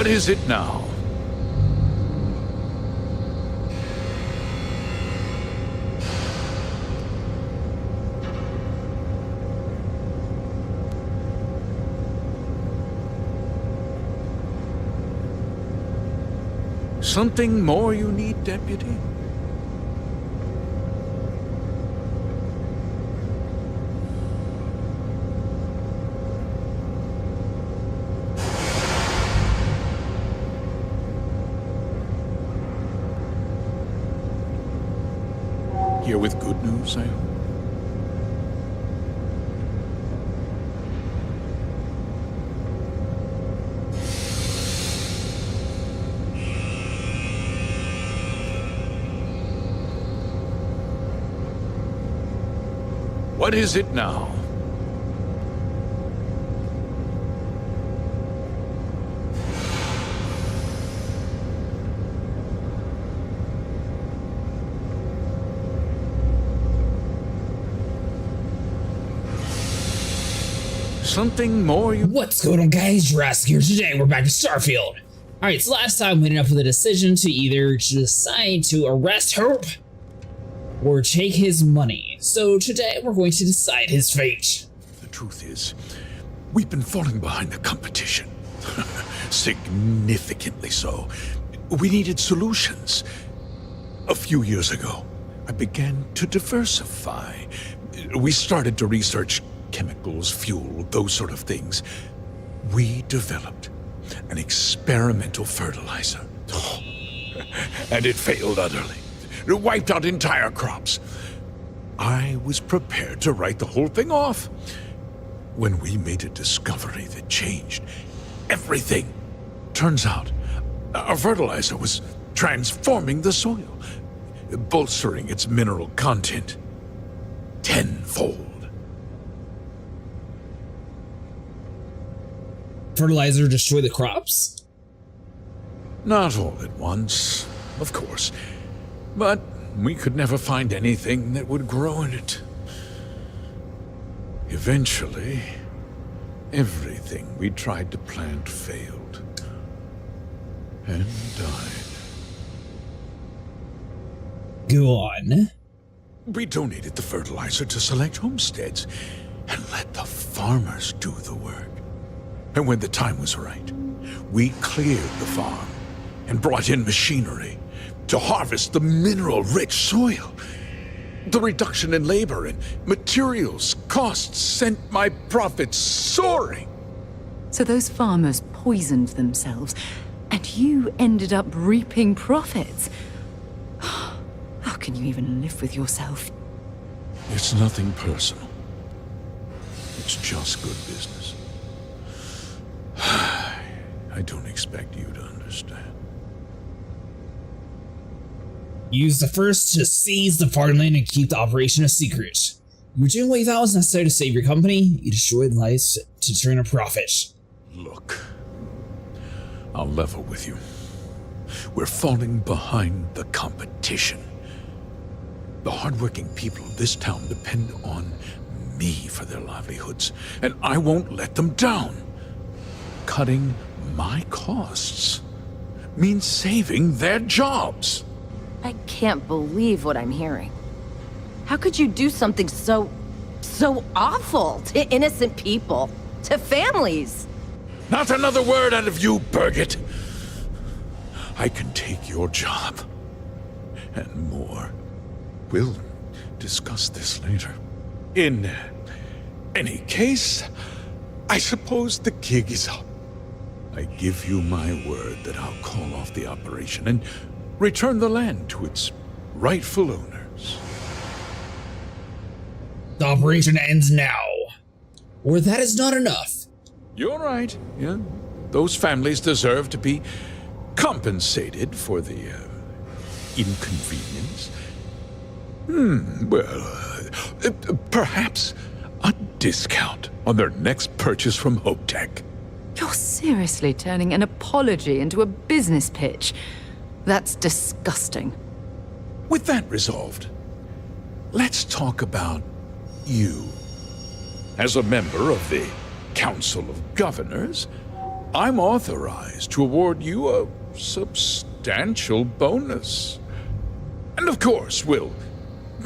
What is it now? Something more you need, Deputy? Here with good news, I hope. What is it now? Something more you... What's going on, guys? Jurassic here. Today we're back to Starfield. Alright, so last time we ended up with a decision to either decide to arrest Hope or take his money. So today we're going to decide his fate. The truth is, we've been falling behind the competition. Significantly so. We needed solutions. A few years ago, I began to diversify. We started to research chemicals, fuel, those sort of things. We developed an experimental fertilizer. And it failed utterly. It wiped out entire crops. I was prepared to write the whole thing off when we made a discovery that changed everything. Turns out, our fertilizer was transforming the soil, bolstering its mineral content tenfold. Fertilizer destroy the crops? Not all at once, of course. But we could never find anything that would grow in it. Eventually, everything we tried to plant failed and died. Go on. We donated the fertilizer to select homesteads and let the farmers do the work. And when the time was right, we cleared the farm and brought in machinery to harvest the mineral-rich soil. The reduction in labor and materials costs sent my profits soaring. So those farmers poisoned themselves, and you ended up reaping profits. How can you even live with yourself? It's nothing personal. It's just good business. I don't expect you to understand. Use the first to seize the farmland and keep the operation a secret. You were doing what you thought was necessary to save your company. You destroyed lives to turn a profit. Look, I'll level with you. We're falling behind the competition. The hardworking people of this town depend on me for their livelihoods, and I won't let them down. Cutting my costs means saving their jobs. I can't believe what I'm hearing. How could you do something so awful to innocent people, to families? Not another word out of you, Birgit. I can take your job and more. We'll discuss this later. In any case, I suppose the gig is up. I give you my word that I'll call off the operation and return the land to its rightful owners. The operation ends now. Or that is not enough. You're right, yeah. Those families deserve to be compensated for the inconvenience. Perhaps a discount on their next purchase from Hope Tech. You're seriously turning an apology into a business pitch. That's disgusting. With that resolved, let's talk about you. As a member of the Council of Governors, I'm authorized to award you a substantial bonus. And of course, we'll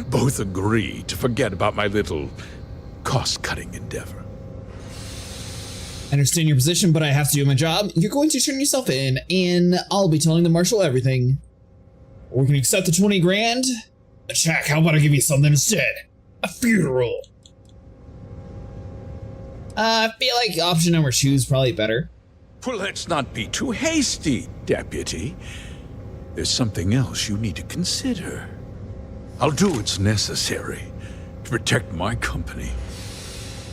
both agree to forget about my little cost-cutting endeavor. I understand your position, but I have to do my job. You're going to turn yourself in, and I'll be telling the marshal everything. Or we can accept the 20 grand. Jack, how about I give you something instead? A funeral. I feel like option number 2 is probably better. Well, let's not be too hasty, Deputy. There's something else you need to consider. I'll do what's necessary to protect my company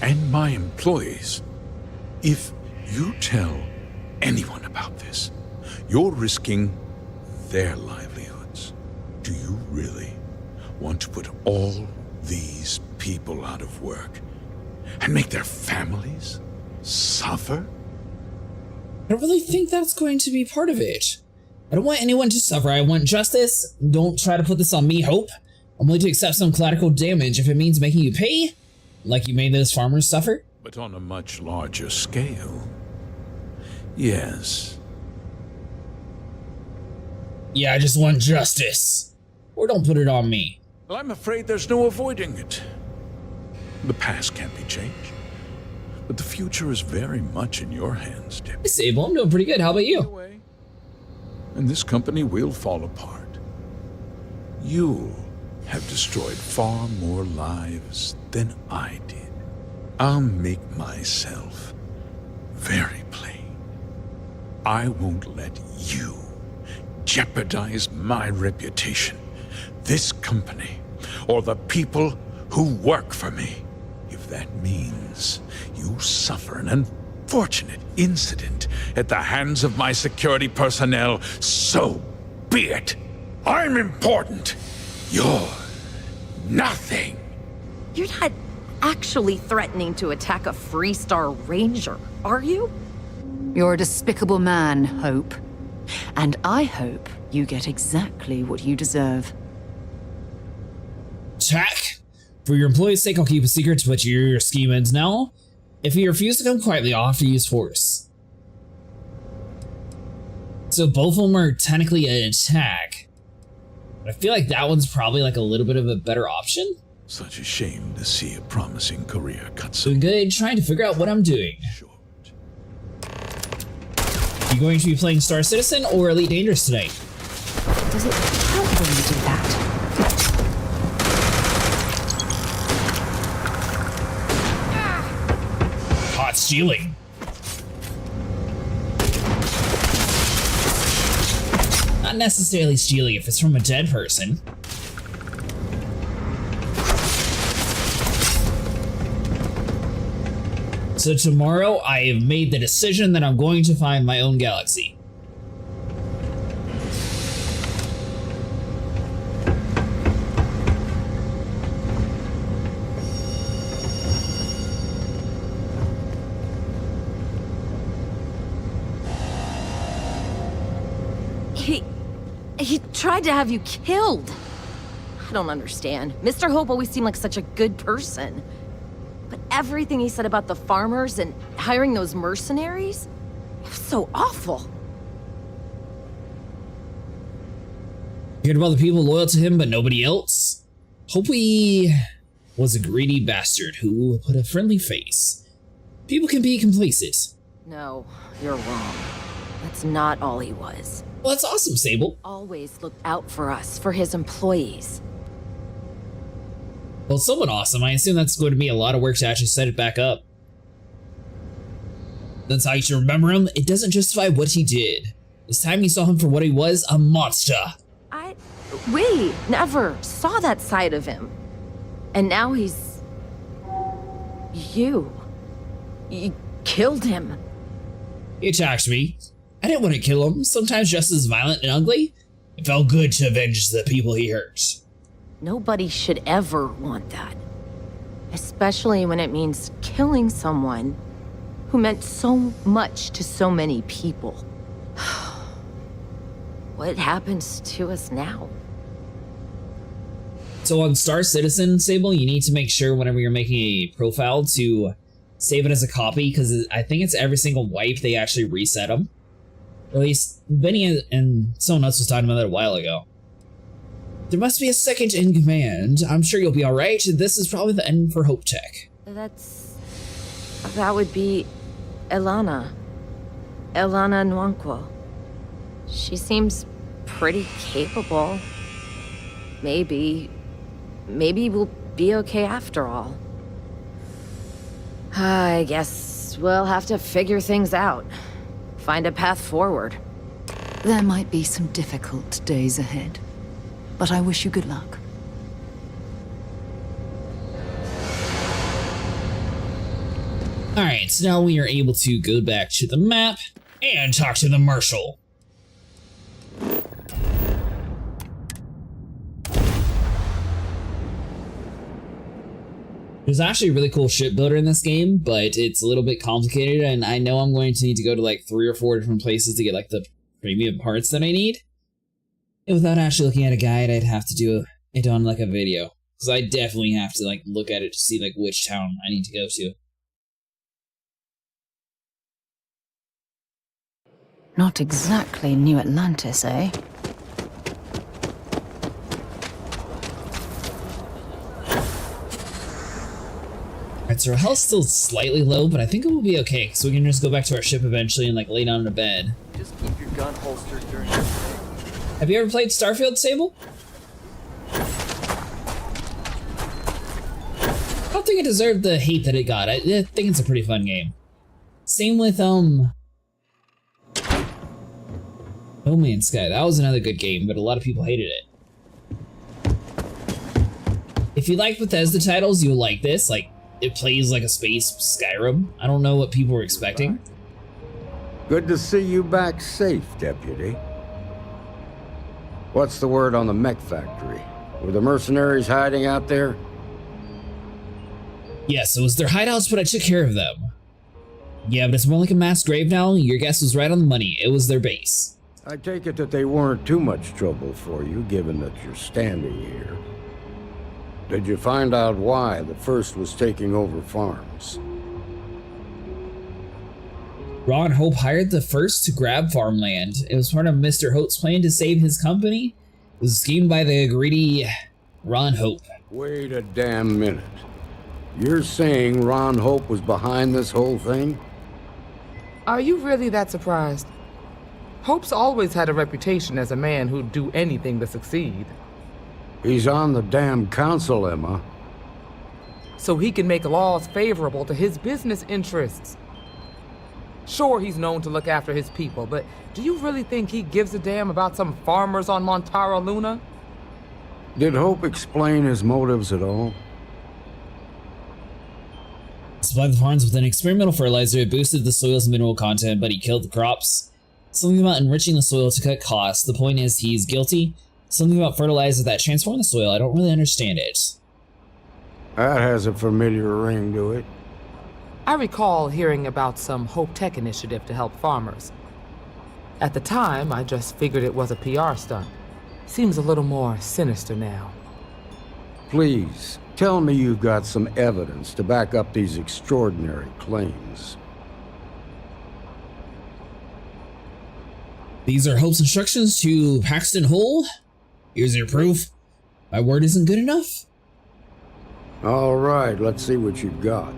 and my employees. If you tell anyone about this, you're risking their livelihoods. Do you really want to put all these people out of work and make their families suffer? I don't really think that's going to be part of it. I don't want anyone to suffer. I want justice. Don't try to put this on me, Hope. I'm willing to accept some collateral damage if it means making you pay, like you made those farmers suffer. But on a much larger scale, yes. Yeah, I just want justice. Or don't put it on me. Well, I'm afraid there's no avoiding it. The past can't be changed, but the future is very much in your hands, Deputy. Hey, Sable, I'm doing pretty good. How about you? Away, and this company will fall apart. You have destroyed far more lives than I did. I'll make myself very plain. I won't let you jeopardize my reputation, this company, or the people who work for me. If that means you suffer an unfortunate incident at the hands of my security personnel, so be it. I'm important. You're nothing. You're not actually threatening to attack a Freestar Ranger, are you? You're a despicable man, Hope. And I hope you get exactly what you deserve. Jack, for your employees' sake, I'll keep a secret, but your scheme ends now. If you refuse to come quietly, I'll have to use force. So both of them are technically an attack. But I feel like that one's probably like a little bit of a better option. Such a shame to see a promising career cut so Doing good, trying to figure out what I'm doing. short. You going to be playing Star Citizen or Elite Dangerous tonight? Does it help when you do that? Hot stealing. Not necessarily stealing if it's from a dead person. So tomorrow, I have made the decision that I'm going to find my own galaxy. He tried to have you killed. I don't understand. Mr. Hope always seemed like such a good person. But everything he said about the farmers and hiring those mercenaries, it was so awful. You heard about the people loyal to him, but nobody else? Hope he was a greedy bastard who put a friendly face. People can be complacent. No, you're wrong. That's not all he was. Well, that's awesome, Sable. Always looked out for us, for his employees. Well, it's somewhat awesome. I assume that's going to be a lot of work to actually set it back up. That's how you should remember him. It doesn't justify what he did. This time you saw him for what he was, a monster. We never saw that side of him. And now he's... You killed him. He attacked me. I didn't want to kill him. Sometimes just as violent and ugly. It felt good to avenge the people he hurt. Nobody should ever want that. Especially when it means killing someone who meant so much to so many people. What happens to us now? So on Star Citizen, Sable, you need to make sure whenever you're making a profile to save it as a copy, because I think it's every single wipe they actually reset them. Or at least Benny and someone else was talking about that a while ago. There must be a second in command. I'm sure you'll be alright. This is probably the end for Hope Tech. That would be Elana. Elana Nwankwo. She seems pretty capable. Maybe we'll be okay after all. I guess we'll have to figure things out. Find a path forward. There might be some difficult days ahead, but I wish you good luck. Alright, so now we are able to go back to the map and talk to the Marshal. There's actually a really cool shipbuilder in this game, but it's a little bit complicated, and I know I'm going to need to go to like 3 or 4 different places to get like the premium parts that I need. And without actually looking at a guide, I'd have to do it on like a video. Because I definitely have to like look at it to see like which town I need to go to. Not exactly New Atlantis, eh? Alright, so our health's still slightly low, but I think it will be okay, so we can just go back to our ship eventually and like lay down in a bed. Just keep your gun holstered during your stay. Have you ever played Starfield, Sable? I don't think it deserved the hate that it got. I think it's a pretty fun game. Same with No Man's Sky. That was another good game, but a lot of people hated it. If you like Bethesda titles, you'll like this. Like, it plays like a space Skyrim. I don't know what people were expecting. Good to see you back safe, Deputy. What's the word on the mech factory? Were the mercenaries hiding out there? Yes, it was their hideouts, but I took care of them. Yeah, but it's more like a mass grave now. Your guess was right on the money. It was their base. I take it that they weren't too much trouble for you, given that you're standing here. Did you find out why the First was taking over farms? Ron Hope hired the First to grab farmland. It was part of Mr. Hope's plan to save his company. It was a scheme by the greedy Ron Hope. Wait a damn minute. You're saying Ron Hope was behind this whole thing? Are you really that surprised? Hope's always had a reputation as a man who'd do anything to succeed. He's on the damn council, Emma. So he can make laws favorable to his business interests. Sure, he's known to look after his people, but do you really think he gives a damn about some farmers on Montara Luna? Did Hope explain his motives at all? Supplied the farms with an experimental fertilizer. It boosted the soil's mineral content, but he killed the crops. Something about enriching the soil to cut costs. The point is, he's guilty. Something about fertilizer that transformed the soil. I don't really understand it. That has a familiar ring to it. I recall hearing about some Hope Tech initiative to help farmers. At the time, I just figured it was a PR stunt. Seems a little more sinister now. Please, tell me you've got some evidence to back up these extraordinary claims. These are Hope's instructions to Paxton Hole. Here's your proof. My word isn't good enough? All right, let's see what you've got.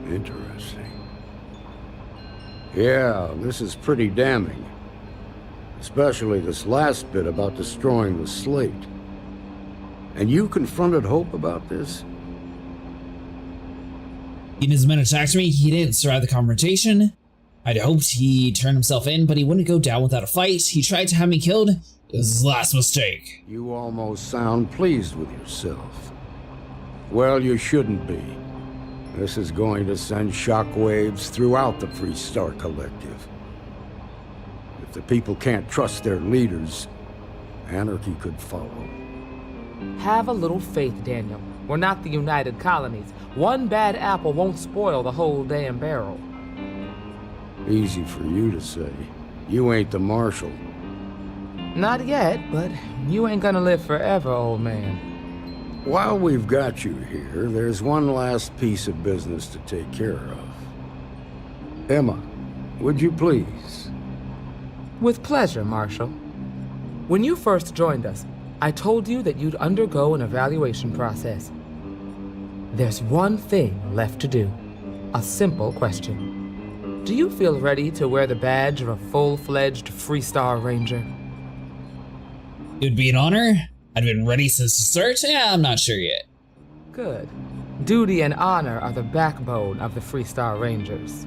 Interesting. Yeah, this is pretty damning. Especially this last bit about destroying the slate. And you confronted Hope about this? He and his men attacked me. He didn't survive the confrontation. I'd hoped he turned himself in, but he wouldn't go down without a fight. He tried to have me killed. It was his last mistake. You almost sound pleased with yourself. Well, you shouldn't be. This is going to send shockwaves throughout the Freestar Collective. If the people can't trust their leaders, anarchy could follow. Have a little faith, Daniel. We're not the United Colonies. One bad apple won't spoil the whole damn barrel. Easy for you to say. You ain't the Marshal. Not yet, but you ain't gonna live forever, old man. While we've got you here, there's one last piece of business to take care of. Emma, would you please? With pleasure, Marshal. When you first joined us, I told you that you'd undergo an evaluation process. There's one thing left to do. A simple question. Do you feel ready to wear the badge of a full-fledged Freestar Ranger? It would be an honor. I'd been ready since the start. Yeah, I'm not sure yet. Good. Duty and honor are the backbone of the Freestar Rangers.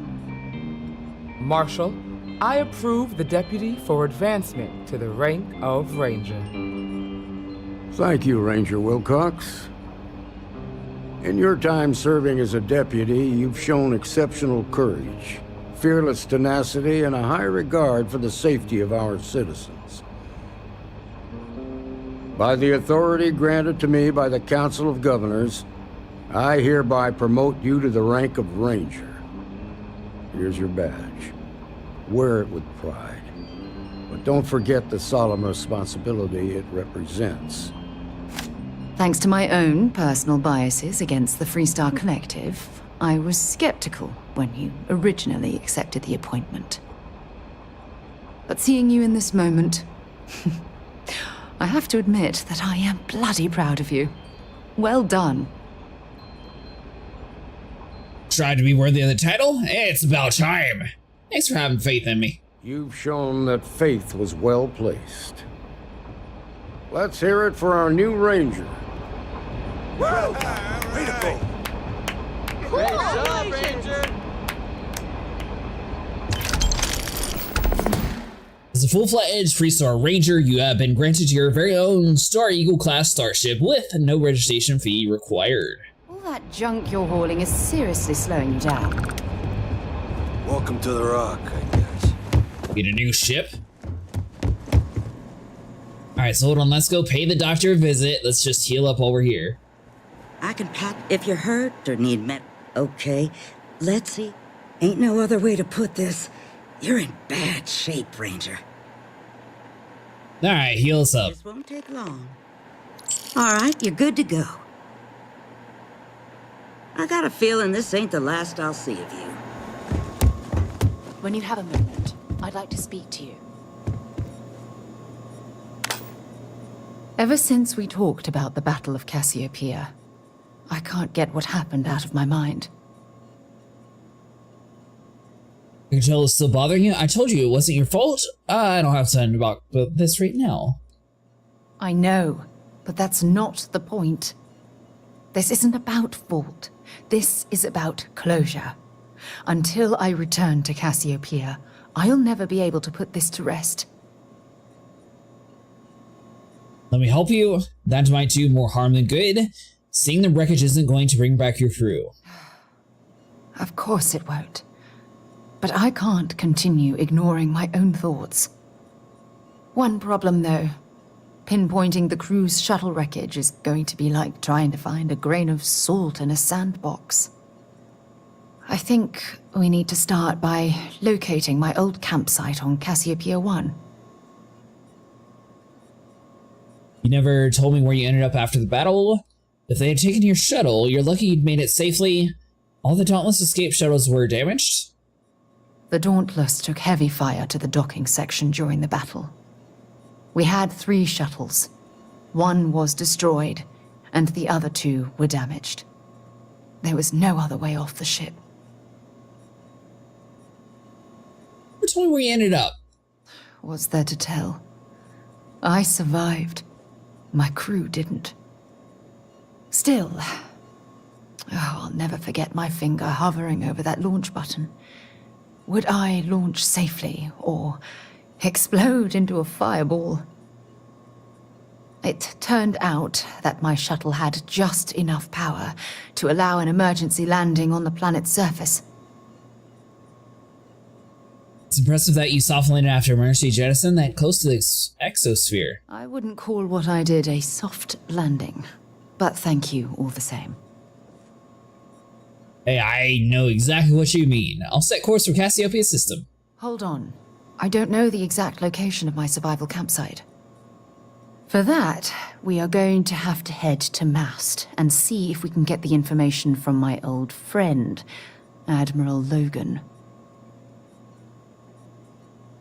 Marshal, I approve the deputy for advancement to the rank of Ranger. Thank you, Ranger Wilcox. In your time serving as a deputy, you've shown exceptional courage, fearless tenacity, and a high regard for the safety of our citizens. By the authority granted to me by the Council of Governors, I hereby promote you to the rank of Ranger. Here's your badge. Wear it with pride. But don't forget the solemn responsibility it represents. Thanks to my own personal biases against the Freestar Collective, I was skeptical when you originally accepted the appointment. But seeing you in this moment, I have to admit that I am bloody proud of you. Well done. Tried to be worthy of the title? It's about time. Thanks for having faith in me. You've shown that faith was well placed. Let's hear it for our new Ranger. Well done. Way to go. Great job, Ranger! As a full-fledged Freestar Ranger, you have been granted your very own Star Eagle class starship with no registration fee required. All that junk you're hauling is seriously slowing you down. Welcome to the Rock, I guess. Get a new ship. Alright, so hold on, let's go pay the doctor a visit. Let's just heal up while we're here. I can pat if you're hurt or need med. Okay, let's see. Ain't no other way to put this. You're in bad shape, Ranger. Alright, heal us up. This won't take long. All right, you're good to go. I got a feeling this ain't the last I'll see of you. When you have a moment, I'd like to speak to you. Ever since we talked about the Battle of Cassiopeia, I can't get what happened out of my mind. You can tell it's still bothering you. I told you it wasn't your fault. I don't have time to talk about this right now. I know, but that's not the point. This isn't about fault. This is about closure. Until I return to Cassiopeia, I'll never be able to put this to rest. Let me help you. That might do more harm than good. Seeing the wreckage isn't going to bring back your crew. Of course it won't. But I can't continue ignoring my own thoughts. One problem, though. Pinpointing the crew's shuttle wreckage is going to be like trying to find a grain of salt in a sandbox. I think we need to start by locating my old campsite on Cassiopeia 1. You never told me where you ended up after the battle. If they had taken your shuttle, you're lucky you'd made it safely. All the Dauntless escape shuttles were damaged? The Dauntless took heavy fire to the docking section during the battle. We had 3 shuttles. One was destroyed, and the other 2 were damaged. There was no other way off the ship. Tell me where you ended up. What's there to tell? I survived. My crew didn't. Still, I'll never forget my finger hovering over that launch button. Would I launch safely or explode into a fireball? It turned out that my shuttle had just enough power to allow an emergency landing on the planet's surface. It's impressive that you soft landed after emergency jettison that close to the exosphere. I wouldn't call what I did a soft landing, but thank you all the same. Hey, I know exactly what you mean. I'll set course for Cassiopeia system. Hold on. I don't know the exact location of my survival campsite. For that, we are going to have to head to Mast and see if we can get the information from my old friend, Admiral Logan.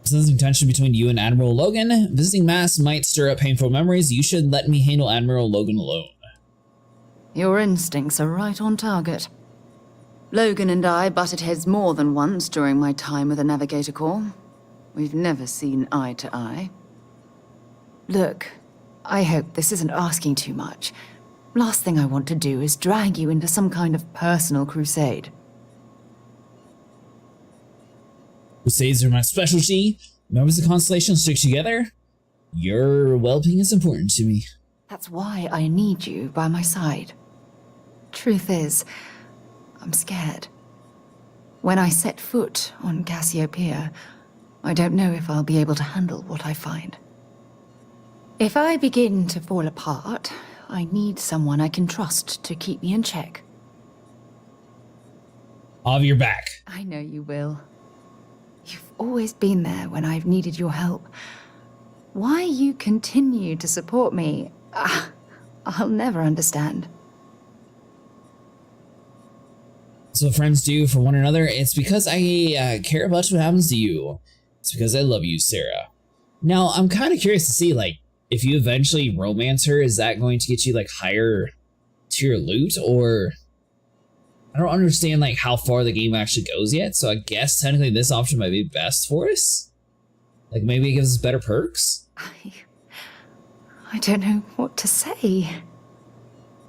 Sensing tension between you and Admiral Logan. Visiting Mast might stir up painful memories. You should let me handle Admiral Logan alone. Your instincts are right on target. Logan and I butted heads more than once during my time with the Navigator Corps. We've never seen eye to eye. Look, I hope this isn't asking too much. Last thing I want to do is drag you into some kind of personal crusade. Crusades are my specialty. Members of the Constellation stick together. Your well-being is important to me. That's why I need you by my side. Truth is, I'm scared. When I set foot on Cassiopeia, I don't know if I'll be able to handle what I find. If I begin to fall apart, I need someone I can trust to keep me in check. I'll have your back. I know you will. You've always been there when I've needed your help. Why you continue to support me, I'll never understand. That's what friends do for one another. It's because I care about what happens to you. It's because I love you, Sarah. Now, I'm kind of curious to see, like, if you eventually romance her, is that going to get you, like, higher tier loot? Or I don't understand, like, how far the game actually goes yet. So I guess technically this option might be best for us. Like, maybe it gives us better perks. I don't know what to say.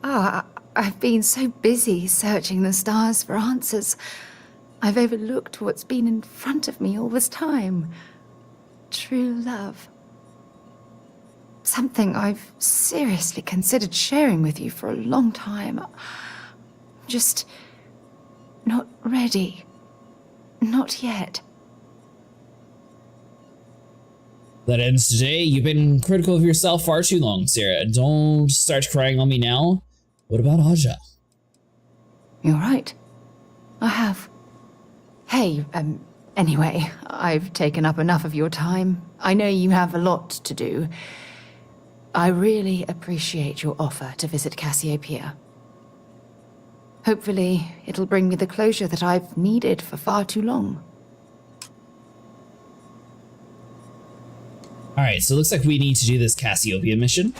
I've been so busy searching the stars for answers. I've overlooked what's been in front of me all this time. True love. Something I've seriously considered sharing with you for a long time. Just not ready. Not yet. That ends today. You've been critical of yourself far too long, Sarah. Don't start crying on me now. What about Aja? You're right. I have. Hey, anyway, I've taken up enough of your time. I know you have a lot to do. I really appreciate your offer to visit Cassiopeia. Hopefully, it'll bring me the closure that I've needed for far too long. Alright, so it looks like we need to do this Cassiopeia mission.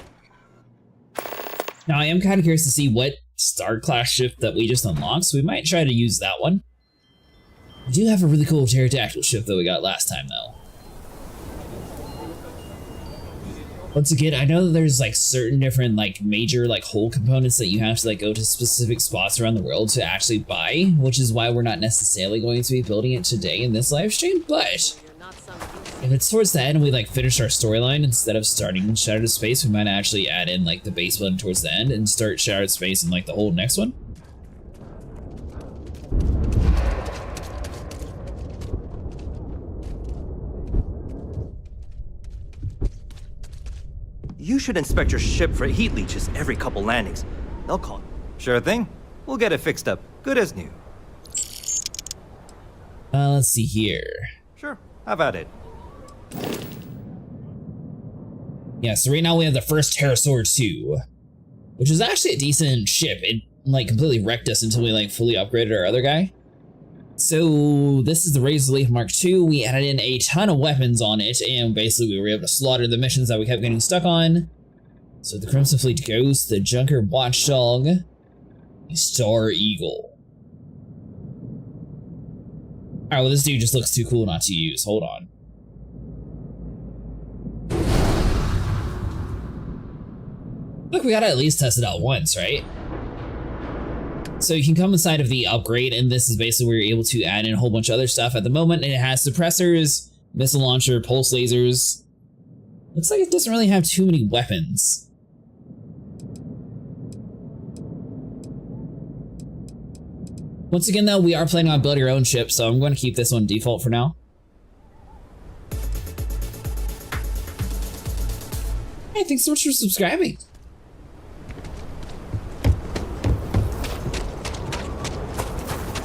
Now, I am kind of curious to see what star-class ship that we just unlocked, so we might try to use that one. We do have a really cool pterodactyl ship that we got last time, though. Once again, I know that there's, like, certain different, like, major, like, hull components that you have to, like, go to specific spots around the world to actually buy, which is why we're not necessarily going to be building it today in this live stream, but if it's towards the end and we, like, finish our storyline, instead of starting Shattered Space, we might actually add in, like, the base one towards the end and start Shattered Space in, like, the whole next one. You should inspect your ship for heat leeches every couple landings. They'll call it. Sure thing. We'll get it fixed up. Good as new. Let's see here. Sure. How about it? Yeah, so right now we have the first Pterosaur 2, which is actually a decent ship. It, like, completely wrecked us until we, like, fully upgraded our other guy. So this is the Razor Leaf Mark II. We added in a ton of weapons on it, and basically we were able to slaughter the missions that we kept getting stuck on. So the Crimson Fleet Ghost, the Junker Watchdog, the Star Eagle. Alright, well this dude just looks too cool not to use. Hold on. Look, we gotta at least test it out once, right? So you can come inside of the upgrade, and this is basically where you're able to add in a whole bunch of other stuff. At the moment, it has suppressors, missile launcher, pulse lasers. Looks like it doesn't really have too many weapons. Once again, though, we are planning on building our own ship, so I'm going to keep this one default for now. Hey, thanks so much for subscribing.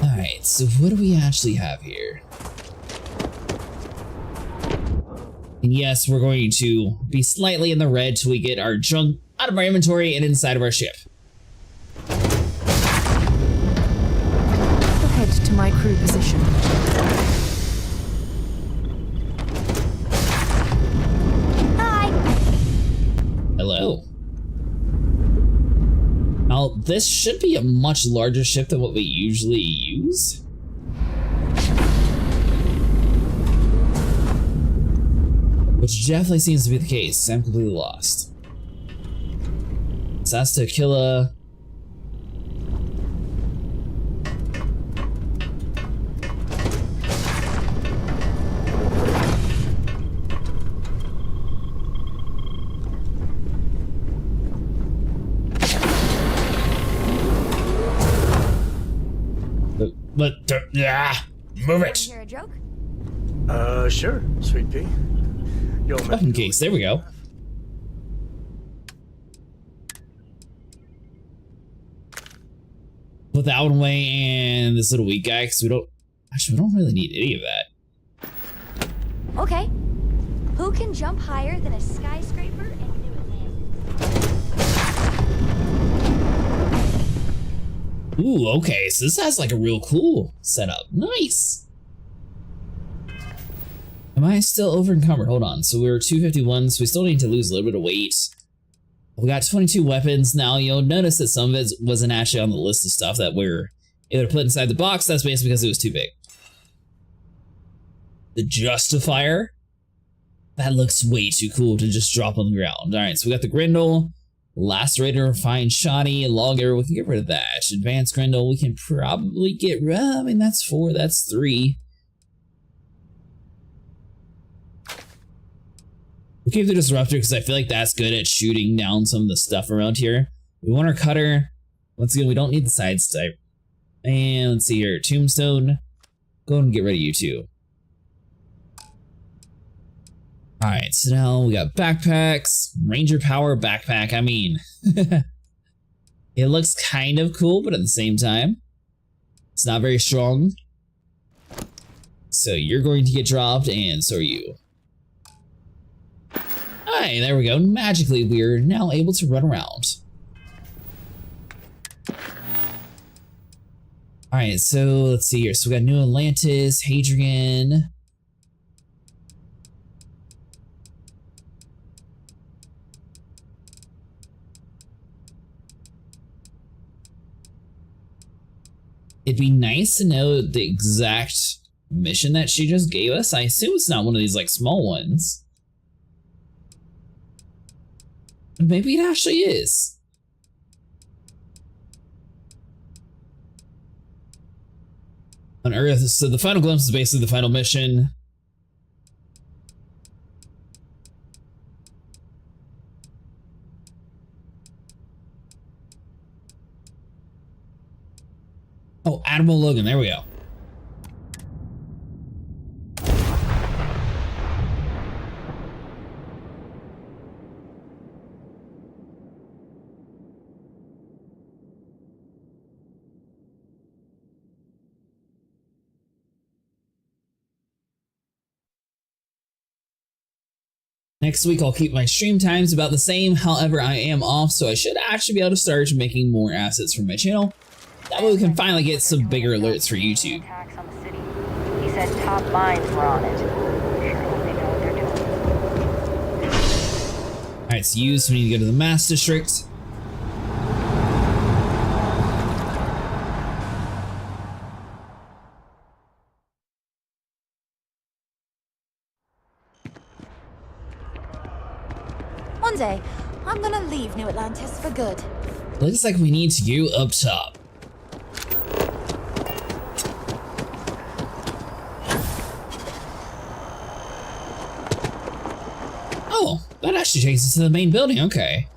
Alright, so what do we actually have here? And yes, we're going to be slightly in the red till we get our junk out of our inventory and inside of our ship. Head to my crew position. Hi! Hello. Now, this should be a much larger ship than what we usually use. Which definitely seems to be the case. I'm completely lost. So that's to kill a... move it! Hear a joke? Sure, Sweet Pea. Weapon case, there we go. Put that one away and this little weak guy, because we don't really need any of that. Okay. Who can jump higher than a skyscraper and do it? Ooh, okay, so this has like a real cool setup. Nice! Am I still over encumbered? Hold on, so we were 251, so we still need to lose a little bit of weight. We got 22 weapons. Now, you'll notice that some of it wasn't actually on the list of stuff that we're able to put inside the box. That's basically because it was too big. The Justifier. That looks way too cool to just drop on the ground. Alright, so we got the Grendel, Lacerator, Fine Shoddy, Logger. We can get rid of that. Advanced Grendel, we can probably get rid of. I mean, that's 4, that's 3. We'll keep the Disruptor because I feel like that's good at shooting down some of the stuff around here. We want our Cutter. Once again, we don't need the Sidestep. And let's see here, Tombstone. Go ahead and get rid of you too. Alright, so now we got backpacks, Ranger Power backpack. I mean, it looks kind of cool, but at the same time, it's not very strong. So you're going to get dropped, and so are you. Alright, there we go. Magically, we're now able to run around. Alright, so let's see here. So we got New Atlantis, Hadrian. It'd be nice to know the exact mission that she just gave us. I assume it's not one of these like small ones. But maybe it actually is. On Earth, so the final glimpse is basically the final mission. Oh, Admiral Logan, there we go. Next week, I'll keep my stream times about the same. However, I am off, so I should actually be able to start making more assets for my channel. That way we can finally get some bigger alerts for YouTube. Attacks on the city. He said top minds were on it. Sure, they know what they're doing. Alright, so we need to go to the Mass District. One day, I'm gonna leave New Atlantis for good. Looks like we need to go up top. Oh, that actually takes us to the main building, okay.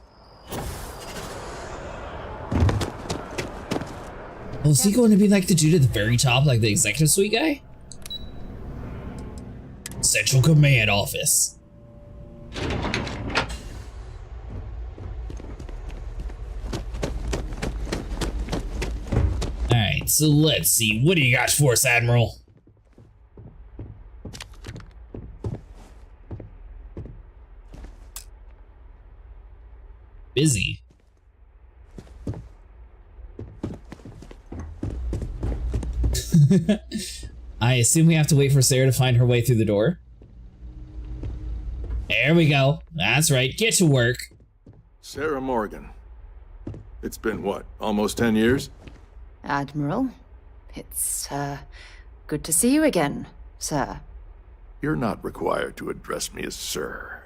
Oh, is he going to be like the dude at the very top, like the executive suite guy? Central Command Office. Alright, so let's see. What do you got for us, Admiral? busy. I assume we have to wait for Sarah to find her way through the door. There we go. That's right. Get to work. Sarah Morgan. It's been what, almost 10 years? Admiral, it's, good to see you again, sir. You're not required to address me as sir.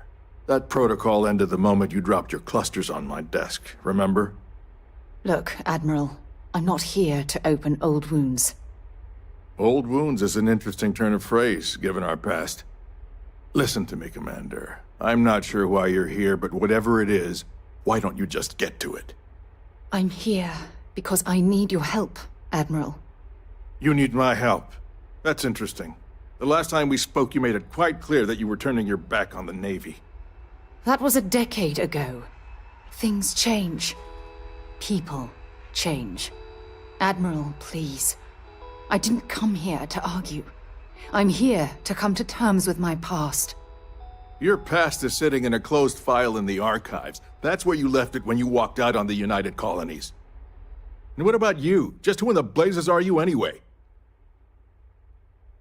That protocol ended the moment you dropped your clusters on my desk, remember? Look, Admiral, I'm not here to open old wounds. Old wounds is an interesting turn of phrase, given our past. Listen to me, Commander. I'm not sure why you're here, but whatever it is, why don't you just get to it? I'm here because I need your help, Admiral. You need my help. That's interesting. The last time we spoke, you made it quite clear that you were turning your back on the Navy. That was a decade ago. Things change. People change. Admiral, please. I didn't come here to argue. I'm here to come to terms with my past. Your past is sitting in a closed file in the archives. That's where you left it when you walked out on the United Colonies. And what about you? Just who in the blazes are you anyway?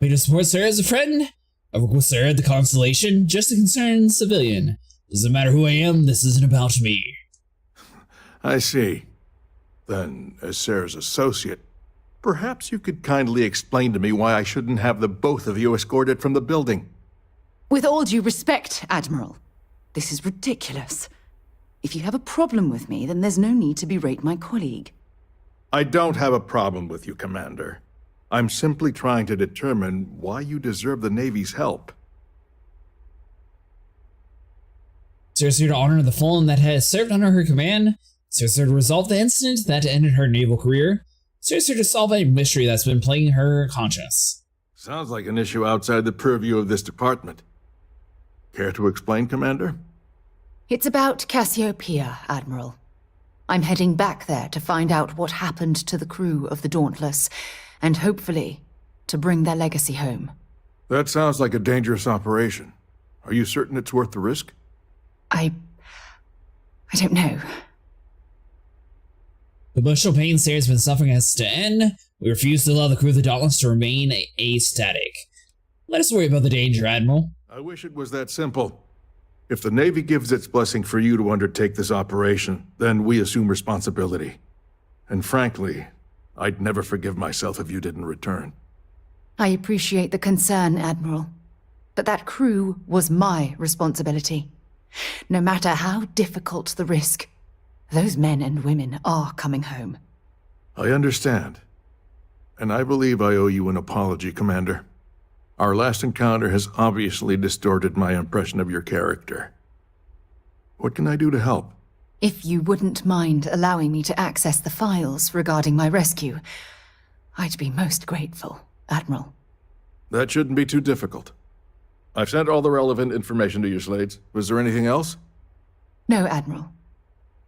We just support Sarah as a friend. I work with Sarah at the Constellation, just a concerned civilian. Doesn't matter who I am, this isn't about me. I see. Then, as Sarah's associate, perhaps you could kindly explain to me why I shouldn't have the both of you escorted from the building. With all due respect, Admiral, this is ridiculous. If you have a problem with me, then there's no need to berate my colleague. I don't have a problem with you, Commander. I'm simply trying to determine why you deserve the Navy's help. Sarah's here to honor the fallen that has served under her command. Sarah's here to resolve the incident that ended her naval career. Sarah's here to solve a mystery that's been plaguing her conscience. Sounds like an issue outside the purview of this department. Care to explain, Commander? It's about Cassiopeia, Admiral. I'm heading back there to find out what happened to the crew of the Dauntless, and hopefully, to bring their legacy home. That sounds like a dangerous operation. Are you certain it's worth the risk? I don't know. The emotional pain Sarah's been suffering has to end. We refuse to allow the crew of the Dauntless to remain astatic. Let us worry about the danger, Admiral. I wish it was that simple. If the Navy gives its blessing for you to undertake this operation, then we assume responsibility. And frankly, I'd never forgive myself if you didn't return. I appreciate the concern, Admiral. But that crew was my responsibility. No matter how difficult the risk, those men and women are coming home. I understand. And I believe I owe you an apology, Commander. Our last encounter has obviously distorted my impression of your character. What can I do to help? If you wouldn't mind allowing me to access the files regarding my rescue, I'd be most grateful, Admiral. That shouldn't be too difficult. I've sent all the relevant information to you, Slades. Was there anything else? No, Admiral.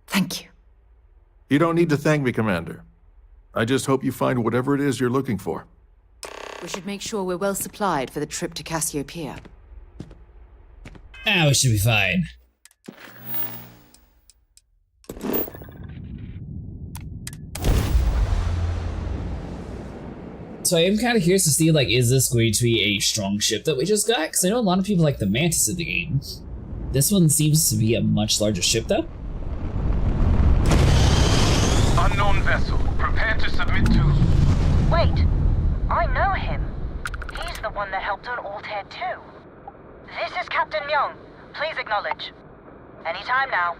Thank you. You don't need to thank me, Commander. I just hope you find whatever it is you're looking for. We should make sure we're well supplied for the trip to Cassiopeia. We should be fine. So I am kind of curious to see, like, is this going to be a strong ship that we just got? Because I know a lot of people like the Mantis in the game. This one seems to be a much larger ship, though. Unknown vessel. Prepare to submit to... Wait, I know him. He's the one that helped on Altair 2. This is Captain Young. Please acknowledge. Anytime now.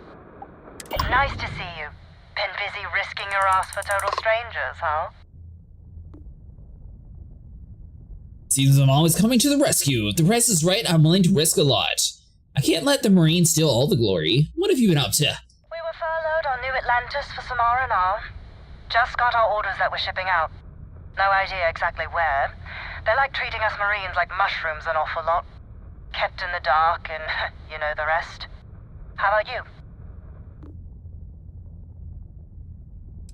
Nice to see you. Been busy risking your ass for total strangers, huh? Seems I'm always coming to the rescue. If the price is right, I'm willing to risk a lot. I can't let the Marines steal all the glory. What have you been up to? We were furloughed on New Atlantis for some R&R. Just got our orders that we're shipping out. No idea exactly where. They're like treating us Marines like mushrooms an awful lot. Kept in the dark and you know the rest. How about you?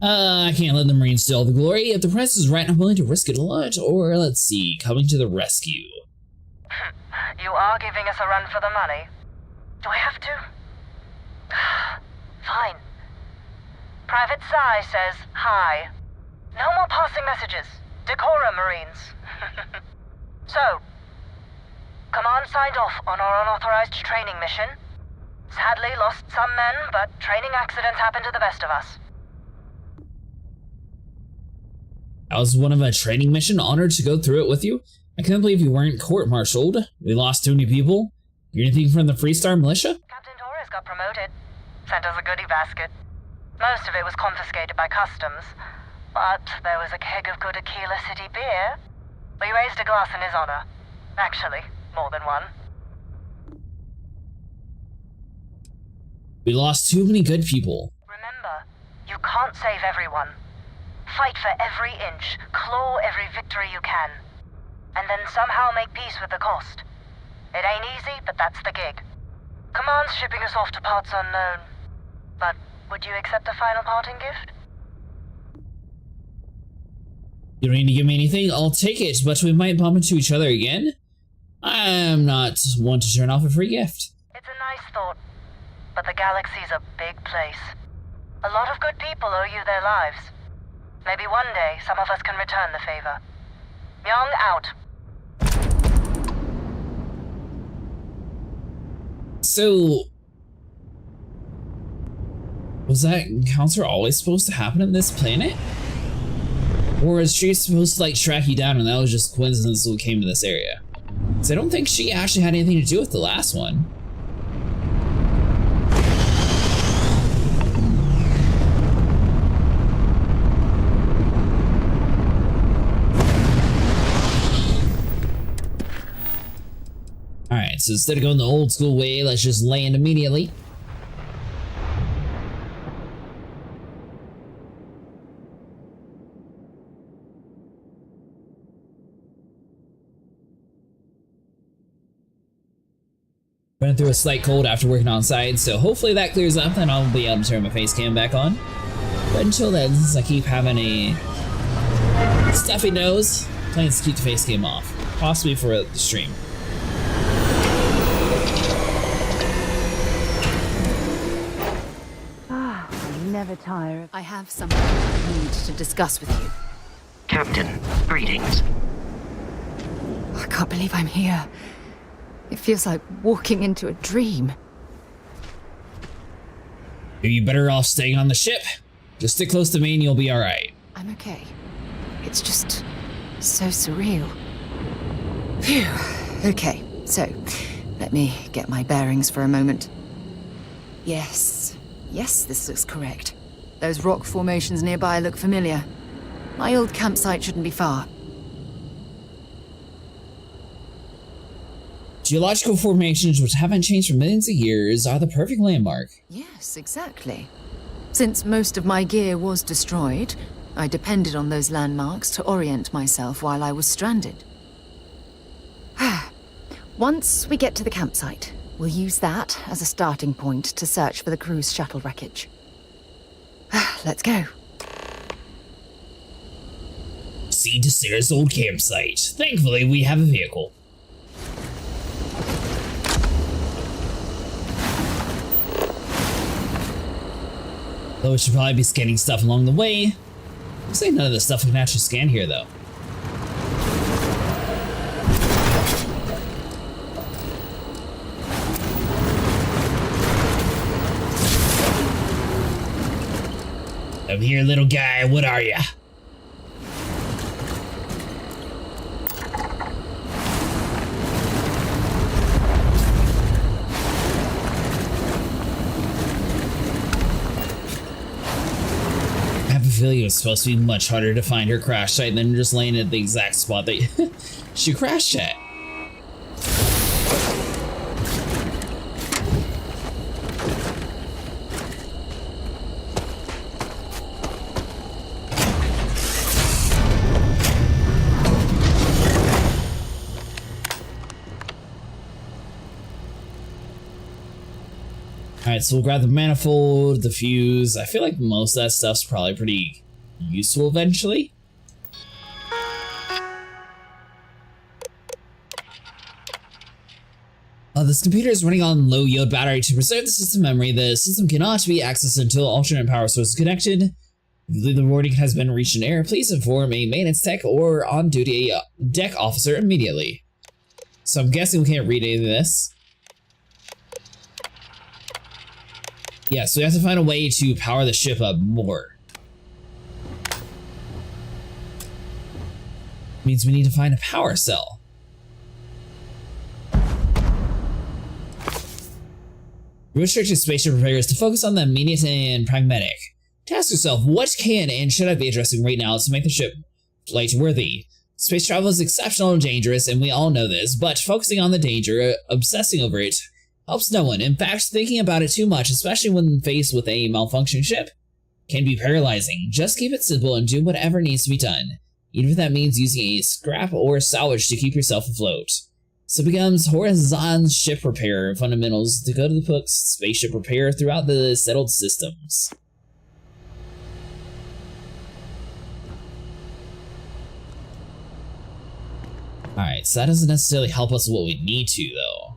I can't let the Marines steal all the glory. If the price is right, I'm willing to risk it a lot. Or, let's see, coming to the rescue. You are giving us a run for the money. Do I have to? Fine. Private Psy says hi. No more passing messages. Decorum, Marines. So, Command signed off on our unauthorized training mission. Sadly lost some men, but training accidents happen to the best of us. I was one of a training mission, honored to go through it with you. I couldn't believe you weren't court-martialed. We lost too many people. You anything from the Freestar militia? Captain Torres got promoted. Sent us a goodie basket. Most of it was confiscated by customs. But there was a keg of good Aquila City beer. We raised a glass in his honor. Actually, more than one. We lost too many good people. Remember, you can't save everyone. Fight for every inch, claw every victory you can. And then somehow make peace with the cost. It ain't easy, but that's the gig. Command's shipping us off to parts unknown. But would you accept a final parting gift? You don't need to give me anything, I'll take it, but we might bump into each other again. I'm not one to turn off a free gift. It's a nice thought, but the galaxy's a big place. A lot of good people owe you their lives. Maybe one day some of us can return the favor. Young out. So, was that encounter always supposed to happen on this planet? Or is she supposed to like track you down and that was just coincidence we came to this area? Because I don't think she actually had anything to do with the last one. Alright, so instead of going the old school way, let's just land immediately. Running through a slight cold after working on site, so hopefully that clears up and I'll be able to turn my face cam back on. But until then, since I keep having a stuffy nose, plans to keep the face cam off, possibly for the stream. Never tire. I have something I need to discuss with you. Captain, greetings. I can't believe I'm here. It feels like walking into a dream. Are you better off staying on the ship? Just stick close to me and you'll be alright. I'm okay. It's just so surreal. Phew. Okay, so let me get my bearings for a moment. Yes, this looks correct. Those rock formations nearby look familiar. My old campsite shouldn't be far. Geological formations which haven't changed for millions of years are the perfect landmark. Yes, exactly. Since most of my gear was destroyed, I depended on those landmarks to orient myself while I was stranded. Once we get to the campsite, we'll use that as a starting point to search for the cruise shuttle wreckage. Let's go. Proceed to Sarah's old campsite. Thankfully, we have a vehicle. Though we should probably be scanning stuff along the way. Looks like none of the stuff we can actually scan here, though. I'm here, little guy. What are ya? I have a feeling it was supposed to be much harder to find her crash site than just laying at the exact spot that she crashed at. Alright, so we'll grab the manifold, the fuse. I feel like most of that stuff's probably pretty useful eventually. This computer is running on low-yield battery. To preserve the system memory, the system cannot be accessed until alternate power source is connected. If the warning has been reached in error, please inform a maintenance tech or on-duty deck officer immediately. So I'm guessing we can't read any of this. Yeah, so we have to find a way to power the ship up more. Means we need to find a power cell. Restricted spaceship repair is to focus on the immediate and pragmatic. To ask yourself, what can and should I be addressing right now to make the ship flight-worthy? Space travel is exceptional and dangerous, and we all know this, but focusing on the danger, obsessing over it, helps no one. In fact, thinking about it too much, especially when faced with a malfunctioning ship, can be paralyzing. Just keep it simple and do whatever needs to be done, even if that means using a scrap or salvage to keep yourself afloat. So it becomes horizon ship repair fundamentals to go to the books, spaceship repair throughout the settled systems. Alright, so that doesn't necessarily help us with what we need to, though.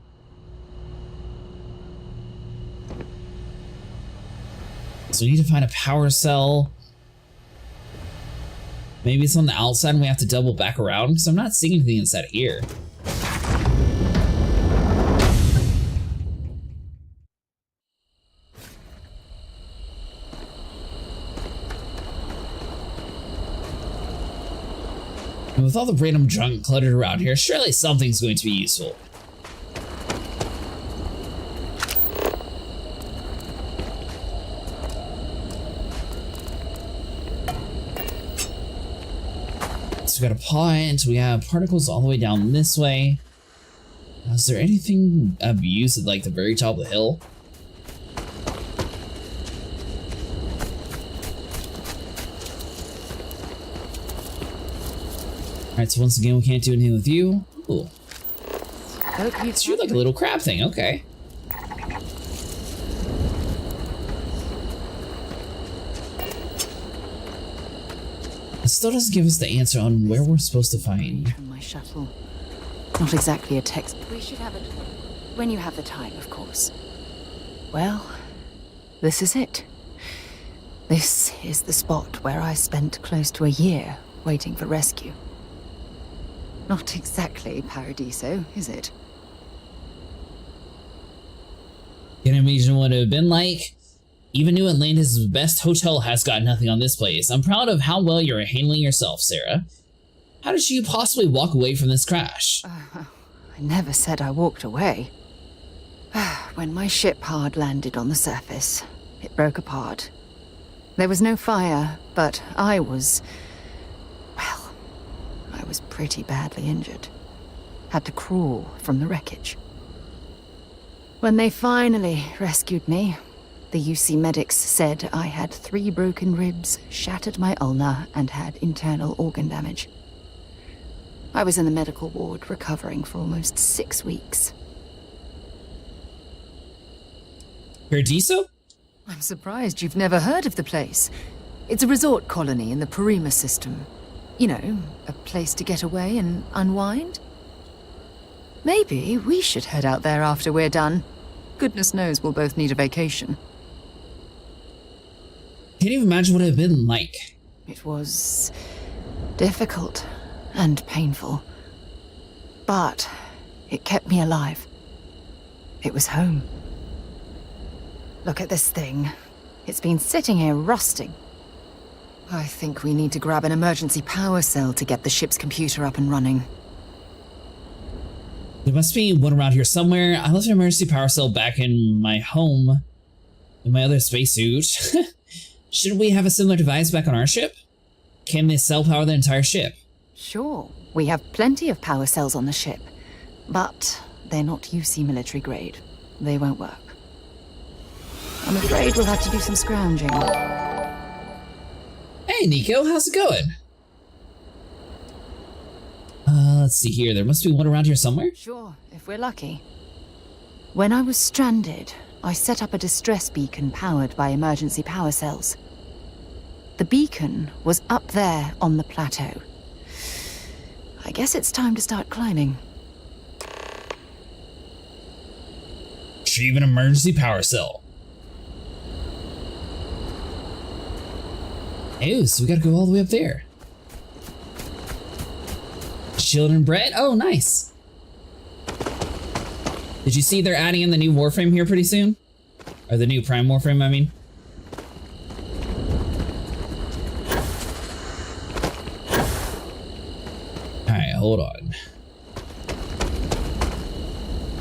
So we need to find a power cell. Maybe it's on the outside and we have to double back around, because I'm not seeing anything inside here. And with all the random junk cluttered around here, surely something's going to be useful. So we got a plant, we have particles all the way down this way. Is there anything of use at like the very top of the hill? Alright, so once again, we can't do anything with you. Ooh. It's you like a little crab thing, okay. It still doesn't give us the answer on where we're supposed to find. My shuttle. Not exactly a text. We should have it when you have the time, of course. Well, this is it. This is the spot where I spent close to a year waiting for rescue. Not exactly Paradiso, is it? Can you imagine what it would have been like? Even New Atlantis' best hotel has got nothing on this place. I'm proud of how well you're handling yourself, Sarah. How did you possibly walk away from this crash? I never said I walked away. When my ship hard landed on the surface, it broke apart. There was no fire, but I was pretty badly injured. Had to crawl from the wreckage. When they finally rescued me, the UC medics said I had 3 broken ribs, shattered my ulna, and had internal organ damage. I was in the medical ward recovering for almost 6 weeks. Paradiso? I'm surprised you've never heard of the place. It's a resort colony in the Parima system. You know, a place to get away and unwind. Maybe we should head out there after we're done. Goodness knows we'll both need a vacation. Can't even imagine what it would have been like. It was difficult and painful. But it kept me alive. It was home. Look at this thing. It's been sitting here rusting. I think we need to grab an emergency power cell to get the ship's computer up and running. There must be one around here somewhere. I left an emergency power cell back in my home, in my other spacesuit. Shouldn't we have a similar device back on our ship? Can this cell power the entire ship? Sure, we have plenty of power cells on the ship, but they're not UC military grade. They won't work. I'm afraid we'll have to do some scrounging. Hey, Nico, how's it going? Let's see here. There must be one around here somewhere. Sure, if we're lucky. When I was stranded, I set up a distress beacon powered by emergency power cells. The beacon was up there on the plateau. I guess it's time to start climbing. Retrieve an emergency power cell. Ew, so we gotta go all the way up there. Children bread? Oh, nice. Did you see they're adding in the new Warframe here pretty soon? Or the new Prime Warframe, I mean. Alright, hold on.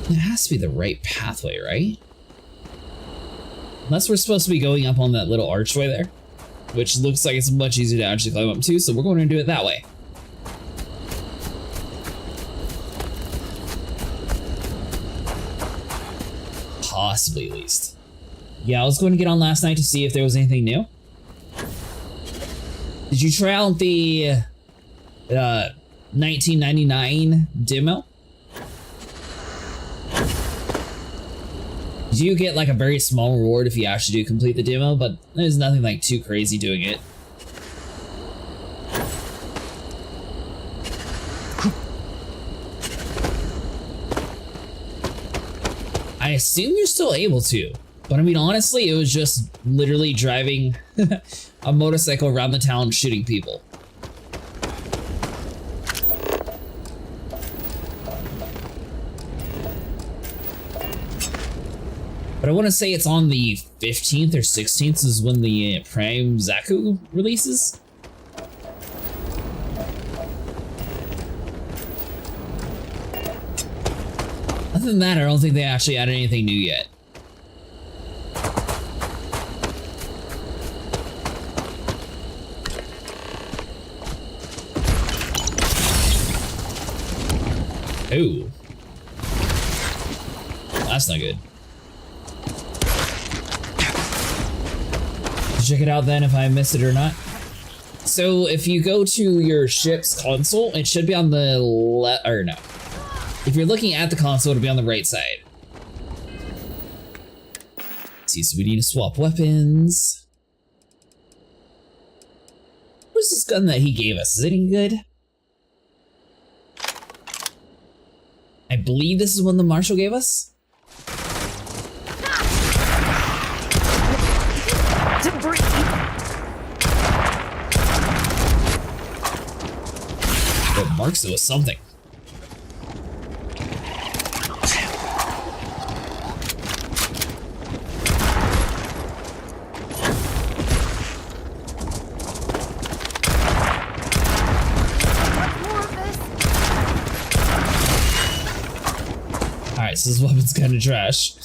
It has to be the right pathway, right? Unless we're supposed to be going up on that little archway there, which looks like it's much easier to actually climb up to, so we're going to do it that way. Possibly, at least. Yeah, I was going to get on last night to see if there was anything new. Did you try out the 1999 demo? You do get like a very small reward if you actually do complete the demo, but there's nothing like too crazy doing it. I assume you're still able to, but I mean, honestly, it was just literally driving a motorcycle around the town shooting people. But I want to say it's on the 15th or 16th is when the Prime Zaku releases. Other than that, I don't think they actually added anything new yet. Ooh. That's not good. Check it out then if I miss it or not. So if you go to your ship's console, it should be on the left, or no. If you're looking at the console, it'll be on the right side. Let's see, so we need to swap weapons. What's this gun that he gave us? Is it any good? I believe this is one the Marshal gave us. But marks it with something. Alright, so this weapon's kind of trash.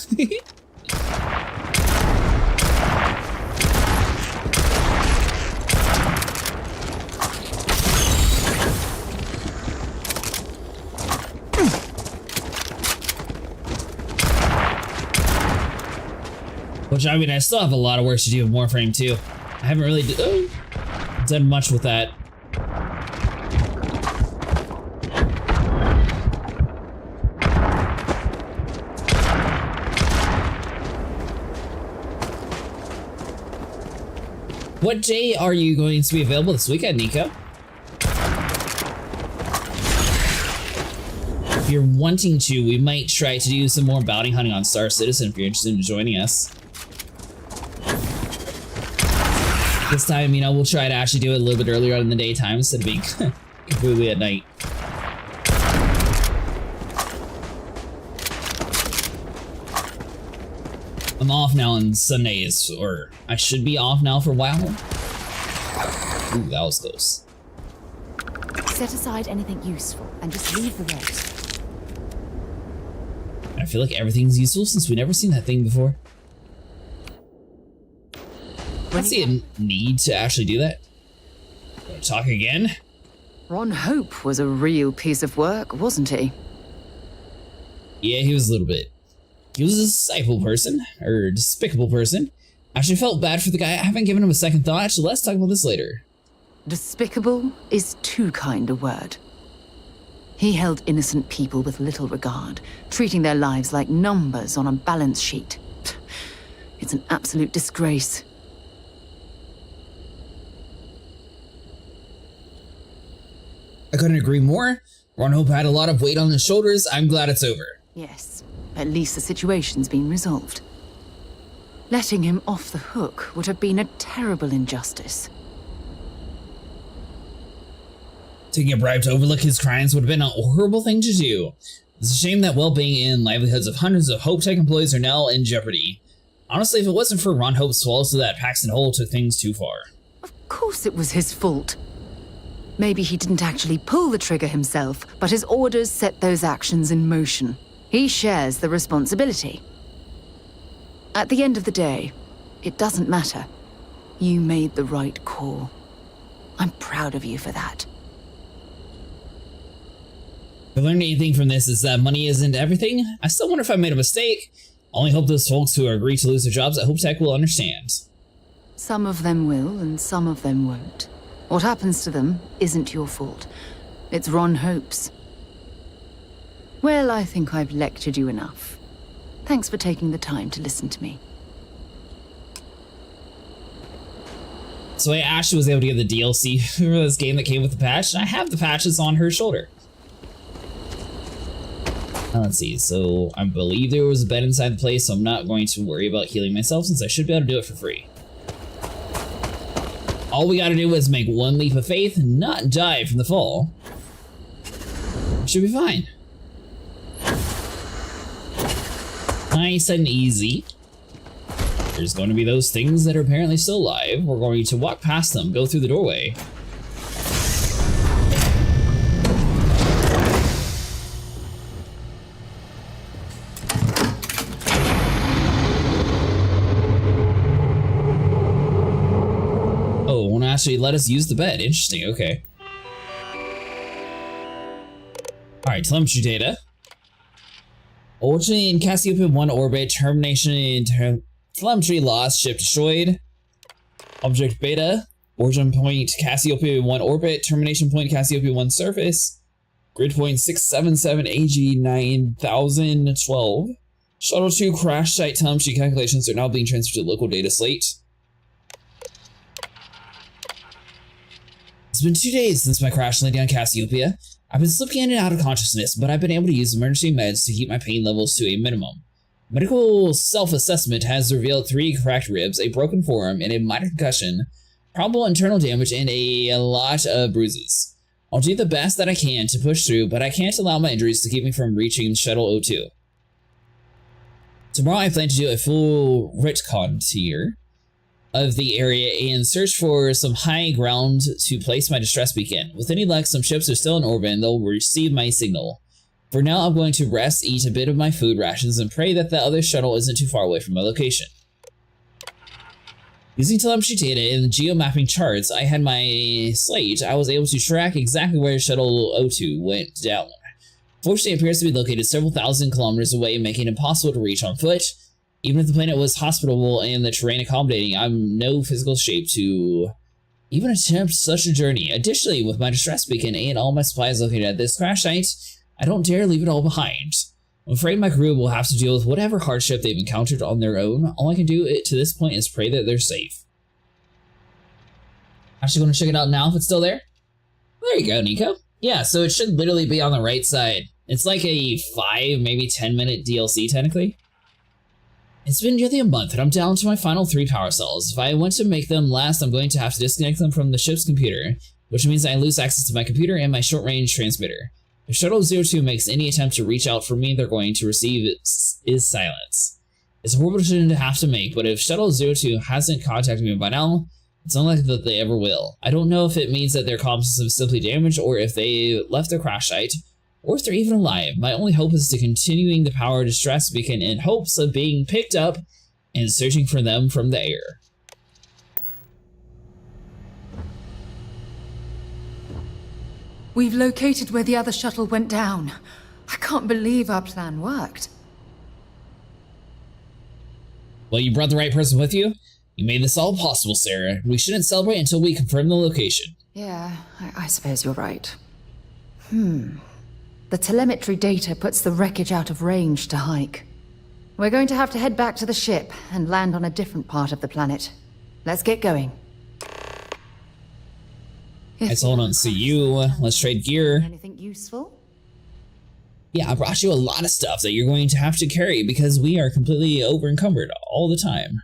Which, I mean, I still have a lot of work to do with Warframe 2. I haven't really done much with that. What day are you going to be available this weekend, Nico? If you're wanting to, we might try to do some more bounty hunting on Star Citizen if you're interested in joining us. This time, you know, we'll try to actually do it a little bit earlier in the daytime instead of being completely at night. I'm off now on Sundays, or I should be off now for a while. Ooh, that was close. Set aside anything useful and just leave the rest. I feel like everything's useful since we've never seen that thing before. I see a need to actually do that. Wanna talk again? Ron Hope was a real piece of work, wasn't he? Yeah, he was a little bit. He was a despicable person, or despicable person. Actually felt bad for the guy. I haven't given him a second thought. Actually, let's talk about this later. Despicable is too kind a word. He held innocent people with little regard, treating their lives like numbers on a balance sheet. It's an absolute disgrace. I couldn't agree more. Ron Hope had a lot of weight on his shoulders. I'm glad it's over. Yes, At least the situation's been resolved. Letting him off the hook would have been a terrible injustice. Taking a bribe to overlook his crimes would have been a horrible thing to do. It's a shame that well-being and livelihoods of hundreds of Hope Tech employees are now in jeopardy. Honestly, if it wasn't for Ron Hope's fault, so that Paxton Hole took things too far. Of course it was his fault. Maybe he didn't actually pull the trigger himself, but his orders set those actions in motion. He shares the responsibility. At the end of the day, it doesn't matter. You made the right call. I'm proud of you for that. If I learned anything from this is that money isn't everything. I still wonder if I made a mistake. I only hope those folks who agree to lose their jobs at Hope Tech will understand. Some of them will, and some of them won't. What happens to them isn't your fault. It's Ron Hope's. Well, I think I've lectured you enough. Thanks for taking the time to listen to me. So Ashley was able to get the DLC for this game that came with the patch, and I have the patches on her shoulder. Let's see, so I believe there was a bed inside the place, so I'm not going to worry about healing myself since I should be able to do it for free. All we gotta do is make one leap of faith and not die from the fall. Should be fine. Nice and easy. There's going to be those things that are apparently still alive. We're going to walk past them, go through the doorway. Actually let us use the bed. Interesting, okay. Alright, telemetry data. Origin in Cassiopeia 1 orbit, termination in telemetry lost, ship destroyed. Object beta, origin point Cassiopeia 1 orbit, termination point Cassiopeia 1 surface. Grid point 677 AG 9012. Shuttle 2 crash site telemetry calculations are now being transferred to local data slate. It's been 2 days since my crash landing on Cassiopeia. I've been slipping in and out of consciousness, but I've been able to use emergency meds to keep my pain levels to a minimum. Medical self-assessment has revealed 3 cracked ribs, a broken forearm, and a minor concussion, probable internal damage, and a lot of bruises. I'll do the best that I can to push through, but I can't allow my injuries to keep me from reaching Shuttle 02. Tomorrow I plan to do a full retcon tier of the area and search for some high ground to place my distress beacon. With any luck, some ships are still in orbit and they'll receive my signal. For now, I'm going to rest, eat a bit of my food rations, and pray that the other shuttle isn't too far away from my location. Using telemetry data and the geomapping charts I had my slate, I was able to track exactly where Shuttle 02 went down. Fortunately, it appears to be located several thousand kilometers away, making it impossible to reach on foot. Even if the planet was hospitable and the terrain accommodating, I'm in no physical shape to even attempt such a journey. Additionally, with my distress beacon and all my supplies located at this crash site, I don't dare leave it all behind. I'm afraid my crew will have to deal with whatever hardship they've encountered on their own. All I can do to this point is pray that they're safe. Actually going to check it out now if it's still there. There you go, Nico. Yeah, so it should literally be on the right side. It's like a 5, maybe 10 minute DLC technically. It's been nearly a month and I'm down to my final 3 power cells. If I want to make them last, I'm going to have to disconnect them from the ship's computer, which means I lose access to my computer and my short-range transmitter. If Shuttle 02 makes any attempt to reach out for me, they're going to receive is silence. It's a horrible decision to have to make, but if Shuttle 02 hasn't contacted me by now, it's unlikely that they ever will. I don't know if it means that their comm system is simply damaged or if they left their crash site, or if they're even alive. My only hope is to continuing the power distress beacon in hopes of being picked up and searching for them from the air. We've located where the other shuttle went down. I can't believe our plan worked. Well, you brought the right person with you. You made this all possible, Sarah. We shouldn't celebrate until we confirm the location. Yeah, I suppose you're right. The telemetry data puts the wreckage out of range to hike. We're going to have to head back to the ship and land on a different part of the planet. Let's get going. I told him, see you. Let's trade gear. Anything useful? Yeah, I brought you a lot of stuff that you're going to have to carry because we are completely over encumbered all the time.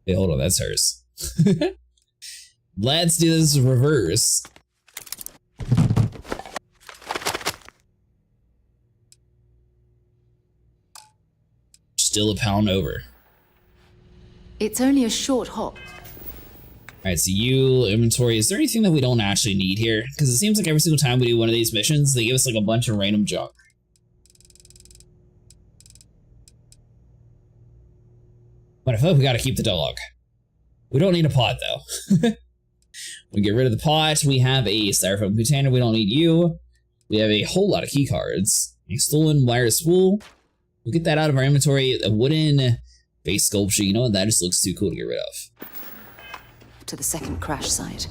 Wait, hold on, that's hers. Let's do this reverse. Still a pound over. It's only a short hop. Alright, so you, inventory, is there anything that we don't actually need here? Because it seems like every single time we do one of these missions, they give us like a bunch of random junk. But I feel like we gotta keep the dog. We don't need a pot though. We get rid of the pot, we have a styrofoam container, we don't need you. We have a whole lot of key cards. A stolen wireless spool. We'll get that out of our inventory. A wooden base sculpture, you know what, that just looks too cool to get rid of. To the second crash site.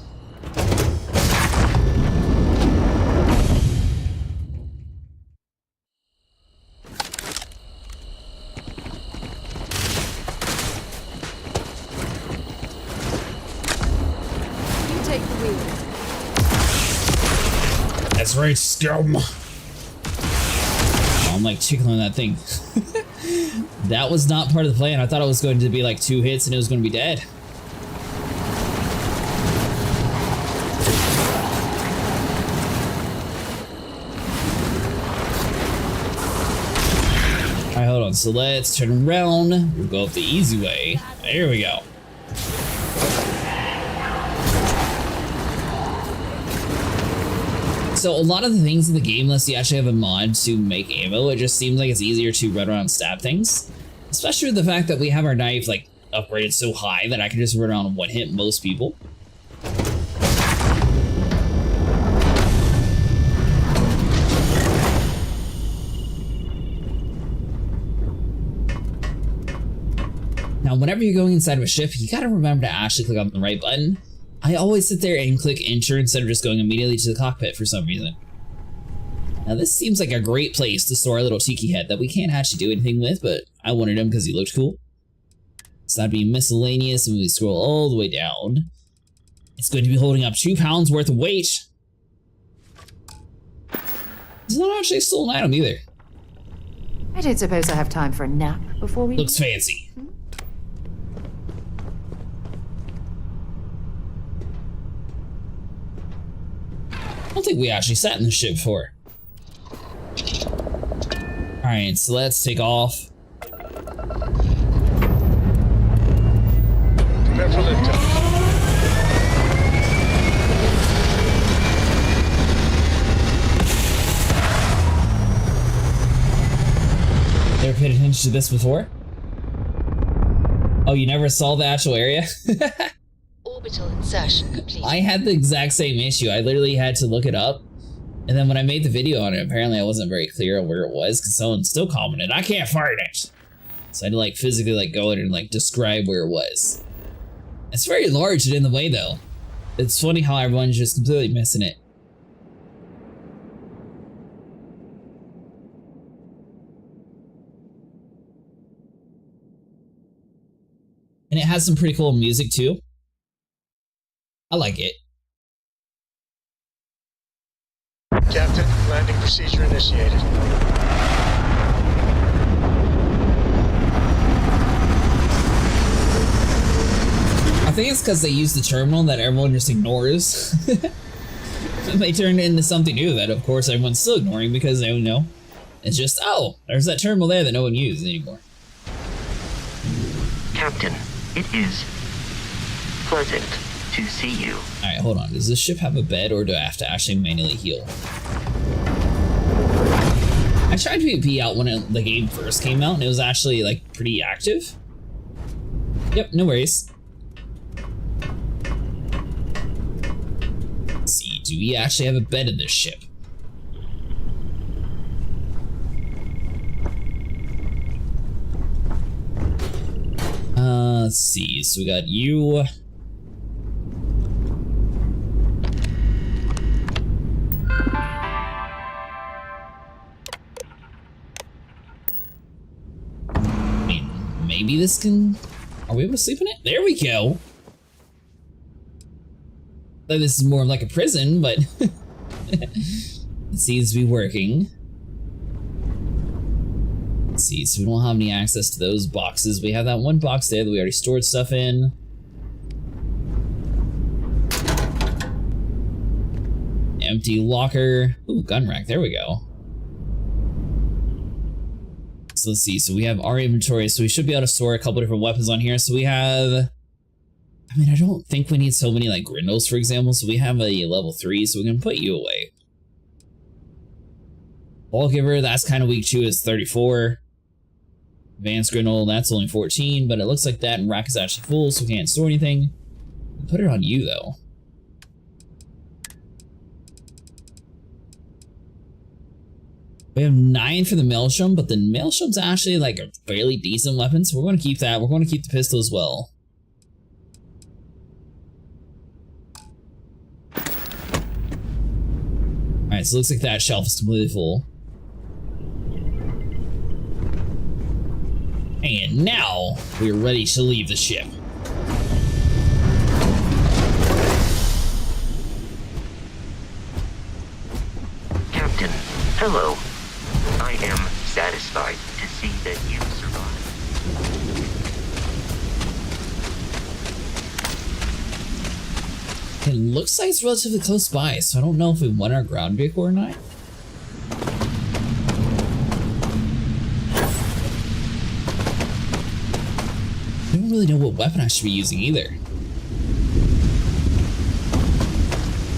You take the wheel. That's right, scum. I'm like tickling that thing. That was not part of the plan. I thought it was going to be like 2 hits and it was going to be dead. Alright, hold on. So let's turn around. We'll go up the easy way. There we go. So a lot of the things in the game, unless you actually have a mod to make ammo, it just seems like it's easier to run around and stab things. Especially with the fact that we have our knife like upgraded so high that I can just run around and one-hit most people. Now, whenever you're going inside of a ship, you gotta remember to actually click on the right button. I always sit there and click enter instead of just going immediately to the cockpit for some reason. Now, this seems like a great place to store our little tiki head that we can't actually do anything with, but I wanted him because he looked cool. So that'd be miscellaneous, and we scroll all the way down. It's going to be holding up 2 pounds worth of weight. It's not actually a stolen item either. I don't suppose I have time for a nap before we... Looks fancy. I don't think we actually sat in the ship before. Alright, so let's take off. Never paid attention to this before? Oh, you never saw the actual area? Orbital insertion complete. I had the exact same issue. I literally had to look it up. And then when I made the video on it, apparently I wasn't very clear on where it was because someone still commented, I can't find it. So I had to like physically like go in and like describe where it was. It's very large and in the way though. It's funny how everyone's just completely missing it. And it has some pretty cool music too. I like it. Captain, landing procedure initiated. I think it's because they use the terminal that everyone just ignores. And they turned it into something new that, of course, everyone's still ignoring because they don't know. It's just, oh, there's that terminal there that no one uses anymore. Captain, it is pleasant to see you. Alright, hold on. Does this ship have a bed or do I have to actually manually heal? I tried PvP out when the game first came out and it was actually like pretty active. Yep, no worries. Let's see, do we actually have a bed in this ship? Let's see, so we got you. Maybe this can... Are we able to sleep in it? There we go! This is more of like a prison, but... seems to be working. Let's see, so we don't have any access to those boxes. We have that one box there that we already stored stuff in. Empty locker. Ooh, gun rack, there we go. So let's see, so we have our inventory, so we should be able to store a couple different weapons on here. So we have, I mean, I don't think we need so many like Grindles, for example, so we have a level 3, so we can put you away. Ball Giver, that's kind of weak too, is 34. Advanced Grindle, that's only 14, but it looks like that rack is actually full, so we can't store anything. Put it on you, though. We have 9 for the Maelstrom, but the Maelstrom's actually like a fairly decent weapon, so we're going to keep that. We're going to keep the pistol as well. Alright, so it looks like that shelf is completely full. And now, we're ready to leave the ship. Captain, hello. I am satisfied to see that you survived. It looks like it's relatively close by, so I don't know if we want our ground vehicle or not. I don't really know what weapon I should be using either.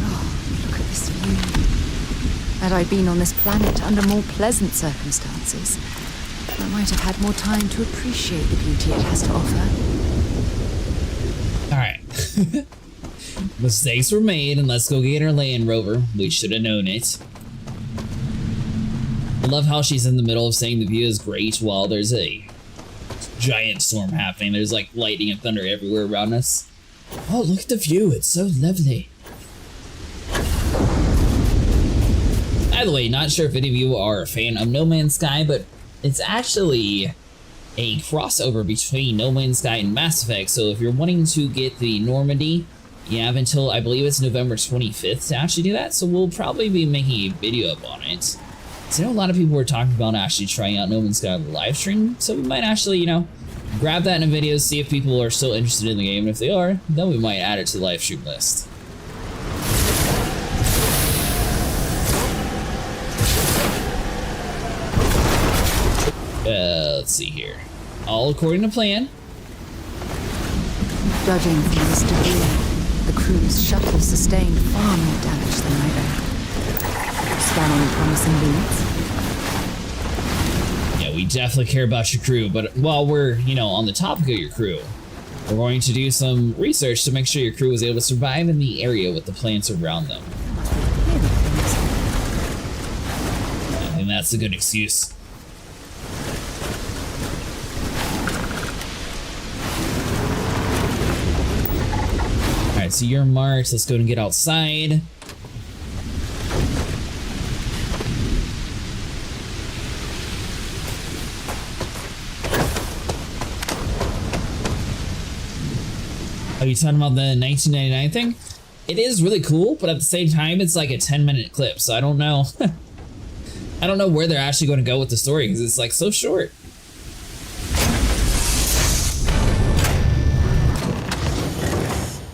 Oh, look at this view. Had I been on this planet under more pleasant circumstances, I might have had more time to appreciate the beauty it has to offer. Alright. Mistakes were made, and let's go get our Land Rover. We should have known it. I love how she's in the middle of saying the view is great while there's a giant storm happening. There's like lightning and thunder everywhere around us. Oh, look at the view. It's so lovely. By the way, not sure if any of you are a fan of No Man's Sky, but it's actually a crossover between No Man's Sky and Mass Effect. So if you're wanting to get the Normandy, you have until, I believe it's November 25th to actually do that. So we'll probably be making a video up on it. So I know a lot of people were talking about actually trying out No Man's Sky on the live stream. So we might actually, you know, grab that in a video, see if people are still interested in the game. And if they are, then we might add it to the live stream list. Let's see here. All according to plan. Judging from this debris, the crew's shuttle sustained far more damage than my own. Scanning promising leads. Yeah, we definitely care about your crew, but while we're, you know, on the topic of your crew, we're going to do some research to make sure your crew was able to survive in the area with the plants around them. I think that's a good excuse. Alright, so you're marked. Let's go and get outside. Are you talking about the 1999 thing? It is really cool, but at the same time, it's like a 10-minute clip, so I don't know. I don't know where they're actually going to go with the story, because it's like so short.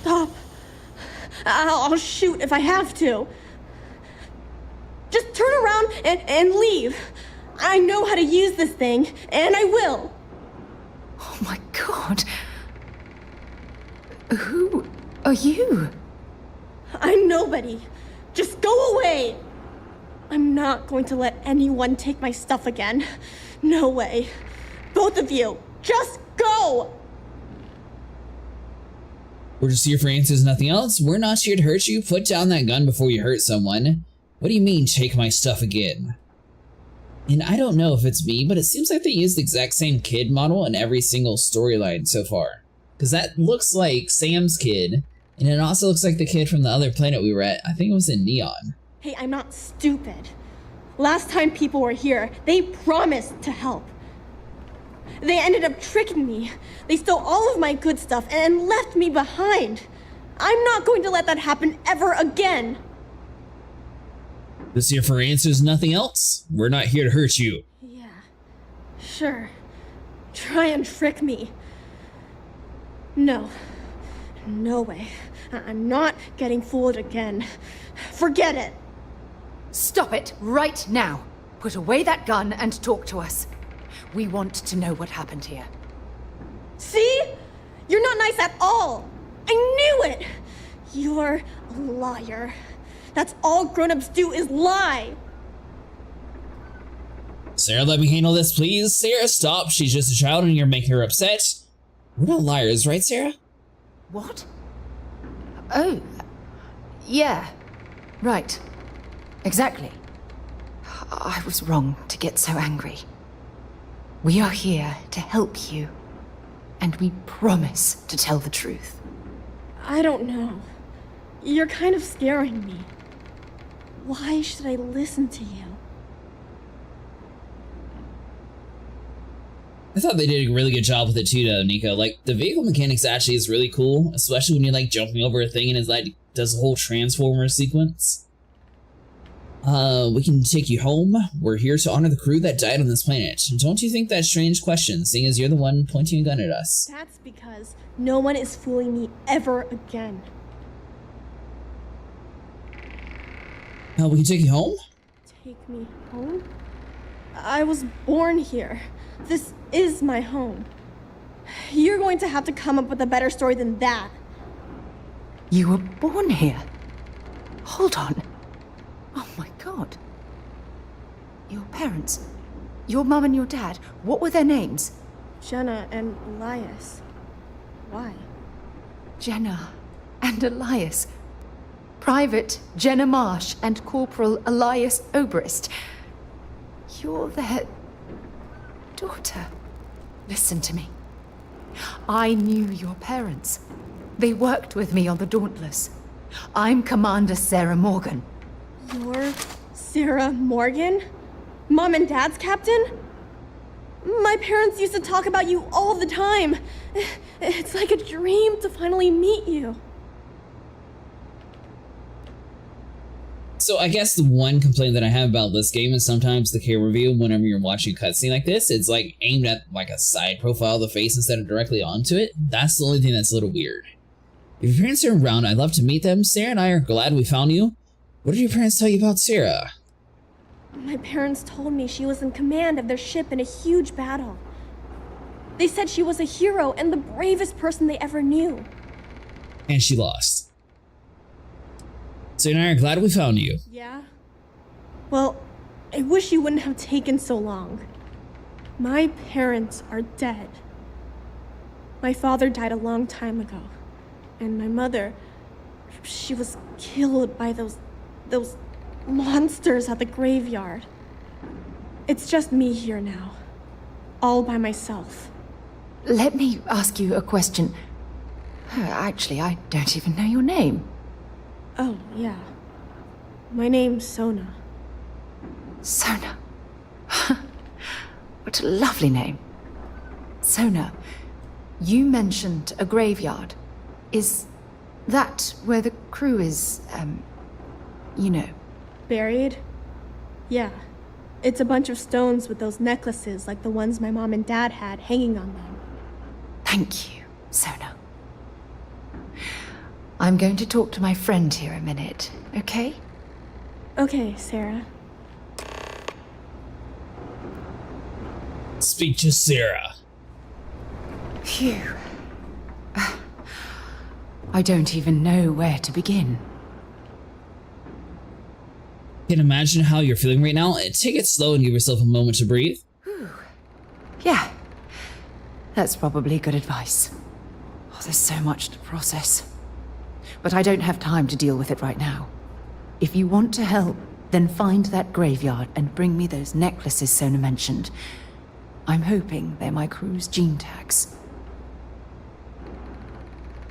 Stop. I'll shoot if I have to. Just turn around and leave. I know how to use this thing, and I will. Oh my god. Who are you? I'm nobody. Just go away. I'm not going to let anyone take my stuff again. No way. Both of you, just go! We're just here for answers, nothing else. We're not here to hurt you. Put down that gun before you hurt someone. What do you mean, take my stuff again? And I don't know if it's me, but it seems like they used the exact same kid model in every single storyline so far. Because that looks like Sam's kid, and it also looks like the kid from the other planet we were at. I think it was in Neon. Hey, I'm not stupid. Last time people were here, they promised to help. They ended up tricking me. They stole all of my good stuff and left me behind. I'm not going to let that happen ever again. Just here for answers, nothing else? We're not here to hurt you. Yeah, sure. Try and trick me. No. No way. I'm not getting fooled again. Forget it! Stop it right now. Put away that gun and talk to us. We want to know what happened here. See? You're not nice at all! I knew it! You're a liar. That's all grown-ups do is lie! Sarah, let me handle this, please. Sarah, stop. She's just a child and you're making her upset. We're not liars, right, Sarah? What? Oh, yeah. Right. Exactly. I was wrong to get so angry. We are here to help you, and we promise to tell the truth. I don't know. You're kind of scaring me. Why should I listen to you? I thought they did a really good job with it too, though, Nico. Like, the vehicle mechanics actually is really cool, especially when you're, like, jumping over a thing and it's, like, does a whole Transformer sequence. We can take you home. We're here to honor the crew that died on this planet. Don't you think that's a strange question, seeing as you're the one pointing a gun at us? That's because no one is fooling me ever again. We can take you home? Take me home? I was born here. This is my home. You're going to have to come up with a better story than that. You were born here? Hold on. Oh my god. Your parents, your mum and your dad, what were their names? Jenna and Elias. Why? Jenna and Elias. Private Jenna Marsh and Corporal Elias Obrist. You're their daughter. Listen to me. I knew your parents. They worked with me on the Dauntless. I'm Commander Sarah Morgan. You're Sarah Morgan? Mom and Dad's captain? My parents used to talk about you all the time. It's like a dream to finally meet you. So I guess the one complaint that I have about this game is sometimes the camera view, whenever you're watching a cutscene like this, it's like aimed at like a side profile of the face instead of directly onto it. That's the only thing that's a little weird. If your parents are around, I'd love to meet them. Sarah and I are glad we found you. What did your parents tell you about Sarah? My parents told me she was in command of their ship in a huge battle. They said she was a hero and the bravest person they ever knew. And she lost. Sarah and I are glad we found you. Yeah? Well, I wish you wouldn't have taken so long. My parents are dead. My father died a long time ago. And my mother, she was killed by those monsters at the graveyard. It's just me here now. All by myself. Let me ask you a question. Actually, I don't even know your name. Oh, yeah. My name's Sona. Sona. What a lovely name. Sona, you mentioned a graveyard. Is that where the crew is, you know? Buried? Yeah. It's a bunch of stones with those necklaces like the ones my mom and dad had hanging on them. Thank you, Sona. I'm going to talk to my friend here a minute, okay? Okay, Sarah. Speak to Sarah. Phew. I don't even know where to begin. Can imagine how you're feeling right now. Take it slow and give yourself a moment to breathe. Yeah, that's probably good advice. Oh, there's so much to process. But I don't have time to deal with it right now. If you want to help, then find that graveyard and bring me those necklaces Sona mentioned. I'm hoping they're my crew's gene tags.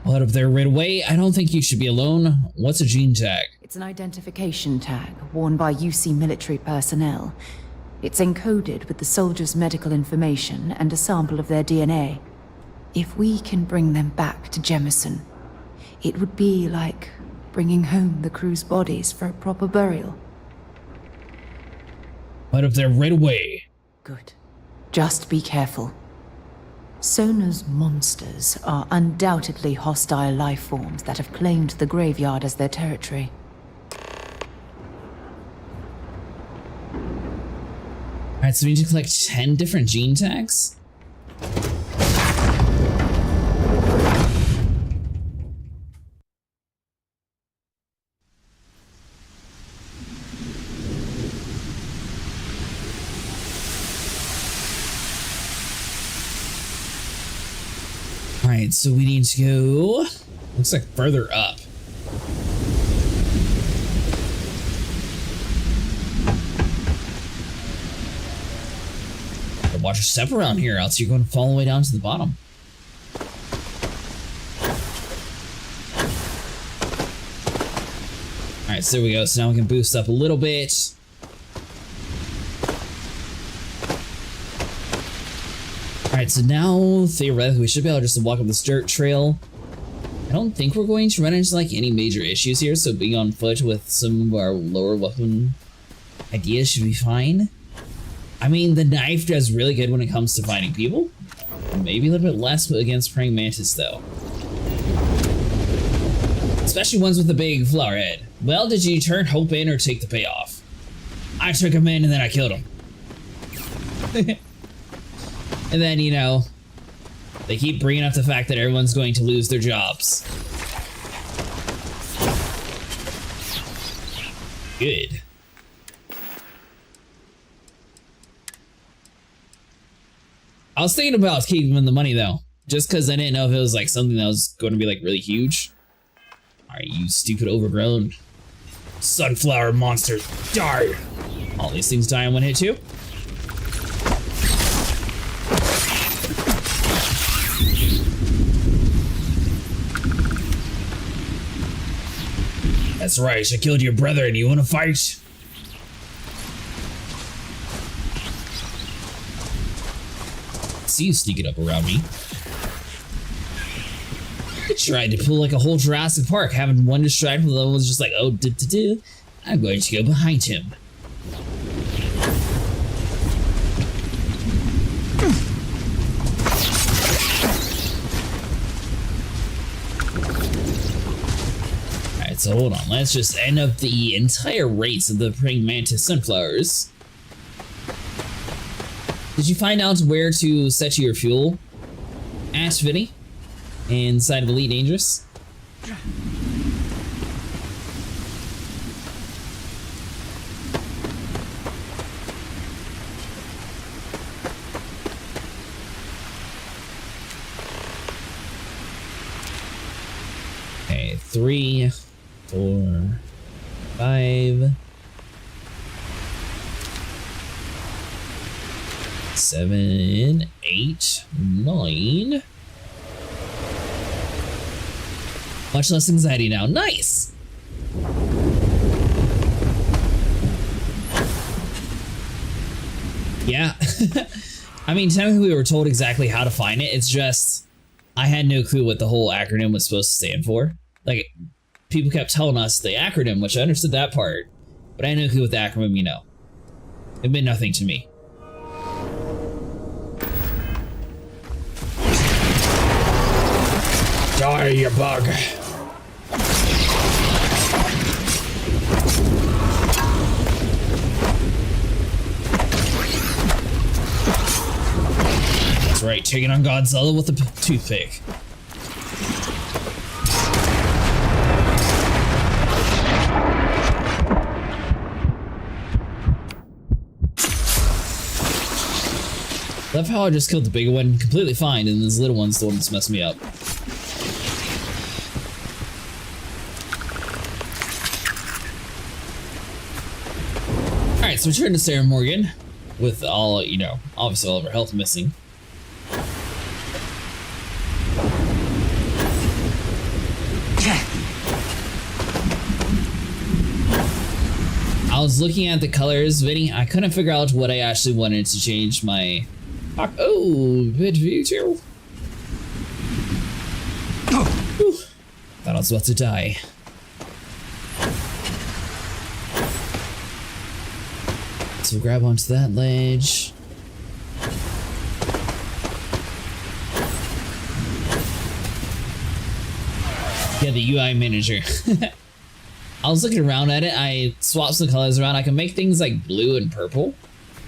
I'll head up there right away. I don't think you should be alone. What's a gene tag? It's an identification tag worn by UC military personnel. It's encoded with the soldiers' medical information and a sample of their DNA. If we can bring them back to Jemison, it would be like bringing home the crew's bodies for a proper burial. Right up there right away. Good. Just be careful. Sona's monsters are undoubtedly hostile life forms that have claimed the graveyard as their territory. Alright, so we need to collect 10 different gene tags? Alright, so we need to go... looks like further up. Watch your step around here, else you're going to fall all the way down to the bottom. Alright, so there we go. So now we can boost up a little bit. Alright, so now theoretically we should be able just to walk up this dirt trail. I don't think we're going to run into like any major issues here, so being on foot with some of our lower weapon ideas should be fine. I mean, the knife does really good when it comes to fighting people. Maybe a little bit less against praying mantis, though. Especially ones with a big flower head. Well, did you turn Hope in or take the payoff? I took him in and then I killed him. And then, you know, they keep bringing up the fact that everyone's going to lose their jobs. Good. I was thinking about keeping him the money though, just because I didn't know if it was like something that was going to be like really huge. Alright, you stupid overgrown sunflower monsters, die! All these things die in one hit too. That's right, I killed your brother and you want to fight? See you sneaking up around me. I tried to pull like a whole Jurassic Park, having one distracted, the other was just like, oh, I'm going to go behind him. Alright, so hold on, let's just end up the entire race of the praying mantis sunflowers. Did you find out where to set your fuel? Ask Vinny inside of Elite Dangerous. Okay, 3, 4, 5, 7, 8, 9. Much less anxiety now. Nice! Yeah. I mean, technically we were told exactly how to find it. It's just, I had no clue what the whole acronym was supposed to stand for. Like, people kept telling us the acronym, which I understood that part, but I had no clue what the acronym, you know. It meant nothing to me. Die, you bug. That's right, taking on Godzilla with a toothpick. Love how I just killed the big one completely fine, and this little one's the one that's messed me up. Alright, so we turn to Sarah Morgan with all, you know, obviously all of her health missing. I was looking at the colors, Vinny. I couldn't figure out what I actually wanted to change my... Oh, bit view too. Thought I was about to die. So grab onto that ledge. Yeah, the UI manager. I was looking around at it. I swapped some colors around. I can make things like blue and purple,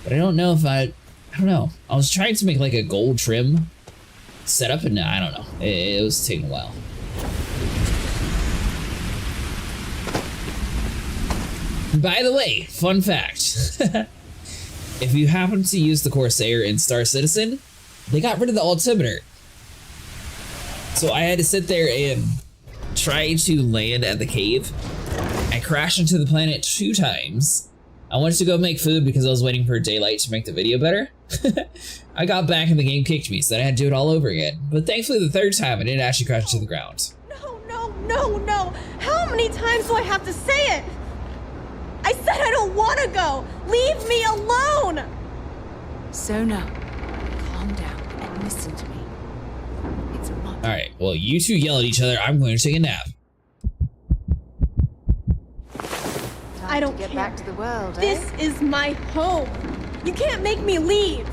but I don't know if I don't know. I was trying to make like a gold trim setup, and I don't know. It was taking a while. By the way, fun fact. If you happen to use the Corsair in Star Citizen, they got rid of the altimeter. So I had to sit there and try to land at the cave. I crashed into the planet 2 times. I wanted to go make food because I was waiting for daylight to make the video better. I got back and the game kicked me, so I had to do it all over again. But thankfully the 3rd time I didn't actually crash into the ground. No. How many times do I have to say it? I said I don't want to go. Leave me alone. Sona, calm down and listen to me. It's not. Alright, well, you two yell at each other. I'm going to take a nap. I don't get care. back to the world, This is my home. You can't make me leave.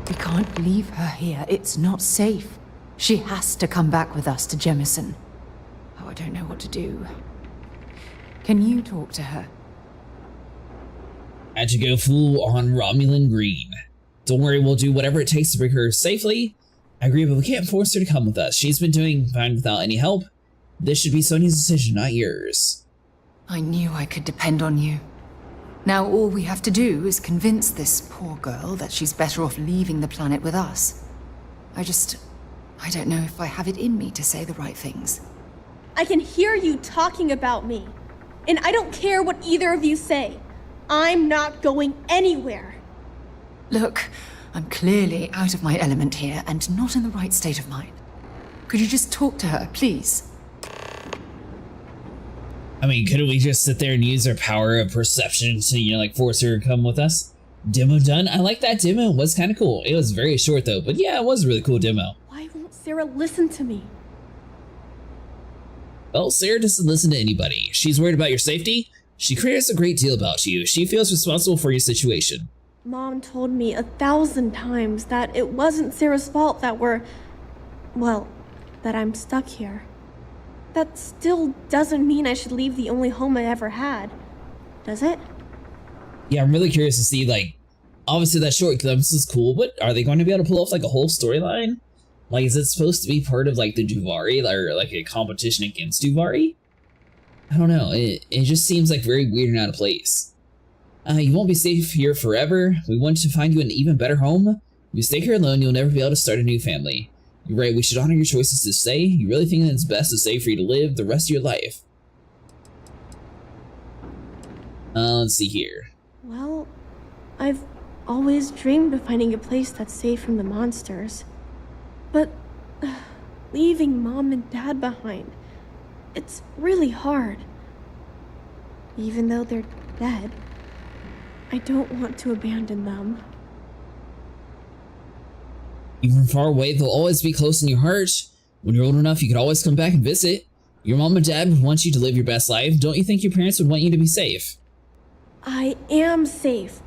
We can't leave her here. It's not safe. She has to come back with us to Jemison. Oh, I don't know what to do. Can you talk to her? Had to go full on Romulan green. Don't worry, we'll do whatever it takes to bring her safely. I agree, but we can't force her to come with us. She's been doing fine without any help. This should be Sony's decision, not yours. I knew I could depend on you. Now all we have to do is convince this poor girl that she's better off leaving the planet with us. I don't know if I have it in me to say the right things. I can hear you talking about me. And I don't care what either of you say. I'm not going anywhere. Look, I'm clearly out of my element here and not in the right state of mind. Could you just talk to her, please? I mean, couldn't we just sit there and use our power of perception to, you know, like force her to come with us? Demo done? I like that demo. It was kind of cool. It was very short though, but yeah, it was a really cool demo. Why won't Sarah listen to me? Well, Sarah doesn't listen to anybody. She's worried about your safety. She cares a great deal about you. She feels responsible for your situation. Mom told me 1,000 times that it wasn't Sarah's fault that that I'm stuck here. That still doesn't mean I should leave the only home I ever had, does it? Yeah, I'm really curious to see, like, obviously that short glimpse is cool, but are they going to be able to pull off, like, a whole storyline? Like, is it supposed to be part of, like, the Duvari, or, like, a competition against Duvari? I don't know. It just seems, like, very weird and out of place. You won't be safe here forever. We want to find you an even better home. If you stay here alone, you'll never be able to start a new family. You're right, we should honor your choices to stay. You really think that it's best to stay for you to live the rest of your life? Let's see here. Well, I've always dreamed of finding a place that's safe from the monsters. But leaving Mom and Dad behind, it's really hard. Even though they're dead, I don't want to abandon them. Even far away, they'll always be close in your heart. When you're old enough, you could always come back and visit. Your mom and dad would want you to live your best life. Don't you think your parents would want you to be safe? I am safe.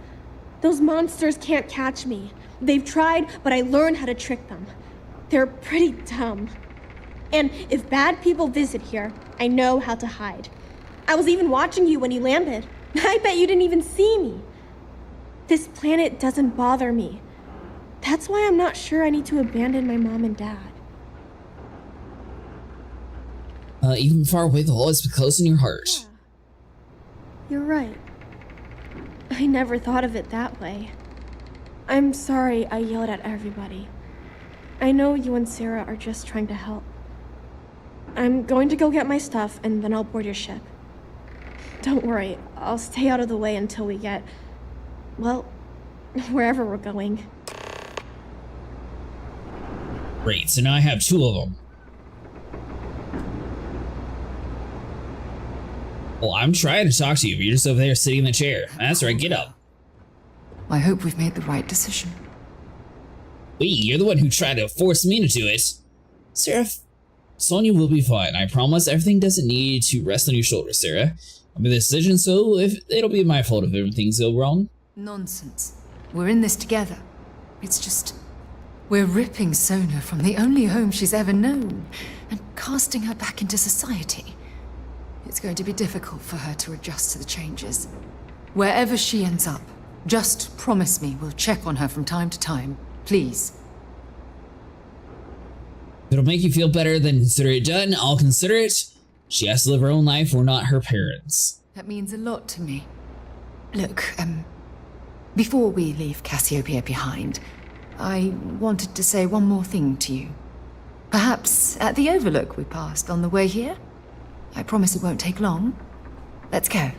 Those monsters can't catch me. They've tried, but I learned how to trick them. They're pretty dumb. And if bad people visit here, I know how to hide. I was even watching you when you landed. I bet you didn't even see me. This planet doesn't bother me. That's why I'm not sure I need to abandon my mom and dad. Even far away, they'll always be close in your heart. Yeah. You're right. I never thought of it that way. I'm sorry I yelled at everybody. I know you and Sarah are just trying to help. I'm going to go get my stuff and then I'll board your ship. Don't worry, I'll stay out of the way until we get, well, wherever we're going. Great, so now I have 2 of them. Well, I'm trying to talk to you, but you're just over there sitting in the chair. That's right, get up. I hope we've made the right decision. Wait, you're the one who tried to force me to do it. Sarah, Sonya will be fine. I promise everything doesn't need to rest on your shoulders, Sarah. I made the decision, so if it'll be my fault if everything's go wrong. Nonsense. We're in this together. It's just... we're ripping Sona from the only home she's ever known and casting her back into society. It's going to be difficult for her to adjust to the changes. Wherever she ends up, just promise me we'll check on her from time to time. Please. If it'll make you feel better, then consider it done. I'll consider it. She has to live her own life. We're not her parents. That means a lot to me. Look, before we leave Cassiopeia behind, I wanted to say one more thing to you. Perhaps at the overlook we passed on the way here? I promise it won't take long. Let's go.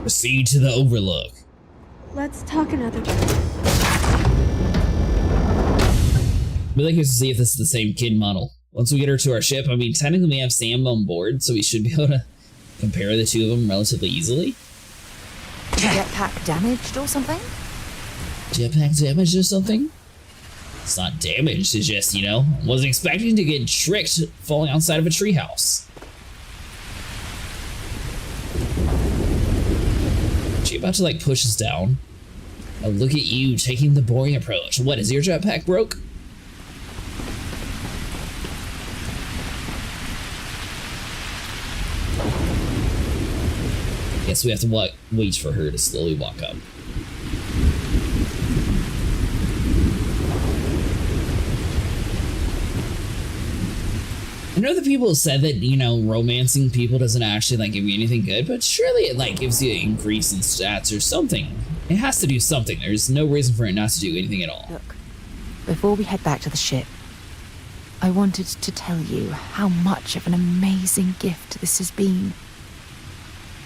Proceed to the overlook. Let's talk another time. Really curious to see if this is the same kid model. Once we get her to our ship, I mean, technically we have Sam on board, so we should be able to compare the two of them relatively easily. Jetpack damaged or something? Jetpack damaged or something? It's not damaged, it's just, you know, wasn't expecting to get tricked falling outside of a treehouse. She about to, like, push us down. Oh, look at you taking the boring approach. What, is your jetpack broke? Guess we have to wait for her to slowly walk up. I know that people have said that, you know, romancing people doesn't actually, like, give you anything good, but surely it, like, gives you an increase in stats or something. It has to do something. There's no reason for it not to do anything at all. Look, before we head back to the ship, I wanted to tell you how much of an amazing gift this has been.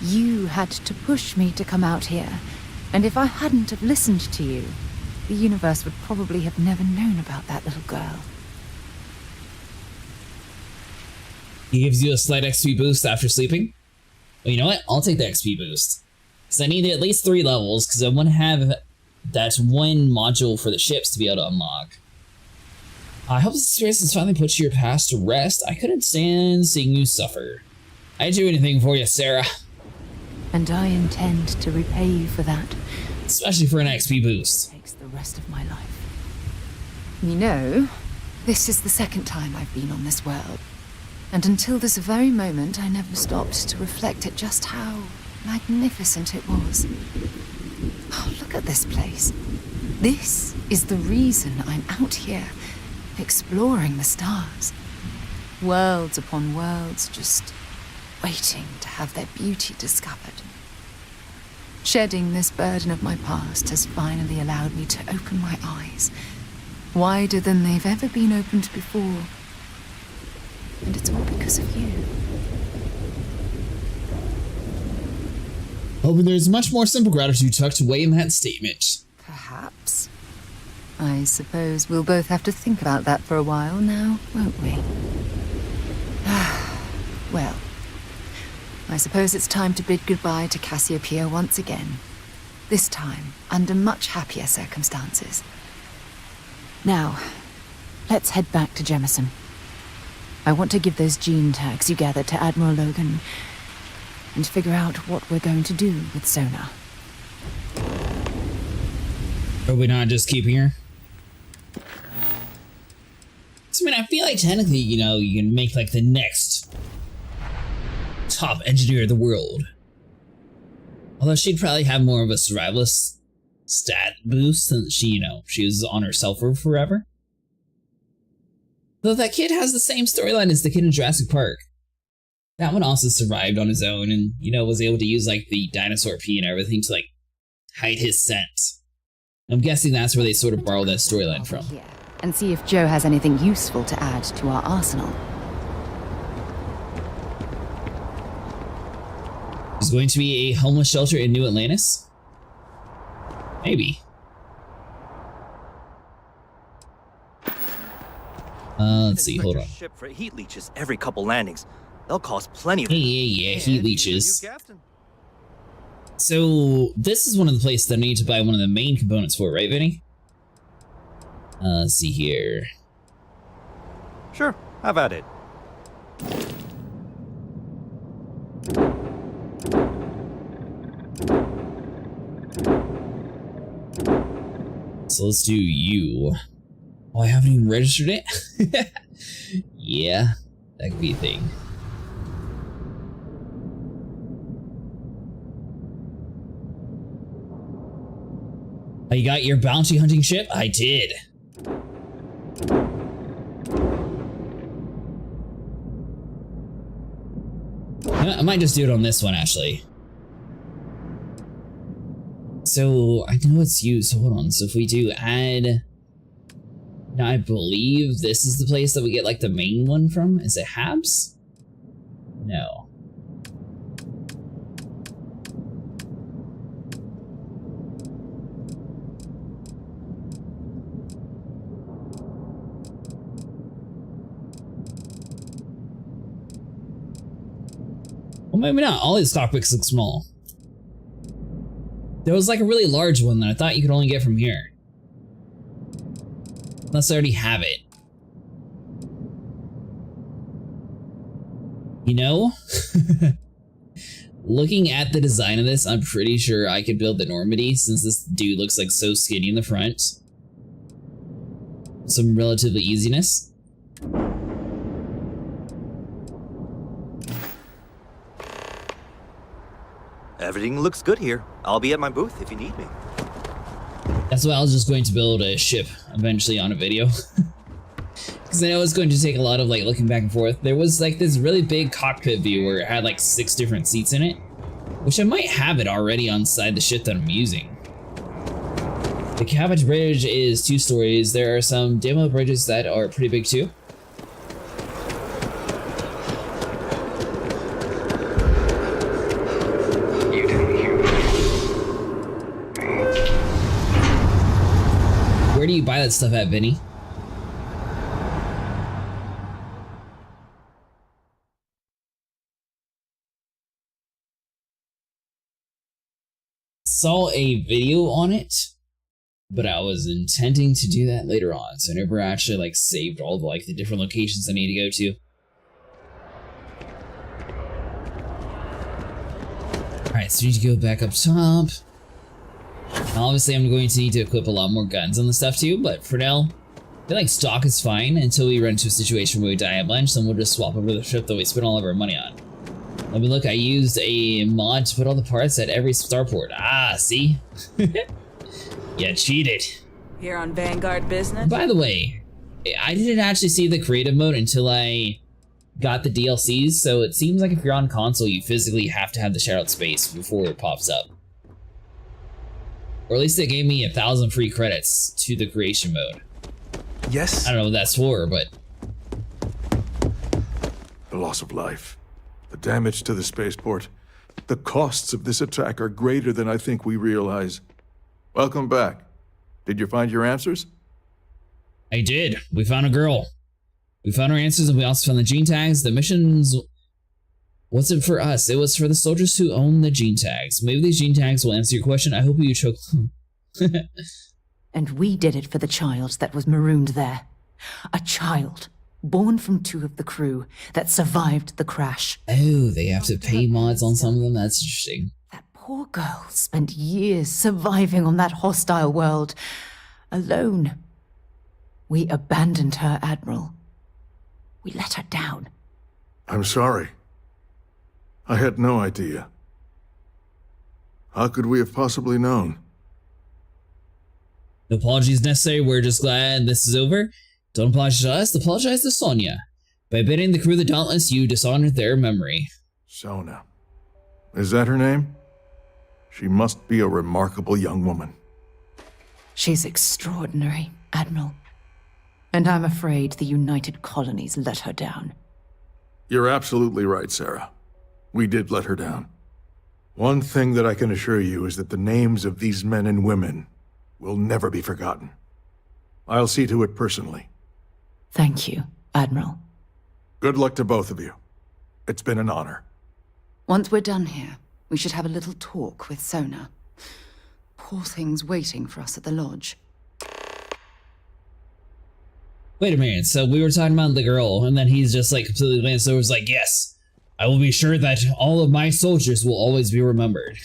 You had to push me to come out here, and if I hadn't have listened to you, the universe would probably have never known about that little girl. He gives you a slight XP boost after sleeping. Well, you know what? I'll take the XP boost. Because I need at least 3 levels, because I want to have that one module for the ships to be able to unlock. I hope this experience has finally put your past to rest. I couldn't stand seeing you suffer. I'd do anything for you, Sarah. And I intend to repay you for that. Especially for an XP boost. Takes the rest of my life. You know, this is the second time I've been on this world. And until this very moment, I never stopped to reflect at just how magnificent it was. Oh, look at this place. This is the reason I'm out here, exploring the stars. Worlds upon worlds, just waiting to have their beauty discovered. Shedding this burden of my past has finally allowed me to open my eyes, wider than they've ever been opened before. And it's all because of you. Hoping there's much more simple gratitude tucked away in that statement. Perhaps. I suppose we'll both have to think about that for a while now, won't we? Well, I suppose it's time to bid goodbye to Cassiopeia once again. This time, under much happier circumstances. Now, let's head back to Jemison. I want to give those gene tags you gathered to Admiral Logan and figure out what we're going to do with Sona. Are we not just keeping her? So, I mean, I feel like technically, you know, you can make like the next top engineer of the world. Although she'd probably have more of a survivalist stat boost since she, you know, she was on herself for forever. Though that kid has the same storyline as the kid in Jurassic Park. That one also survived on his own and, you know, was able to use like the dinosaur pee and everything to like hide his scent. I'm guessing that's where they sort of borrowed that storyline from. And see if Joe has anything useful to add to our arsenal. There's going to be a homeless shelter in New Atlantis? Maybe. Let's see, hold on. Ship for heat leeches every couple landings. They'll cost plenty of... Yeah, heat leeches. So, this is one of the places that I need to buy one of the main components for, right, Vinny? Let's see here. Sure, have at it. So let's do you. Oh, I haven't even registered it? Yeah, that could be a thing. Oh, you got your bounty hunting ship? I did. I might just do it on this one, actually. So, I know it's you, so hold on. So if we do add... Now, I believe this is the place that we get, like, the main one from. Is it Habs? No. Well, maybe not. All these cockpits look small. There was like a really large one that I thought you could only get from here. Unless I already have it. You know? Looking at the design of this, I'm pretty sure I could build the Normandy since this dude looks like so skinny in the front. Some relatively easiness. Everything looks good here. I'll be at my booth if you need me. That's why I was just going to build a ship eventually on a video. Because I know it's going to take a lot of like looking back and forth. There was like this really big cockpit view where it had like 6 different seats in it. Which I might have it already on side the ship that I'm using. The Cabbage Bridge is 2 stories. There are some demo bridges that are pretty big too. Where do you buy that stuff at, Vinny? Saw a video on it, but I was intending to do that later on, so I never actually like saved all the like the different locations I need to go to. Alright, so we need to go back up top. Obviously, I'm going to need to equip a lot more guns on the stuff too, but for now, I feel like stock is fine until we run into a situation where we die a bunch, then we'll just swap over the ship that we spent all of our money on. Let me look, I used a mod to put all the parts at every starport. Ah, see? Yeah, cheated. Here on Vanguard Business? By the way, I didn't actually see the creative mode until I got the DLCs, so it seems like if you're on console, you physically have to have the shoutout space before it pops up. Or at least they gave me 1,000 free credits to the creation mode. Yes? I don't know what that's for, but... The loss of life, the damage to the spaceport, the costs of this attack are greater than I think we realize. Welcome back. Did you find your answers? I did. We found a girl. We found our answers and we also found the gene tags. The missions wasn't for us. It was for the soldiers who own the gene tags. Maybe these gene tags will answer your question. I hope you choke. And we did it for the child that was marooned there. A child born from 2 of the crew that survived the crash. Oh, they have to pay mods on some of them? That's interesting. That poor girl spent years surviving on that hostile world, alone. We abandoned her, Admiral. We let her down. I'm sorry. I had no idea. How could we have possibly known? No apologies necessary. We're just glad this is over. Don't apologize to us. Apologize to Sonia. By bidding the crew of the Dauntless, you dishonored their memory. Sona. Is that her name? She must be a remarkable young woman. She's extraordinary, Admiral. And I'm afraid the United Colonies let her down. You're absolutely right, Sarah. We did let her down. One thing that I can assure you is that the names of these men and women will never be forgotten. I'll see to it personally. Thank you, Admiral. Good luck to both of you. It's been an honor. Once we're done here, we should have a little talk with Sona. Poor thing's waiting for us at the lodge. Wait a minute, so we were talking about the girl, and then he's just like completely glanced over, was like, yes, I will be sure that all of my soldiers will always be remembered.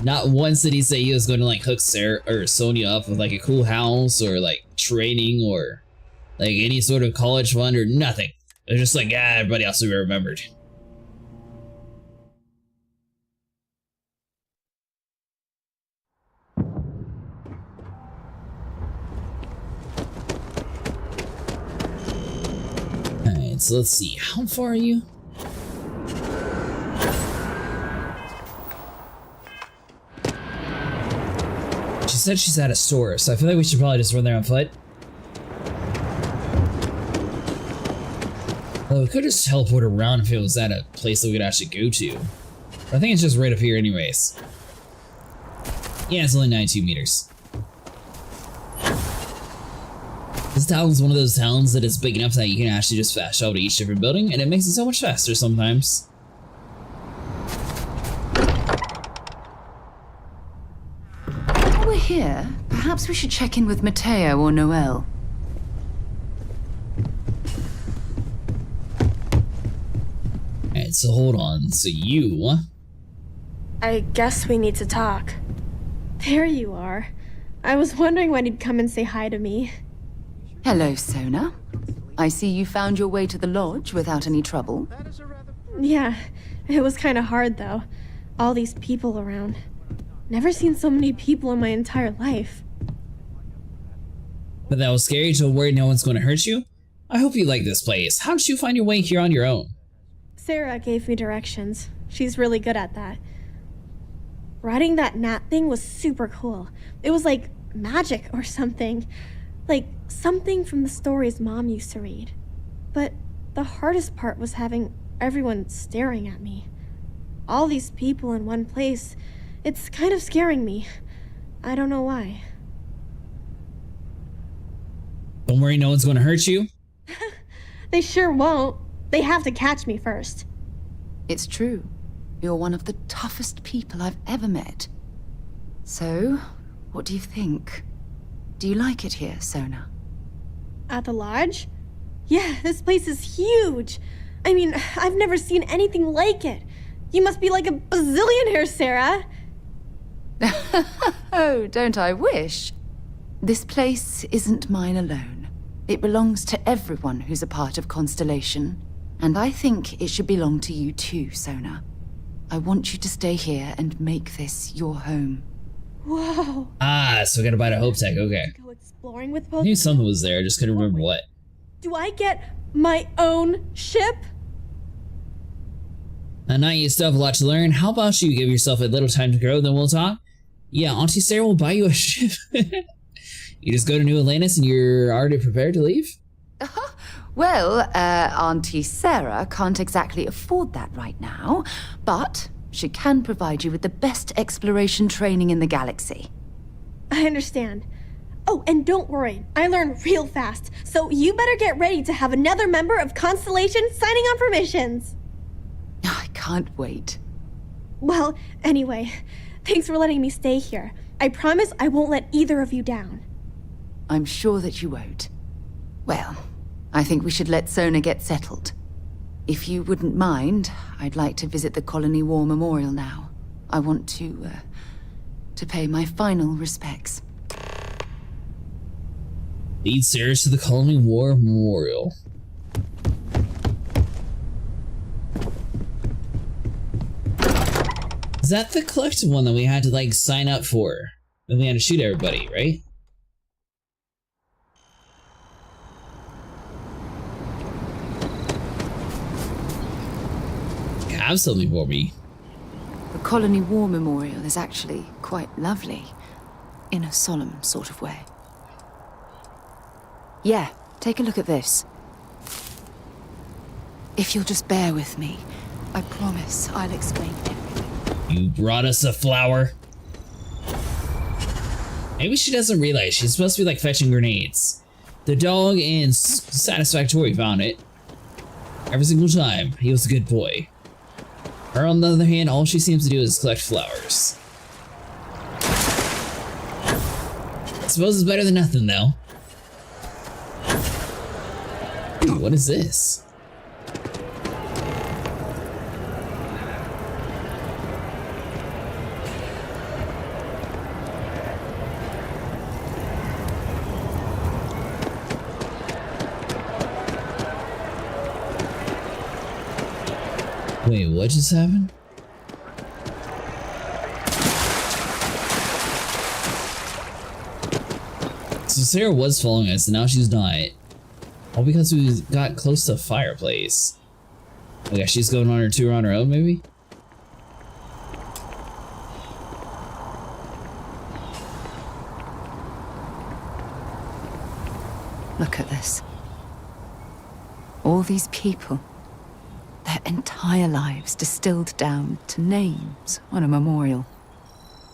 Not once did he say he was going to like hook Sarah or Sonya up with like a cool house or like training or like any sort of college fund or nothing. It was just like, everybody else will be remembered. Alright, so let's see. How far are you? She said she's at a store, so I feel like we should probably just run there on foot. Well, we could just teleport around if it was at a place that we could actually go to. But I think it's just right up here anyways. Yeah, it's only 92 meters. This town is one of those towns that is big enough that you can actually just fast travel to each different building, and it makes it so much faster sometimes. While we're here, perhaps we should check in with Mateo or Noel. Alright, so hold on. So you... I guess we need to talk. There you are. I was wondering when you'd come and say hi to me. Hello, Sona. I see you found your way to the lodge without any trouble. Yeah, it was kind of hard though. All these people around. Never seen so many people in my entire life. But that was scary to worry no one's going to hurt you? I hope you like this place. How did you find your way here on your own? Sarah gave me directions. She's really good at that. Riding that gnat thing was super cool. It was like magic or something. Like something from the stories Mom used to read. But the hardest part was having everyone staring at me. All these people in one place. It's kind of scaring me. I don't know why. Don't worry, no one's going to hurt you. They sure won't. They have to catch me first. It's true. You're one of the toughest people I've ever met. So, what do you think? Do you like it here, Sona? At the lodge? Yeah, this place is huge. I mean, I've never seen anything like it. You must be like a bazillionaire, Sarah. Oh, don't I wish? This place isn't mine alone. It belongs to everyone who's a part of Constellation. And I think it should belong to you too, Sona. I want you to stay here and make this your home. Whoa. Ah, so we gotta buy the Hope Tech, okay. Go exploring with I both. knew something was there, I just couldn't remember what. Do I get my own ship? Now you still have a lot to learn. How about you give yourself a little time to grow, then we'll talk? Yeah, Auntie Sarah will buy you a ship. You just go to New Atlantis and you're already prepared to leave? Well, Auntie Sarah can't exactly afford that right now, but she can provide you with the best exploration training in the galaxy. I understand. Oh, and don't worry, I learn real fast, so you better get ready to have another member of Constellation signing on for missions. I can't wait. Well, anyway, thanks for letting me stay here. I promise I won't let either of you down. I'm sure that you won't. Well, I think we should let Sona get settled. If you wouldn't mind, I'd like to visit the Colony War Memorial now. I want to pay my final respects. Lead Sarah to the Colony War Memorial. Is that the collective one that we had to like sign up for? Then we had to shoot everybody, right? Have something for me. The Colony War Memorial is actually quite lovely, in a solemn sort of way. Yeah, take a look at this. If you'll just bear with me, I promise I'll explain everything. You brought us a flower. Maybe she doesn't realize she's supposed to be like fetching grenades. The dog in Satisfactory found it. Every single time, he was a good boy. Her, on the other hand, all she seems to do is collect flowers. I suppose it's better than nothing, though. Ooh, what is this? Wait, what just happened? So Sarah was following us, and now she's not. All because we got close to a fireplace. Oh yeah, she's going on her tour on her own, maybe? Look at this. All these people. Their entire lives distilled down to names on a memorial.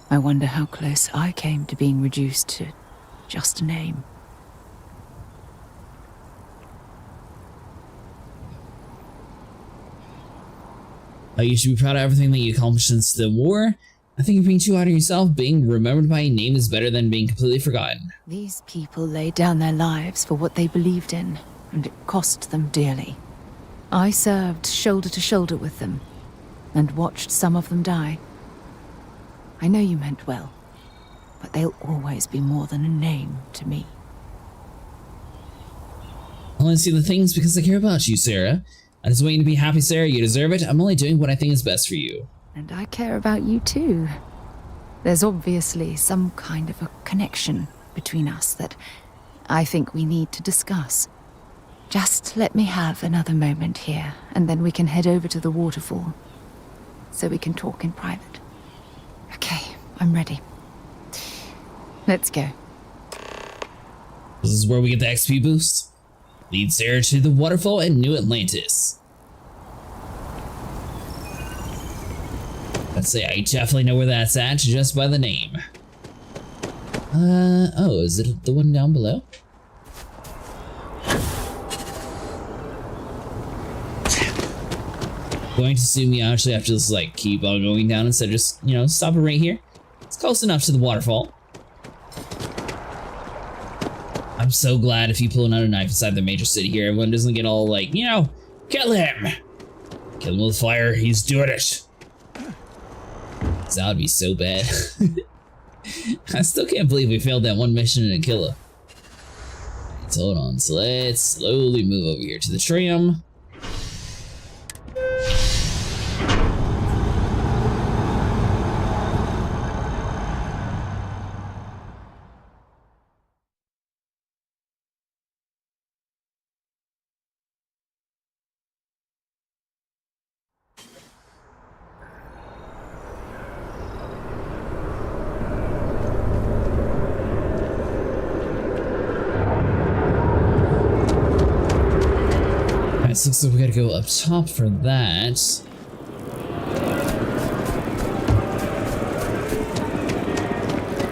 I wonder how close I came to being reduced to just a name. You should be proud of everything that you accomplished since the war. I think you're being too hard on yourself. Being remembered by a name is better than being completely forgotten. These people laid down their lives for what they believed in, and it cost them dearly. I served shoulder to shoulder with them, and watched some of them die. I know you meant well, but they'll always be more than a name to me. I only see the things because I care about you, Sarah. I just want you to be happy, Sarah. You deserve it. I'm only doing what I think is best for you. And I care about you too. There's obviously some kind of a connection between us that I think we need to discuss. Just let me have another moment here, and then we can head over to the waterfall, so we can talk in private. Okay, I'm ready. Let's go. This is where we get the XP boost. Lead Sarah to the waterfall in New Atlantis. Let's say I definitely know where that's at just by the name. Oh, is it the one down below? Going to assume you actually have to just like keep on going down instead of just, you know, stop it right here. It's close enough to the waterfall. I'm so glad if you pull another knife inside the major city here, everyone doesn't get all like, you know, kill him! Kill him with fire, he's doing it! That would be so bad. I still can't believe we failed that one mission in a killer. So hold on, so let's slowly move over here to the tram. Looks like we gotta go up top for that.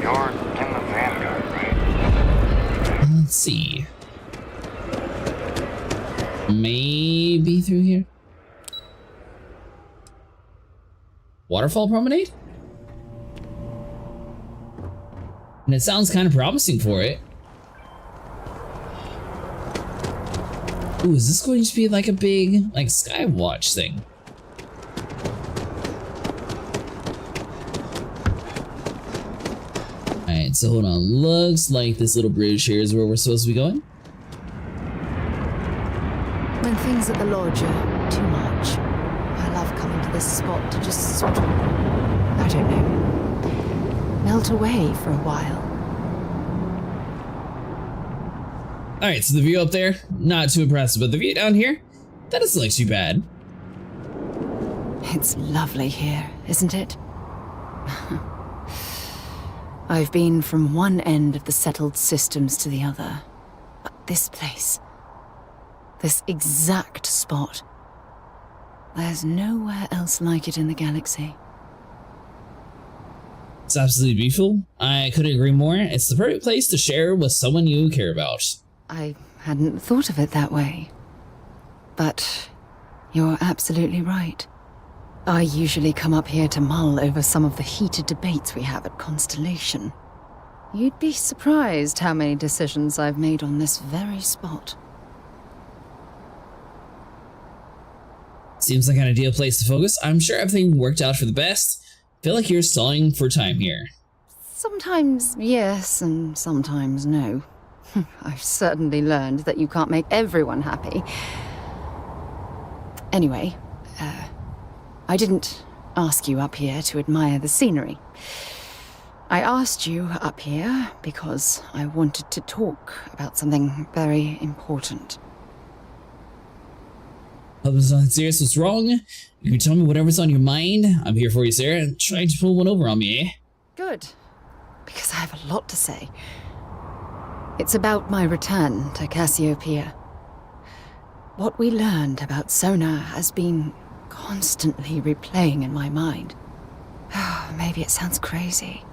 You're in the Vanguard, right? Let's see. Maybe through here? Waterfall Promenade? And it sounds kind of promising for it. Ooh, is this going to be like a big, like, Skywatch thing? Alright, so hold on. Looks like this little bridge here is where we're supposed to be going. When things at the lodge are too much, I love coming to this spot to just sort of, I don't know, melt away for a while. Alright, so the view up there, not too impressive, but the view down here, that doesn't look too bad. It's lovely here, isn't it? I've been from one end of the settled systems to the other, but this place, this exact spot, there's nowhere else like it in the galaxy. It's absolutely beautiful. I couldn't agree more. It's the perfect place to share with someone you care about. I hadn't thought of it that way. But you're absolutely right. I usually come up here to mull over some of the heated debates we have at Constellation. You'd be surprised how many decisions I've made on this very spot. Seems like an ideal place to focus. I'm sure everything worked out for the best. Feel like you're stalling for time here. Sometimes yes, and sometimes no. I've certainly learned that you can't make everyone happy. Anyway, I didn't ask you up here to admire the scenery. I asked you up here because I wanted to talk about something very important. I was not serious. What's wrong? You can tell me whatever's on your mind. I'm here for you, Sarah. Trying to pull one over on me, eh? Good, because I have a lot to say. It's about my return to Cassiopeia. What we learned about Sona has been constantly replaying in my mind. Maybe it sounds crazy,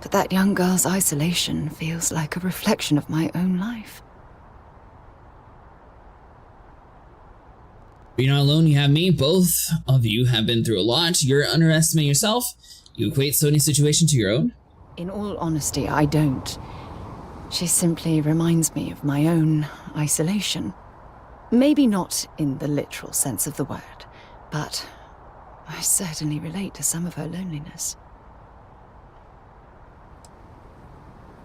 but that young girl's isolation feels like a reflection of my own life. You're not alone, you have me. Both of you have been through a lot. You're underestimating yourself. You equate Sony's situation to your own. In all honesty, I don't. She simply reminds me of my own isolation. Maybe not in the literal sense of the word, but I certainly relate to some of her loneliness.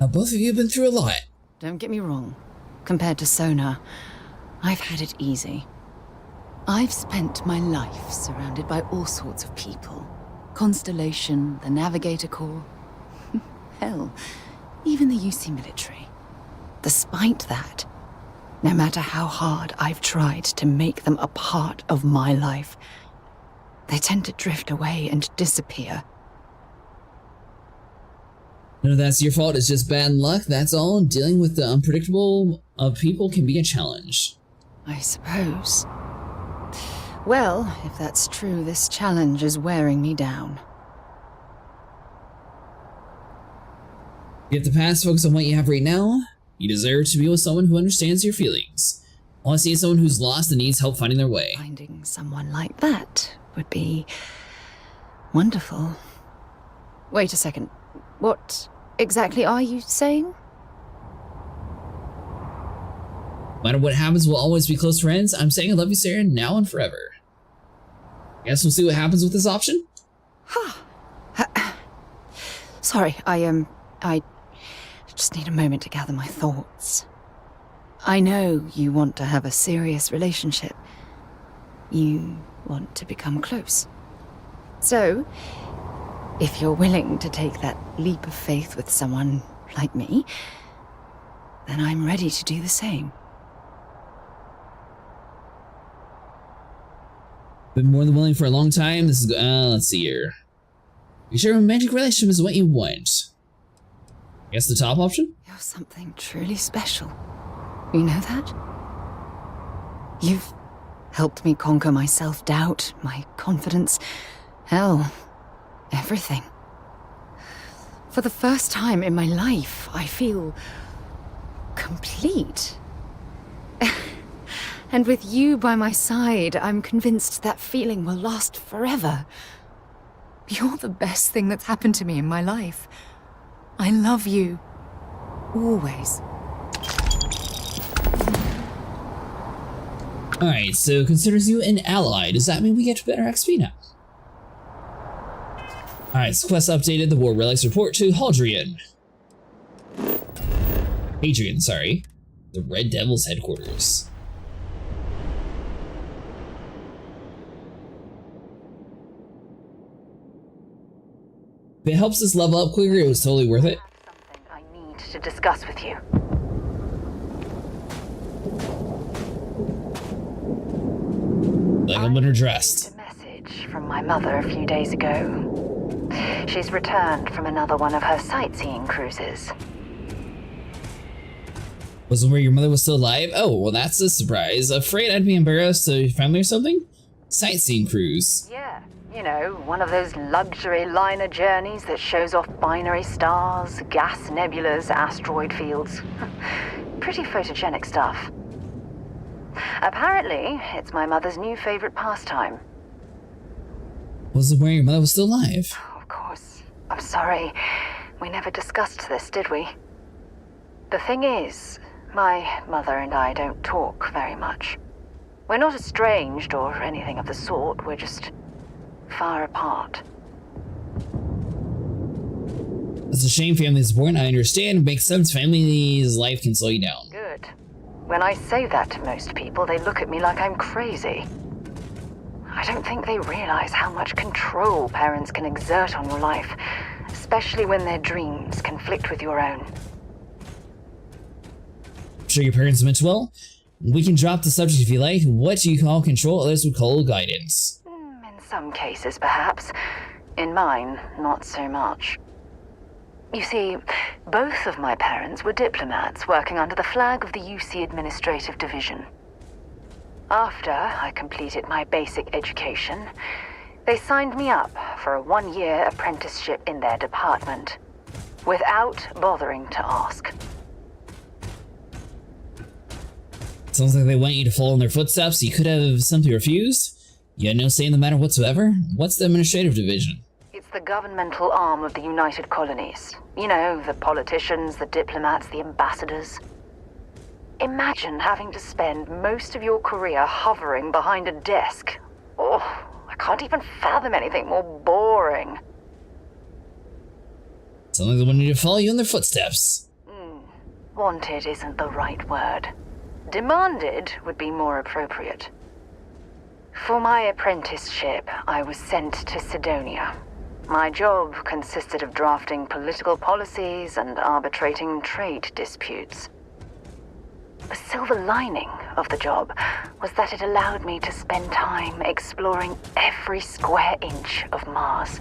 Now, both of you have been through a lot. Don't get me wrong. Compared to Sona, I've had it easy. I've spent my life surrounded by all sorts of people. Constellation, the Navigator Corps. Hell, even the UC military. Despite that, no matter how hard I've tried to make them a part of my life, they tend to drift away and disappear. None of that's your fault, it's just bad luck, that's all. Dealing with the unpredictable of people can be a challenge. I suppose. Well, if that's true, this challenge is wearing me down. You have the past, focus on what you have right now. You deserve to be with someone who understands your feelings. All I see is someone who's lost and needs help finding their way. Finding someone like that would be wonderful. Wait a second. What exactly are you saying? No matter what happens, we'll always be close friends. I'm saying I love you, Sarah, now and forever. Guess we'll see what happens with this option? Sorry, I just need a moment to gather my thoughts. I know you want to have a serious relationship. You want to become close. So, if you're willing to take that leap of faith with someone like me, then I'm ready to do the same. Been more than willing for a long time. This is, let's see here. You sure a romantic relationship is what you want? Guess the top option? You're something truly special. You know that? You've helped me conquer my self-doubt, my confidence, hell, everything. For the first time in my life, I feel complete. And with you by my side, I'm convinced that feeling will last forever. You're the best thing that's happened to me in my life. I love you. Always. Alright, so considers you an ally. Does that mean we get better XP now? Alright, so quest updated. The War Relics report to Hadrian. Hadrian, sorry. The Red Devil's headquarters. If it helps us level up quicker, it was totally worth it. Something I need to discuss with you. Like I'm underdressed. A message from my mother a few days ago. She's returned from another one of her sightseeing cruises. Was it where your mother was still alive? Oh, well that's a surprise. Afraid I'd be embarrassed to your family or something? Sightseeing cruise. Yeah, you know, one of those luxury liner journeys that shows off binary stars, gas nebulas, asteroid fields. Pretty photogenic stuff. Apparently, it's my mother's new favorite pastime. Was it where your mother was still alive? Of course. I'm sorry. We never discussed this, did we? The thing is, my mother and I don't talk very much. We're not estranged or anything of the sort, we're just far apart. It's a shame family's important, I understand. It makes sense, family's life can slow you down. Good. When I say that to most people, they look at me like I'm crazy. I don't think they realize how much control parents can exert on your life, especially when their dreams conflict with your own. I'm sure your parents meant well. We can drop the subject if you like. What do you call control? Others would call guidance. In some cases, perhaps. In mine, not so much. You see, both of my parents were diplomats working under the flag of the UC Administrative Division. After I completed my basic education, they signed me up for a one-year apprenticeship in their department, without bothering to ask. Sounds like they want you to follow in their footsteps. You could have simply refused. You had no say in the matter whatsoever. What's the administrative division? It's the governmental arm of the United Colonies. You know, the politicians, the diplomats, the ambassadors. Imagine having to spend most of your career hovering behind a desk. Oh, I can't even fathom anything more boring. Sounds like they want you to follow you in their footsteps. Wanted isn't the right word. Demanded would be more appropriate. For my apprenticeship, I was sent to Sidonia. My job consisted of drafting political policies and arbitrating trade disputes. The silver lining of the job was that it allowed me to spend time exploring every square inch of Mars.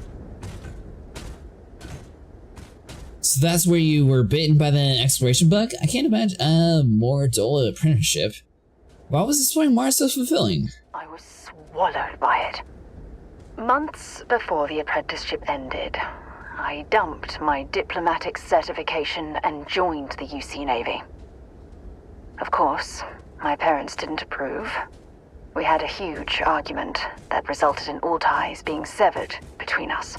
So that's where you were bitten by the exploration bug? I can't imagine a more dull apprenticeship. Why was exploring Mars so fulfilling? I was swallowed by it. Months before the apprenticeship ended, I dumped my diplomatic certification and joined the UC Navy. Of course, my parents didn't approve. We had a huge argument that resulted in all ties being severed between us.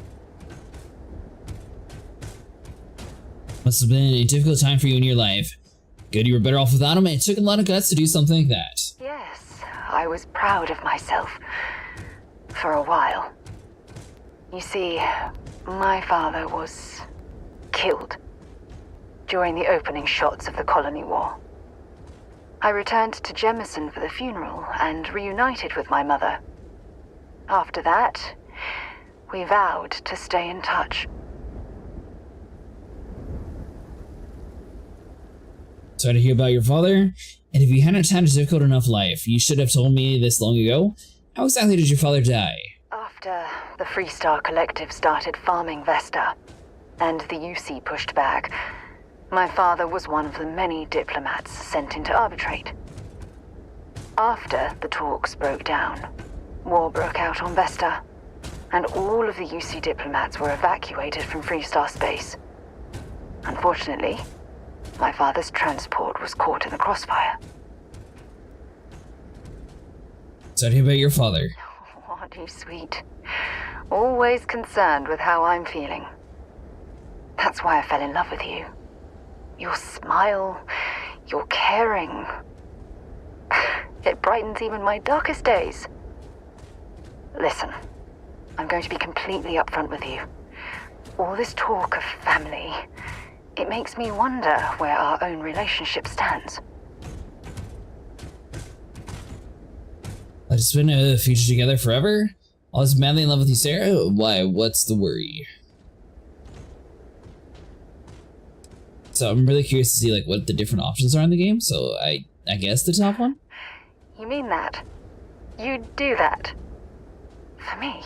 Must have been a difficult time for you in your life. Good you were better off without him, and it took a lot of guts to do something like that. Yes, I was proud of myself. For a while. You see, my father was killed during the opening shots of the Colony War. I returned to Jemison for the funeral and reunited with my mother. After that, we vowed to stay in touch. Sorry to hear about your father, and if you hadn't had a difficult enough life, you should have told me this long ago. How exactly did your father die? After the Freestar Collective started farming Vesta, and the UC pushed back, my father was one of the many diplomats sent in to arbitrate. After the talks broke down, war broke out on Vesta, and all of the UC diplomats were evacuated from Freestar space. Unfortunately, my father's transport was caught in the crossfire. Sorry to hear about your father. Oh, aren't you sweet? Always concerned with how I'm feeling. That's why I fell in love with you. Your smile, your caring. It brightens even my darkest days. Listen, I'm going to be completely upfront with you. All this talk of family, it makes me wonder where our own relationship stands. I just been a future together forever? I was madly in love with you, Sarah? Why, what's the worry? So I'm really curious to see like what the different options are in the game, so I guess the top one? You mean that? You'd do that? For me?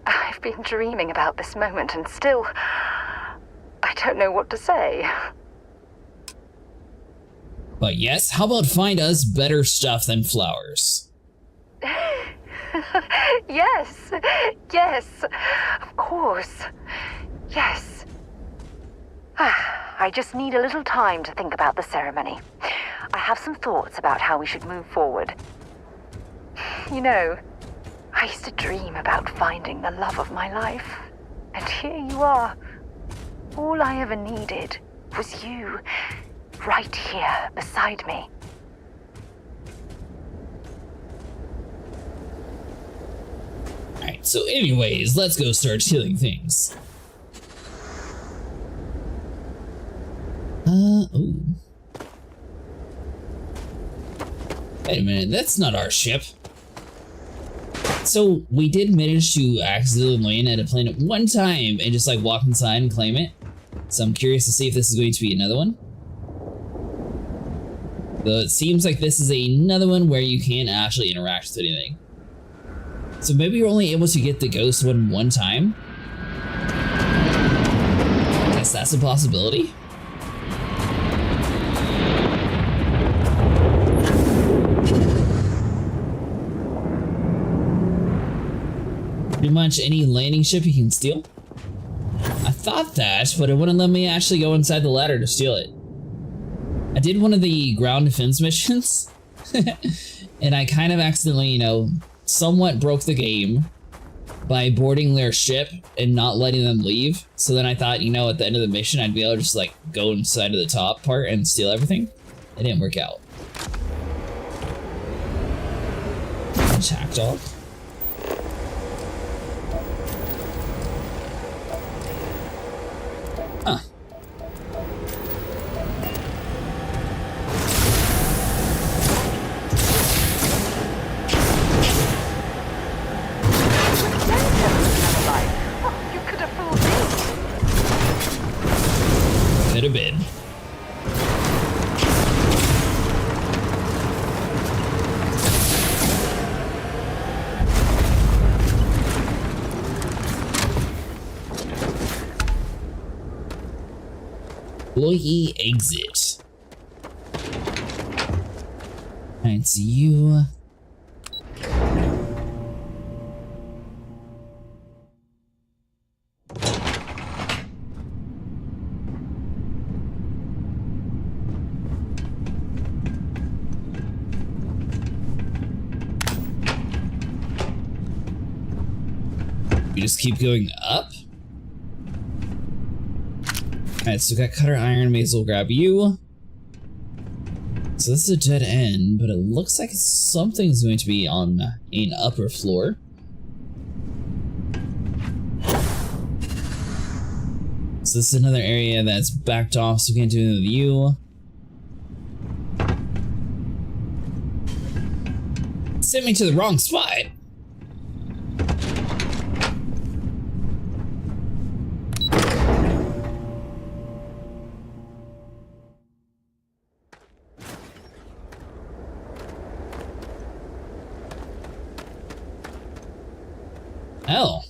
I've been dreaming about this moment and still... I don't know what to say. But yes, how about find us better stuff than flowers? Yes, yes, of course, yes. I just need a little time to think about the ceremony. I have some thoughts about how we should move forward. You know, I used to dream about finding the love of my life. And here you are. All I ever needed was you, right here beside me. Alright, so anyways, let's go start killing things. Ooh. Wait a minute, that's not our ship. So we did manage to accidentally land at a planet one time and just like walk inside and claim it. So I'm curious to see if this is going to be another one. Though it seems like this is another one where you can't actually interact with anything. So maybe you're only able to get the ghost one time. Guess that's a possibility. Pretty much any landing ship you can steal. I thought that, but it wouldn't let me actually go inside the ladder to steal it. I did one of the ground defense missions, and I kind of accidentally, you know, somewhat broke the game by boarding their ship and not letting them leave. So then I thought, you know, at the end of the mission, I'd be able to just like go inside of the top part and steal everything. It didn't work out. Attack dog. Huh. You could have fooled me. Could have been. Employee exit. Alright, so you. You just keep going up? Alright, so we got cutter iron, may as well grab you. So this is a dead end, but it looks like something's going to be on an upper floor. So this is another area that's backed off, so we can't do anything with you. Sent me to the wrong spot. Oh.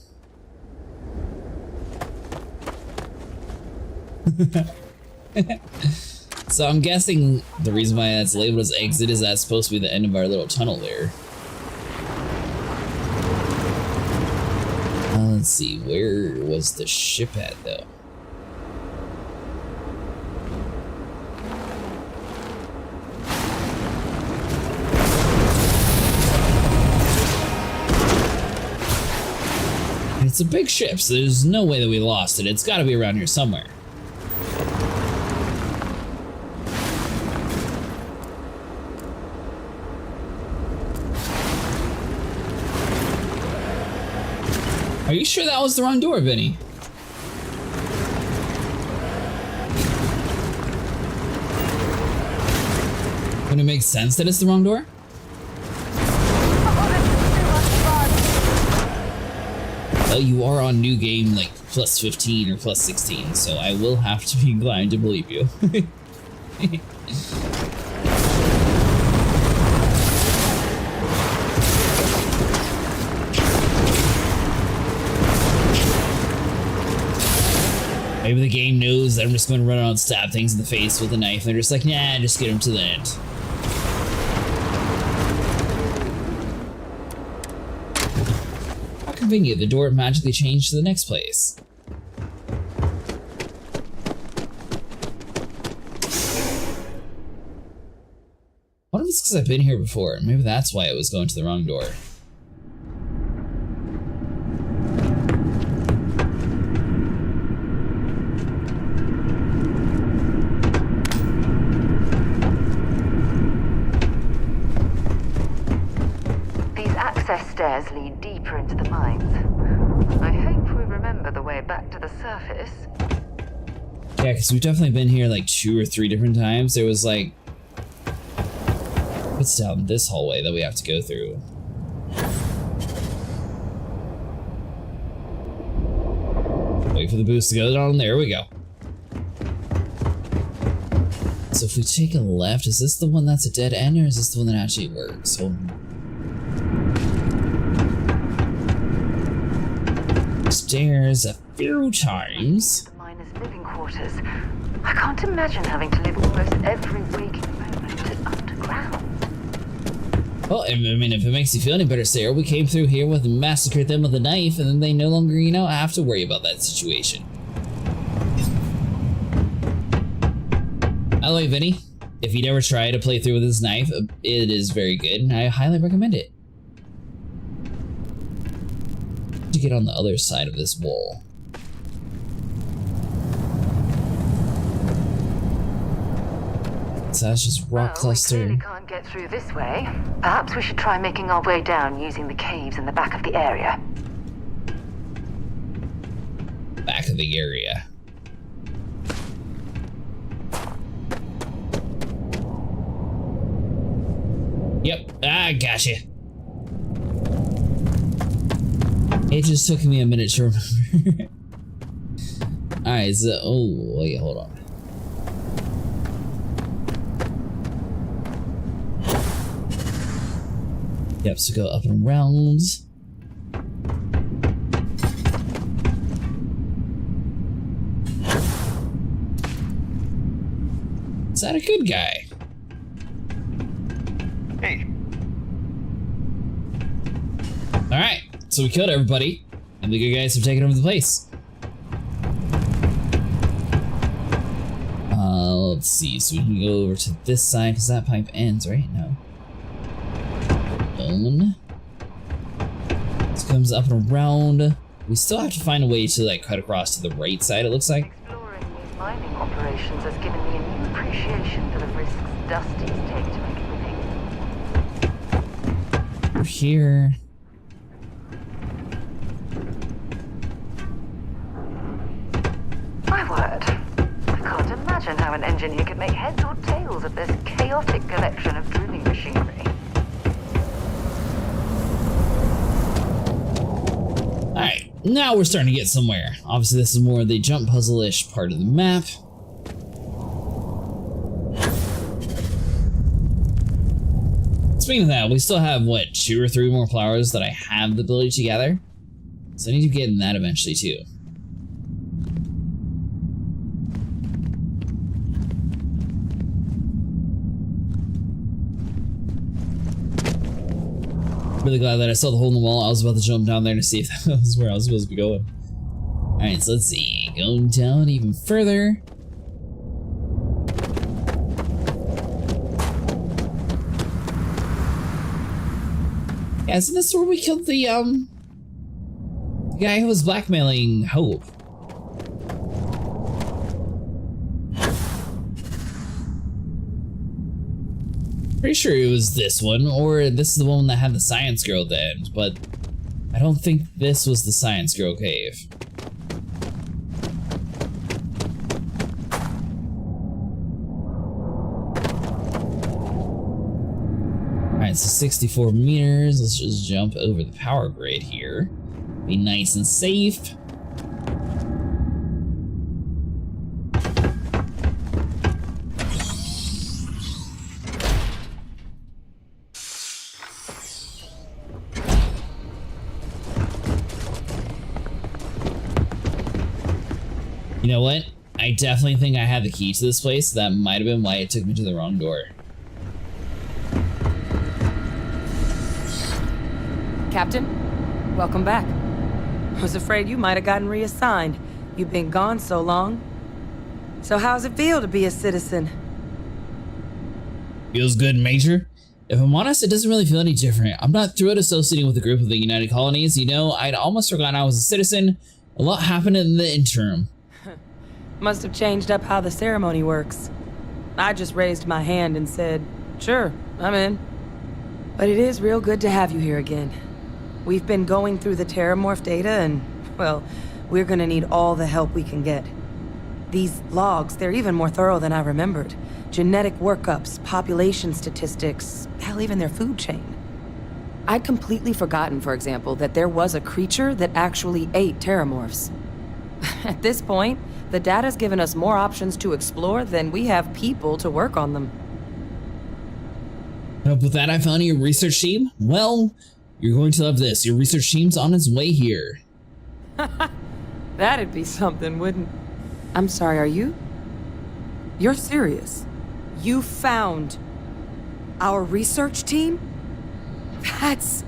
So I'm guessing the reason why that's labeled as exit is that's supposed to be the end of our little tunnel there. Let's see, where was the ship at though? It's a big ship, so there's no way that we lost it. It's gotta be around here somewhere. Are you sure that was the wrong door, Vinny? Wouldn't it make sense that it's the wrong door? Well, you are on new game like plus 15 or plus 16, so I will have to be inclined to believe you. Maybe the game knows that I'm just going to run around and stab things in the face with a knife, and they're just like, nah, just get them to the end. How convenient, the door magically changed to the next place. What if it's because I've been here before? Maybe that's why it was going to the wrong door. Stairs lead deeper into the mines. I hope we remember the way back to the surface. Yeah, because we've definitely been here like 2 or 3 different times. There was like... What's down this hallway that we have to go through? Wait for the boost to go down. There we go. So if we take a left, is this the one that's a dead end, or is this the one that actually works? Hold on. Stairs a few times. The miners' living quarters. I can't imagine having to live almost every waking moment underground. Well, I mean, if it makes you feel any better, Sarah, we came through here with and massacred them with a knife, and then they no longer, you know, have to worry about that situation. By the way, Vinny, if you never try to play through with this knife, it is very good, and I highly recommend it. To get on the other side of this wall. So that's just rock cluster. We clearly can't get through this way. Perhaps we should try making our way down using the caves in the back of the area. Back of the area. Yep, I gotcha. It just took me a minute to remember. Alright, so, oh, wait, hold on. Yep, so go up and around. Is that a good guy? Hey. Alright, so we killed everybody, and the good guys have taken over the place. Let's see, so we can go over to this side, because that pipe ends, right? No. This comes up and around. We still have to find a way to like cut across to the right side, it looks like. Exploring these mining operations has given me a new appreciation for the risks Dusties take to make a living. We're here. My word. I can't imagine how an engineer could make heads or tails of this chaotic collection of drilling machinery. Alright, now we're starting to get somewhere. Obviously, this is more of the jump puzzle-ish part of the map. Speaking of that, we still have, what, 2 or 3 more flowers that I have the ability to gather? So I need to get in that eventually, too. Really glad that I saw the hole in the wall. I was about to jump down there to see if that was where I was supposed to be going. Alright, so let's see. Going down even further. Yeah, isn't this where we killed the guy who was blackmailing Hope? Pretty sure it was this one, or this is the one that had the science girl at the end, but I don't think this was the science girl cave. Alright, so 64 meters. Let's just jump over the power grid here. Be nice and safe. You know what? I definitely think I had the key to this place. That might have been why it took me to the wrong door. Captain, welcome back. Was afraid you might have gotten reassigned. You've been gone so long. So how's it feel to be a citizen? Feels good, Major. If I'm honest, it doesn't really feel any different. I'm not thrilled associating with a group of the United Colonies. You know, I'd almost forgotten I was a citizen. A lot happened in the interim. Must have changed up how the ceremony works. I just raised my hand and said, sure, I'm in. But it is real good to have you here again. We've been going through the Terramorph data and, well, we're gonna need all the help we can get. These logs, they're even more thorough than I remembered. Genetic workups, population statistics, hell, even their food chain. I'd completely forgotten, for example, that there was a creature that actually ate Terramorphs. At this point, the data's given us more options to explore than we have people to work on them. With that, I found your research team. Well, you're going to love this. Your research team's on its way here. That'd be something, wouldn't... I'm sorry, are you? You're serious? You found our research team? That's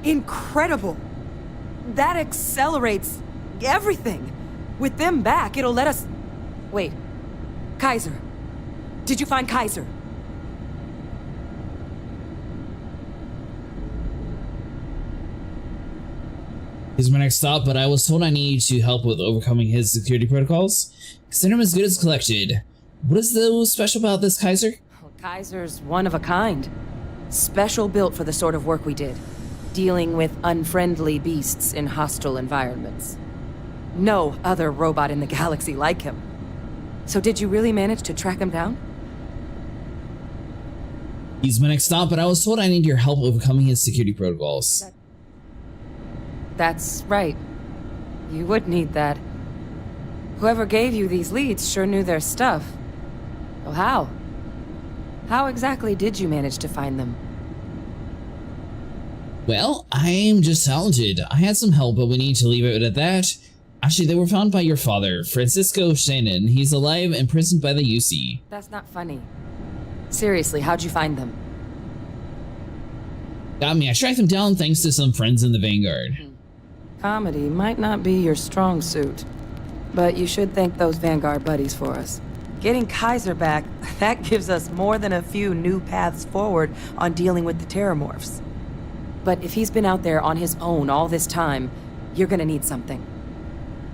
incredible. That accelerates everything. With them back, it'll let us... Wait. Kaiser. Did you find Kaiser? He's my next stop, but I was told I need to help with overcoming his security protocols. Consider him as good as collected. What is so special about this Kaiser? Well, Kaiser's one of a kind. Special built for the sort of work we did. Dealing with unfriendly beasts in hostile environments. No other robot in the galaxy like him. So did you really manage to track him down? He's my next stop, but I was told I need your help overcoming his security protocols. That's right. You would need that. Whoever gave you these leads sure knew their stuff. Well, how? How exactly did you manage to find them? Well, I'm just talented. I had some help, but we need to leave it at that. Actually, they were found by your father, Francisco Shannon. He's alive, imprisoned by the UC. That's not funny. Seriously, how'd you find them? Got me. I tracked them down thanks to some friends in the Vanguard. Comedy might not be your strong suit, but you should thank those Vanguard buddies for us. Getting Kaiser back, that gives us more than a few new paths forward on dealing with the Terramorphs. But if he's been out there on his own all this time, you're gonna need something.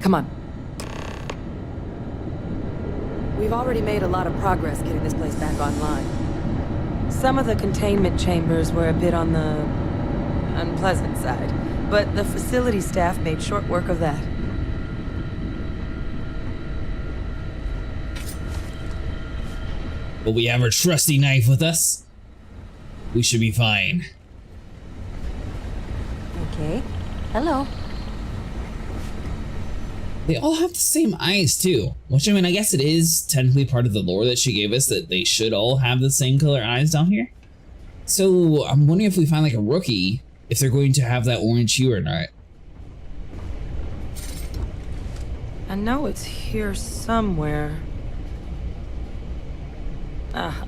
Come on. We've already made a lot of progress getting this place back online. Some of the containment chambers were a bit on the unpleasant side, but the facility staff made short work of that. But we have our trusty knife with us. We should be fine. Okay. Hello. They all have the same eyes too, which I mean, I guess it is technically part of the lore that she gave us that they should all have the same color eyes down here. So I'm wondering if we find like a rookie, if they're going to have that orange hue or not. I know it's here somewhere. Ah.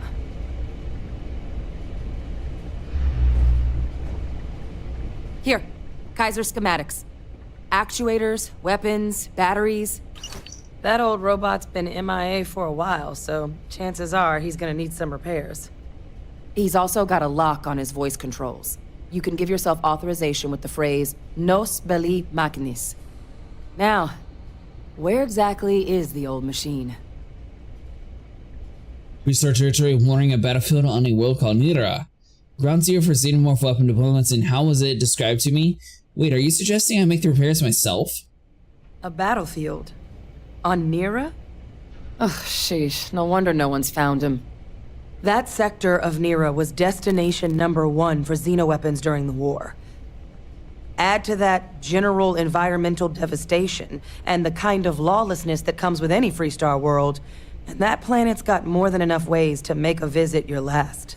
Here, Kaiser schematics. Actuators, weapons, batteries. That old robot's been MIA for a while, so chances are he's gonna need some repairs. He's also got a lock on his voice controls. You can give yourself authorization with the phrase, Nos belli machinis. Now, where exactly is the old machine? Restart territory warning a battlefield on a world called Nira. Ground zero for xenomorph weapon deployments, and how was it described to me? Wait, are you suggesting I make the repairs myself? A battlefield? On Nira? Ugh, sheesh. No wonder no one's found him. That sector of Nira was destination #1 for xenoweapons during the war. Add to that general environmental devastation and the kind of lawlessness that comes with any Freestar world, and that planet's got more than enough ways to make a visit your last.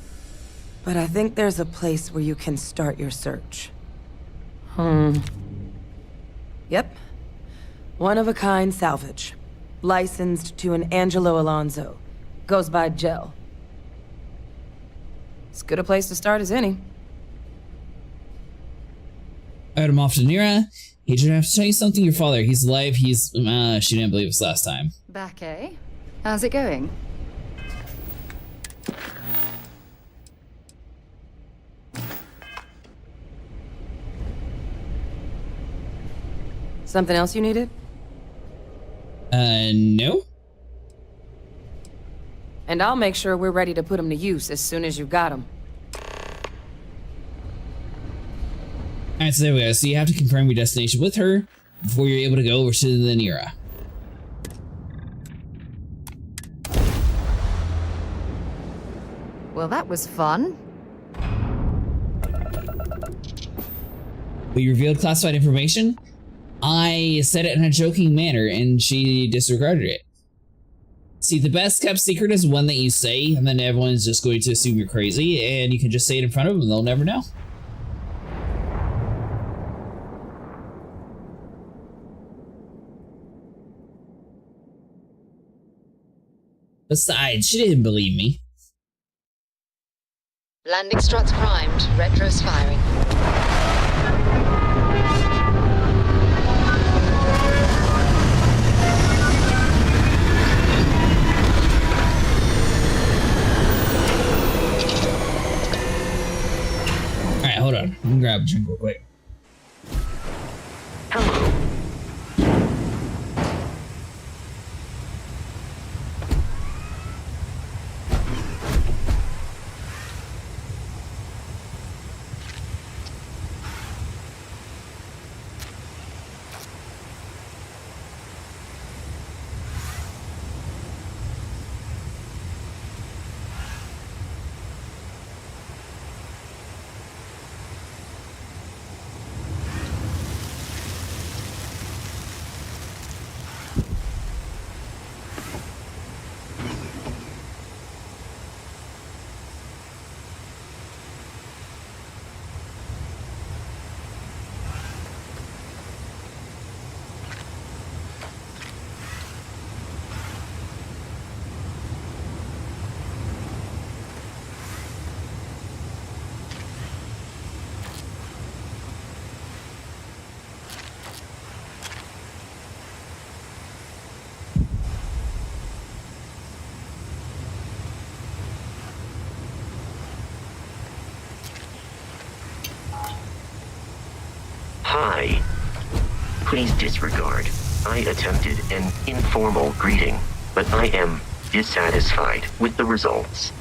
But I think there's a place where you can start your search. Yep. One-of-a-kind salvage. Licensed to an Angelo Alonso. Goes by Gel. As good a place to start as any. Alright, I'm off to Nira. Hey, Jen, I have to tell you something. Your father, he's alive. He's, she didn't believe us last time. Back, eh? How's it going? Something else you needed? No. And I'll make sure we're ready to put them to use as soon as you've got them. Alright, so there we go. So you have to confirm your destination with her before you're able to go over to the Nira. Well, that was fun. We revealed classified information. I said it in a joking manner, and she disregarded it. See, the best kept secret is one that you say, and then everyone's just going to assume you're crazy, and you can just say it in front of them, and they'll never know. Besides, she didn't believe me. Landing struts primed. Retros firing. Alright, hold on. Let me grab a drink real quick. Hello. Hi. Please disregard. I attempted an informal greeting, but I am dissatisfied with the results.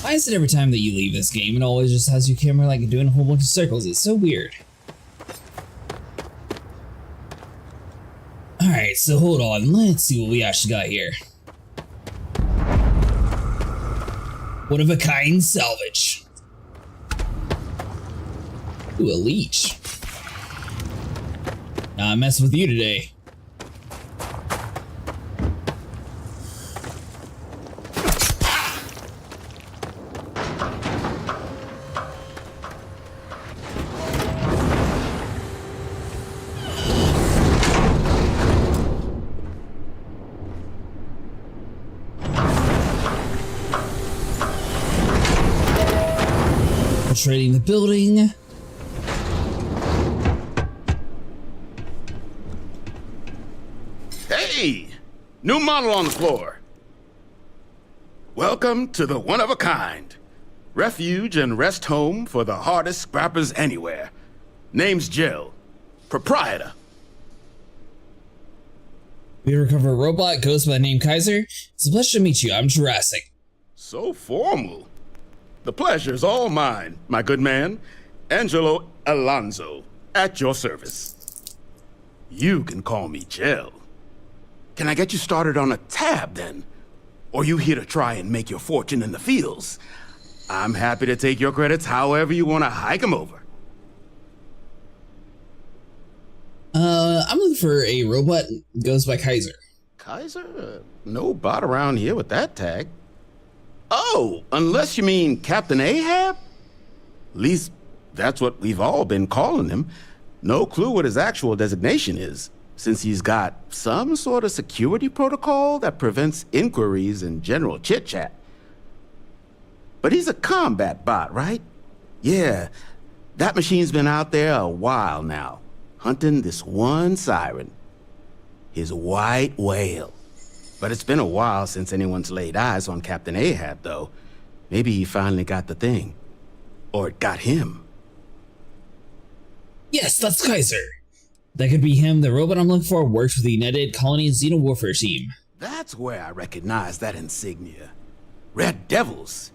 Why is it every time that you leave this game, it always just has your camera like doing a whole bunch of circles? It's so weird. Alright, so hold on. Let's see what we actually got here. One of a kind salvage. Ooh, a leech. Nah, I'm messing with you today. Trading the building. Hey! New model on the floor. Welcome to the one-of-a-kind. Refuge and rest home for the hardest scrappers anywhere. Name's Jill. Proprietor. We recover a robot, goes by the name Kaiser. It's a pleasure to meet you. I'm Jurassic. So formal. The pleasure's all mine, my good man. Angelo Alonso, at your service. You can call me Jill. Can I get you started on a tab, then? Or you here to try and make your fortune in the fields? I'm happy to take your credits however you want to hike them over. I'm looking for a robot, goes by Kaiser. Kaiser? No bot around here with that tag. Oh, unless you mean Captain Ahab? At least, that's what we've all been calling him. No clue what his actual designation is. since he's got some sort of security protocol that prevents inquiries and general chit-chat. But he's a combat bot, right? Yeah, that machine's been out there a while now, hunting this one siren, his white whale. But it's been a while since anyone's laid eyes on Captain Ahab, though. Maybe he finally got the thing. Or it got him. Yes, that's Kaiser. That could be him. The robot I'm looking for works with the United Colony Xeno Warfare Team. That's where I recognize that insignia. Red Devils.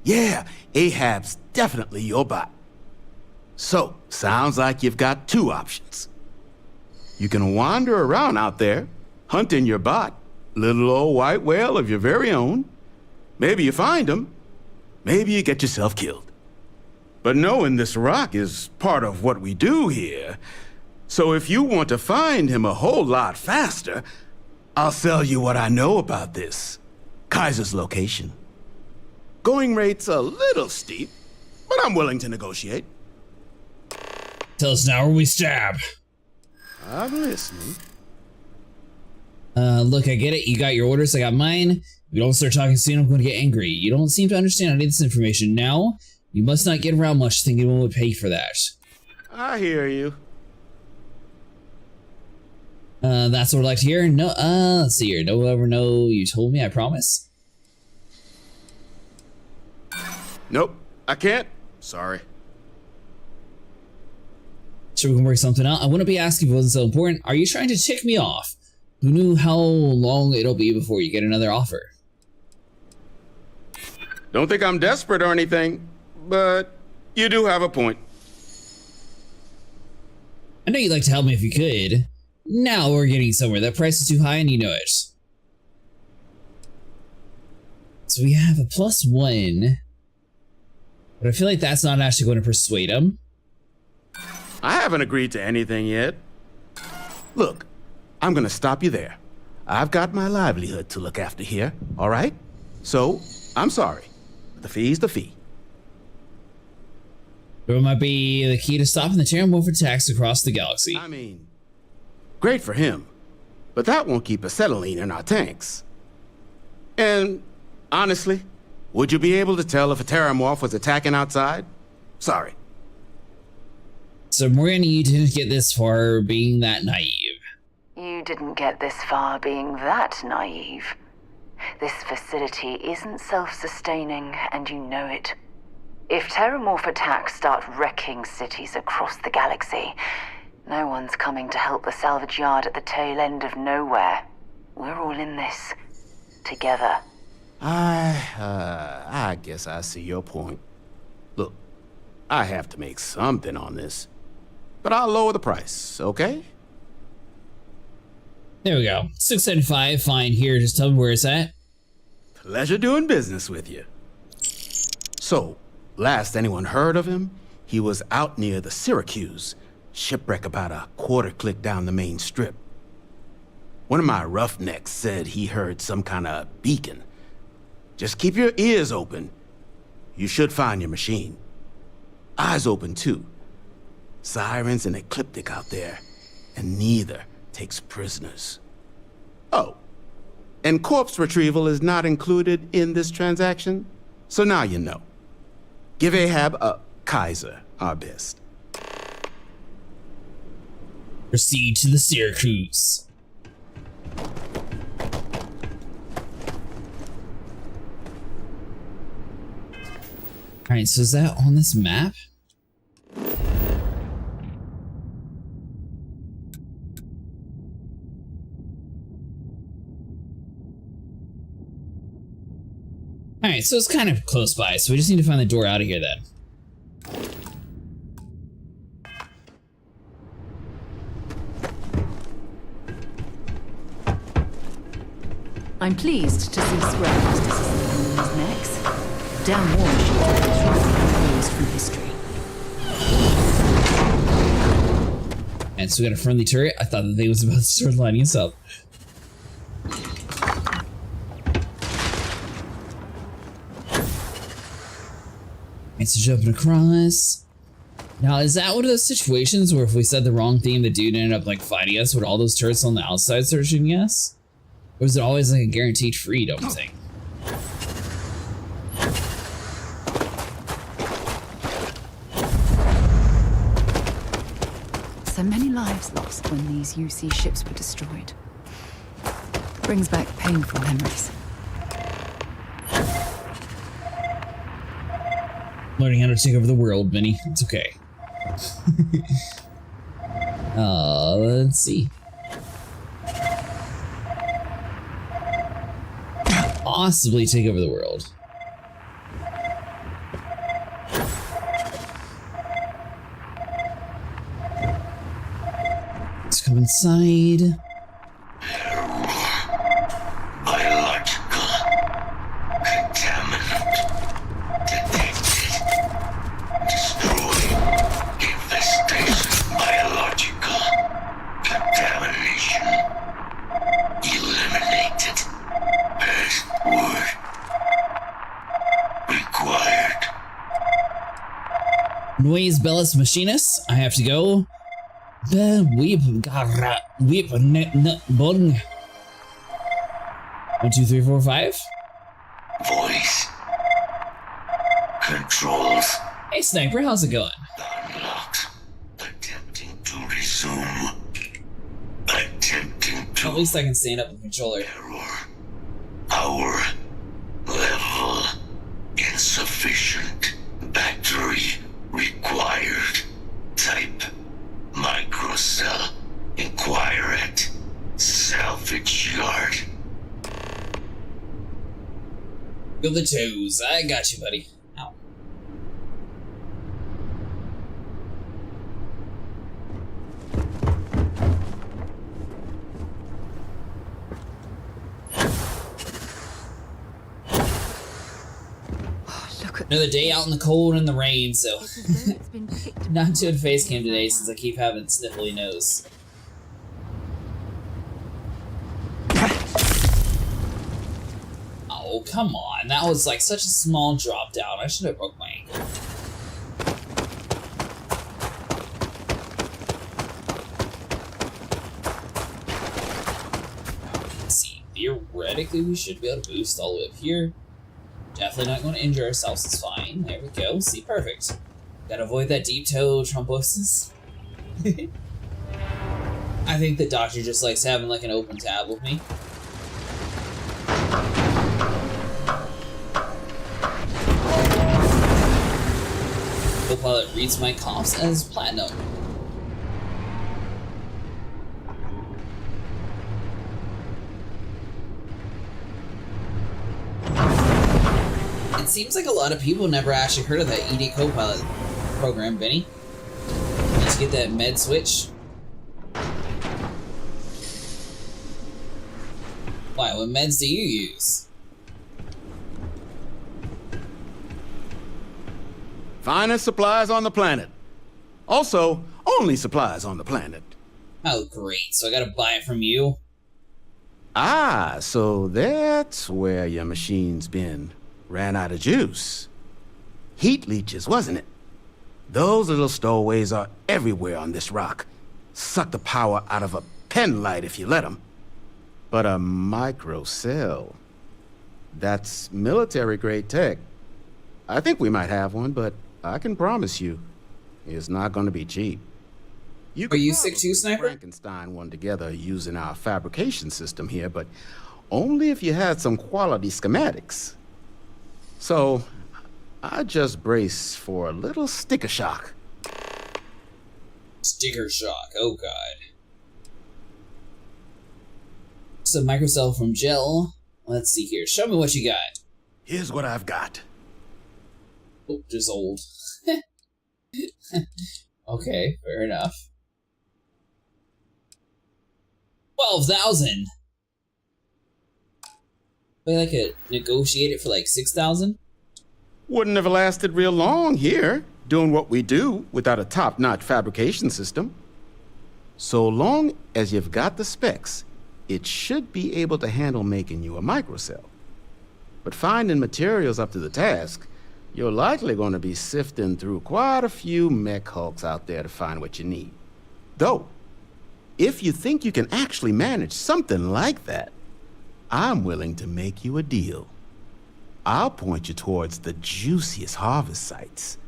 Yeah, Ahab's definitely your bot. So, sounds like you've got two options. You can wander around out there, hunting your bot, little old white whale of your very own. Maybe you find him. Maybe you get yourself killed. But knowing this rock is part of what we do here. So if you want to find him a whole lot faster, I'll sell you what I know about this. Kaiser's location. Going rate's a little steep, but I'm willing to negotiate. Tell us now where we stab. I'm listening. Look, I get it. You got your orders, I got mine. If you don't start talking soon, I'm going to get angry. You don't seem to understand any of this information now. You must not get around much thinking anyone would pay for that. I hear you. That's what I'd like to hear. No, let's see here. No one ever know you told me, I promise. Nope, I can't. Sorry. Sure, we can work something out. I wouldn't be asking if it wasn't so important. Are you trying to tick me off? Who knew how long it'll be before you get another offer? Don't think I'm desperate or anything, but you do have a point. I know you'd like to help me if you could. Now we're getting somewhere. That price is too high and you know it. So we have a +1. But I feel like that's not actually going to persuade him. I haven't agreed to anything yet. Look, I'm gonna stop you there. I've got my livelihood to look after here, all right? So, I'm sorry. The fee's the fee. It might be the key to stopping the Terramorph attacks across the galaxy. I mean, great for him, but that won't keep acetylene in our tanks. And, honestly, would you be able to tell if a Terramorph was attacking outside? Sorry. So Morgan, you didn't get this far being that naive. You didn't get this far being that naive. This facility isn't self-sustaining, and you know it. If Terramorph attacks start wrecking cities across the galaxy, no one's coming to help the salvage yard at the tail end of nowhere. We're all in this. Together. I guess I see your point. Look, I have to make something on this. But I'll lower the price, okay? There we go. $675, fine. Here, just tell me where it's at. Pleasure doing business with you. So, last anyone heard of him, he was out near the Syracuse, shipwreck about a quarter click down the main strip. One of my roughnecks said he heard some kind of beacon. Just keep your ears open. You should find your machine. Eyes open, too. Sirens and Ecliptic out there, and neither takes prisoners. Oh, and corpse retrieval is not included in this transaction, so now you know. Give Ahab Kaiser our best. Proceed to the Syracuse. Alright, so is that on this map? Alright, so it's kind of close by, so we just need to find the door out of here then. I'm pleased to see Square Justice on these necks. Damn war should be closed from history. And so we got a friendly turret. I thought the thing was about to start lining us up. It's jumping across. Now, is that one of those situations where if we said the wrong thing, the dude ended up like fighting us? Would all those turrets on the outside start shooting us? Or is it always like a guaranteed freedom thing? So many lives lost when these UC ships were destroyed. Brings back painful memories. Learning how to take over the world, Vinny. It's okay. Let's see. Possibly take over the world. Let's come inside. Biological contaminant detected. Destroy infestation. Biological contamination eliminated. Password required. Noise Bellis Machinist. I have to go. Weep bung. 1, 2, 3, 4, 5. Voice controls Hey Sniper, how's it going? unlocked. Attempting to resume. Attempting to At least I can stand up with the controller. power level insufficient. Battery required. Type microcell. Inquire at salvage yard. Feel the toes. I got you, buddy. Ow. Another day out in the cold and the rain, so not doing face cam today since I keep having sniffly nose. Oh, come on. That was like such a small drop down. I should have broke my ankle. Let's see. Theoretically, we should be able to boost all the way up here. Definitely not going to injure ourselves. It's fine. There we go. See, perfect. Gotta avoid that deep toe thrombosis. I think the doctor just likes having like an open tab with me. Copilot reads my coughs as platinum. It seems like a lot of people never actually heard of that ED Copilot program, Benny. Let's get that med switch. Why, what meds do you use? Finest supplies on the planet. Also, only supplies on the planet. Oh, great. So I gotta buy it from you? Ah, so that's where your machine's been. Ran out of juice. Heat leeches, wasn't it? Those little stowaways are everywhere on this rock. Suck the power out of a pen light if you let them. But a microcell, that's military-grade tech. I think we might have one, but I can promise you, it's not going to be cheap. Are you sick too, Sniper? Frankenstein one together using our fabrication system here, but only if you had some quality schematics. So, I just brace for a little sticker shock. Sticker shock, oh god. It's a microcell from gel. Let's see here. Show me what you got. Here's what I've got. Oh, just old. Okay, fair enough. 12,000. Wait, I could negotiate it for like 6,000? Wouldn't have lasted real long here, doing what we do without a top-notch fabrication system. So long as you've got the specs, it should be able to handle making you a microcell. But finding materials up to the task, you're likely going to be sifting through quite a few mech hulks out there to find what you need. Though, if you think you can actually manage something like that, I'm willing to make you a deal. I'll point you towards the juiciest harvest sites.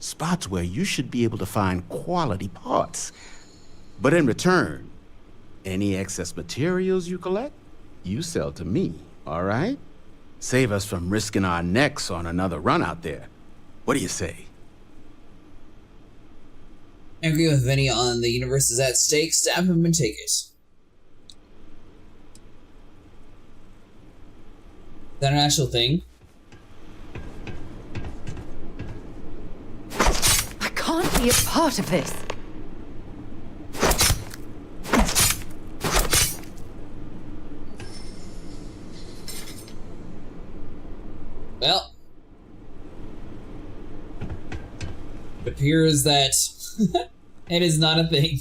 Spots where you should be able to find quality parts. But in return, any excess materials you collect, you sell to me, all right? Save us from risking our necks on another run out there. What do you say? I agree with Vinny on the universe is at stake. Stab him and take it. Is that an actual thing? I can't be a part of this. Well, it appears that it is not a thing.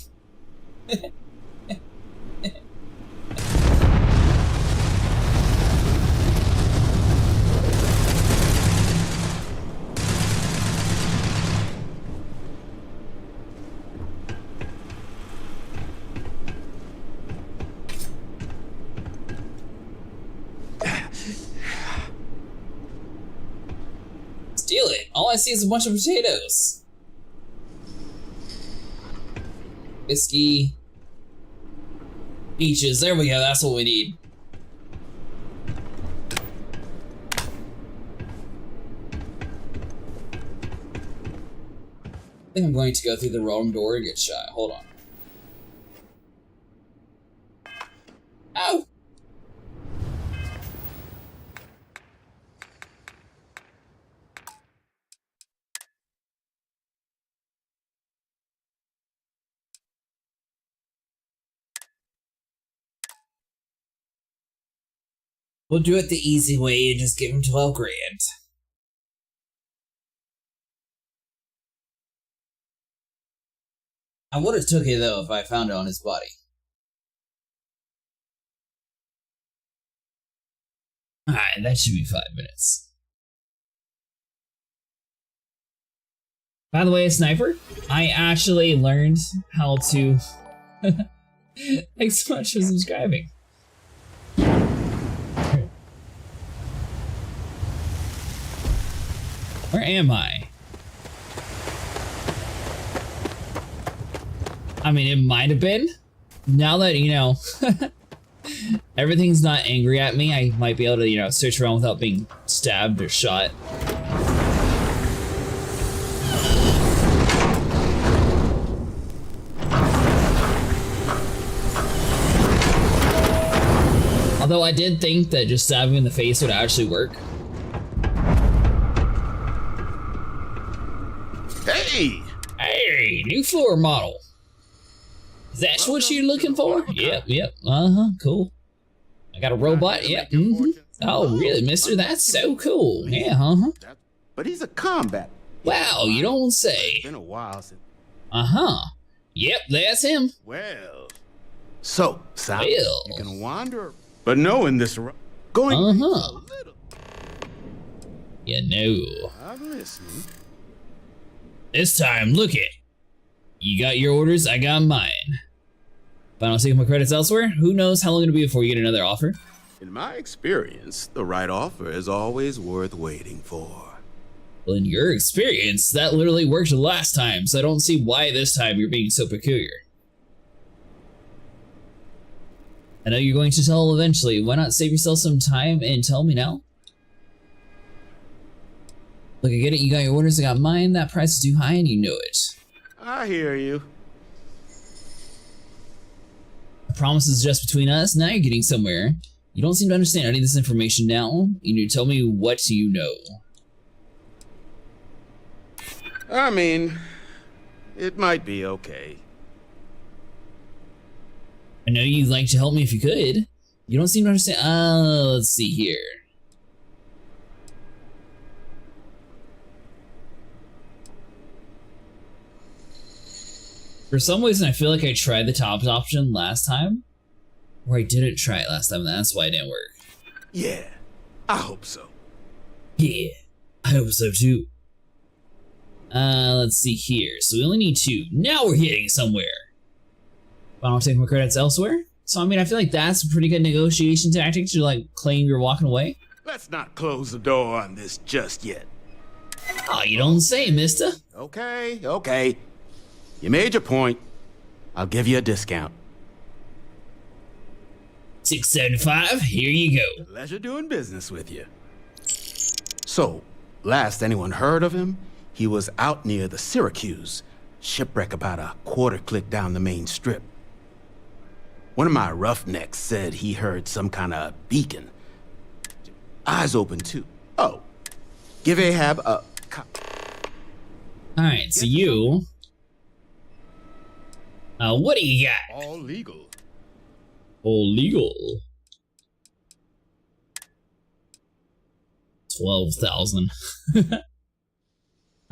Steal it. All I see is a bunch of potatoes. Whiskey. Peaches. There we go. That's what we need. I think I'm going to go through the wrong door and get shot. Hold on. Ow! We'll do it the easy way and just give him 12 grand. I would have took it though if I found it on his body. Alright, that should be 5 minutes. By the way, Sniper, I actually learned how to... Thanks so much for subscribing. Where am I? I mean, it might have been. Now that, you know, everything's not angry at me, I might be able to, you know, search around without being stabbed or shot. Although I did think that just stabbing in the face would actually work. Hey! Hey, new floor model. Is that what you're looking for? Yep. Uh-huh, cool. I got a robot, yep. Oh, really, mister? That's so cool. Yeah, uh-huh. But he's a combat. Wow, you don't say. It's been a while since... Uh-huh. Yep, that's him. Well... So, Sal, well. You can wander... But knowing this... Going... Uh-huh. Yeah, no. I'm listening. This time, look it. You got your orders, I got mine. If I don't take my credits elsewhere, who knows how long it'll be before you get another offer? In my experience, the right offer is always worth waiting for. Well, in your experience, that literally worked last time, so I don't see why this time you're being so peculiar. I know you're going to tell eventually. Why not save yourself some time and tell me now? Look, I get it. You got your orders, I got mine. That price is too high and you know it. I hear you. The promise is just between us. Now you're getting somewhere. You don't seem to understand. I need this information now. You need to tell me what you know. I mean, it might be okay. I know you'd like to help me if you could. You don't seem to understand. Let's see here. For some reason, I feel like I tried the top option last time. Or I didn't try it last time, and that's why it didn't work. Yeah, I hope so. Yeah, I hope so too. Let's see here. So we only need 2. Now we're hitting somewhere. I don't take my credits elsewhere. So I mean, I feel like that's a pretty good negotiation tactic to like claim you're walking away. Let's not close the door on this just yet. Oh, you don't say, mister. Okay. You made your point. I'll give you a discount. $6.75. Here you go. Pleasure doing business with you. So, last anyone heard of him, he was out near the Syracuse, shipwreck about a quarter click down the main strip. One of my roughnecks said he heard some kind of beacon. Eyes open too. Oh, give Ahab a... Alright, so you... what do you got? All legal. All legal. 12,000.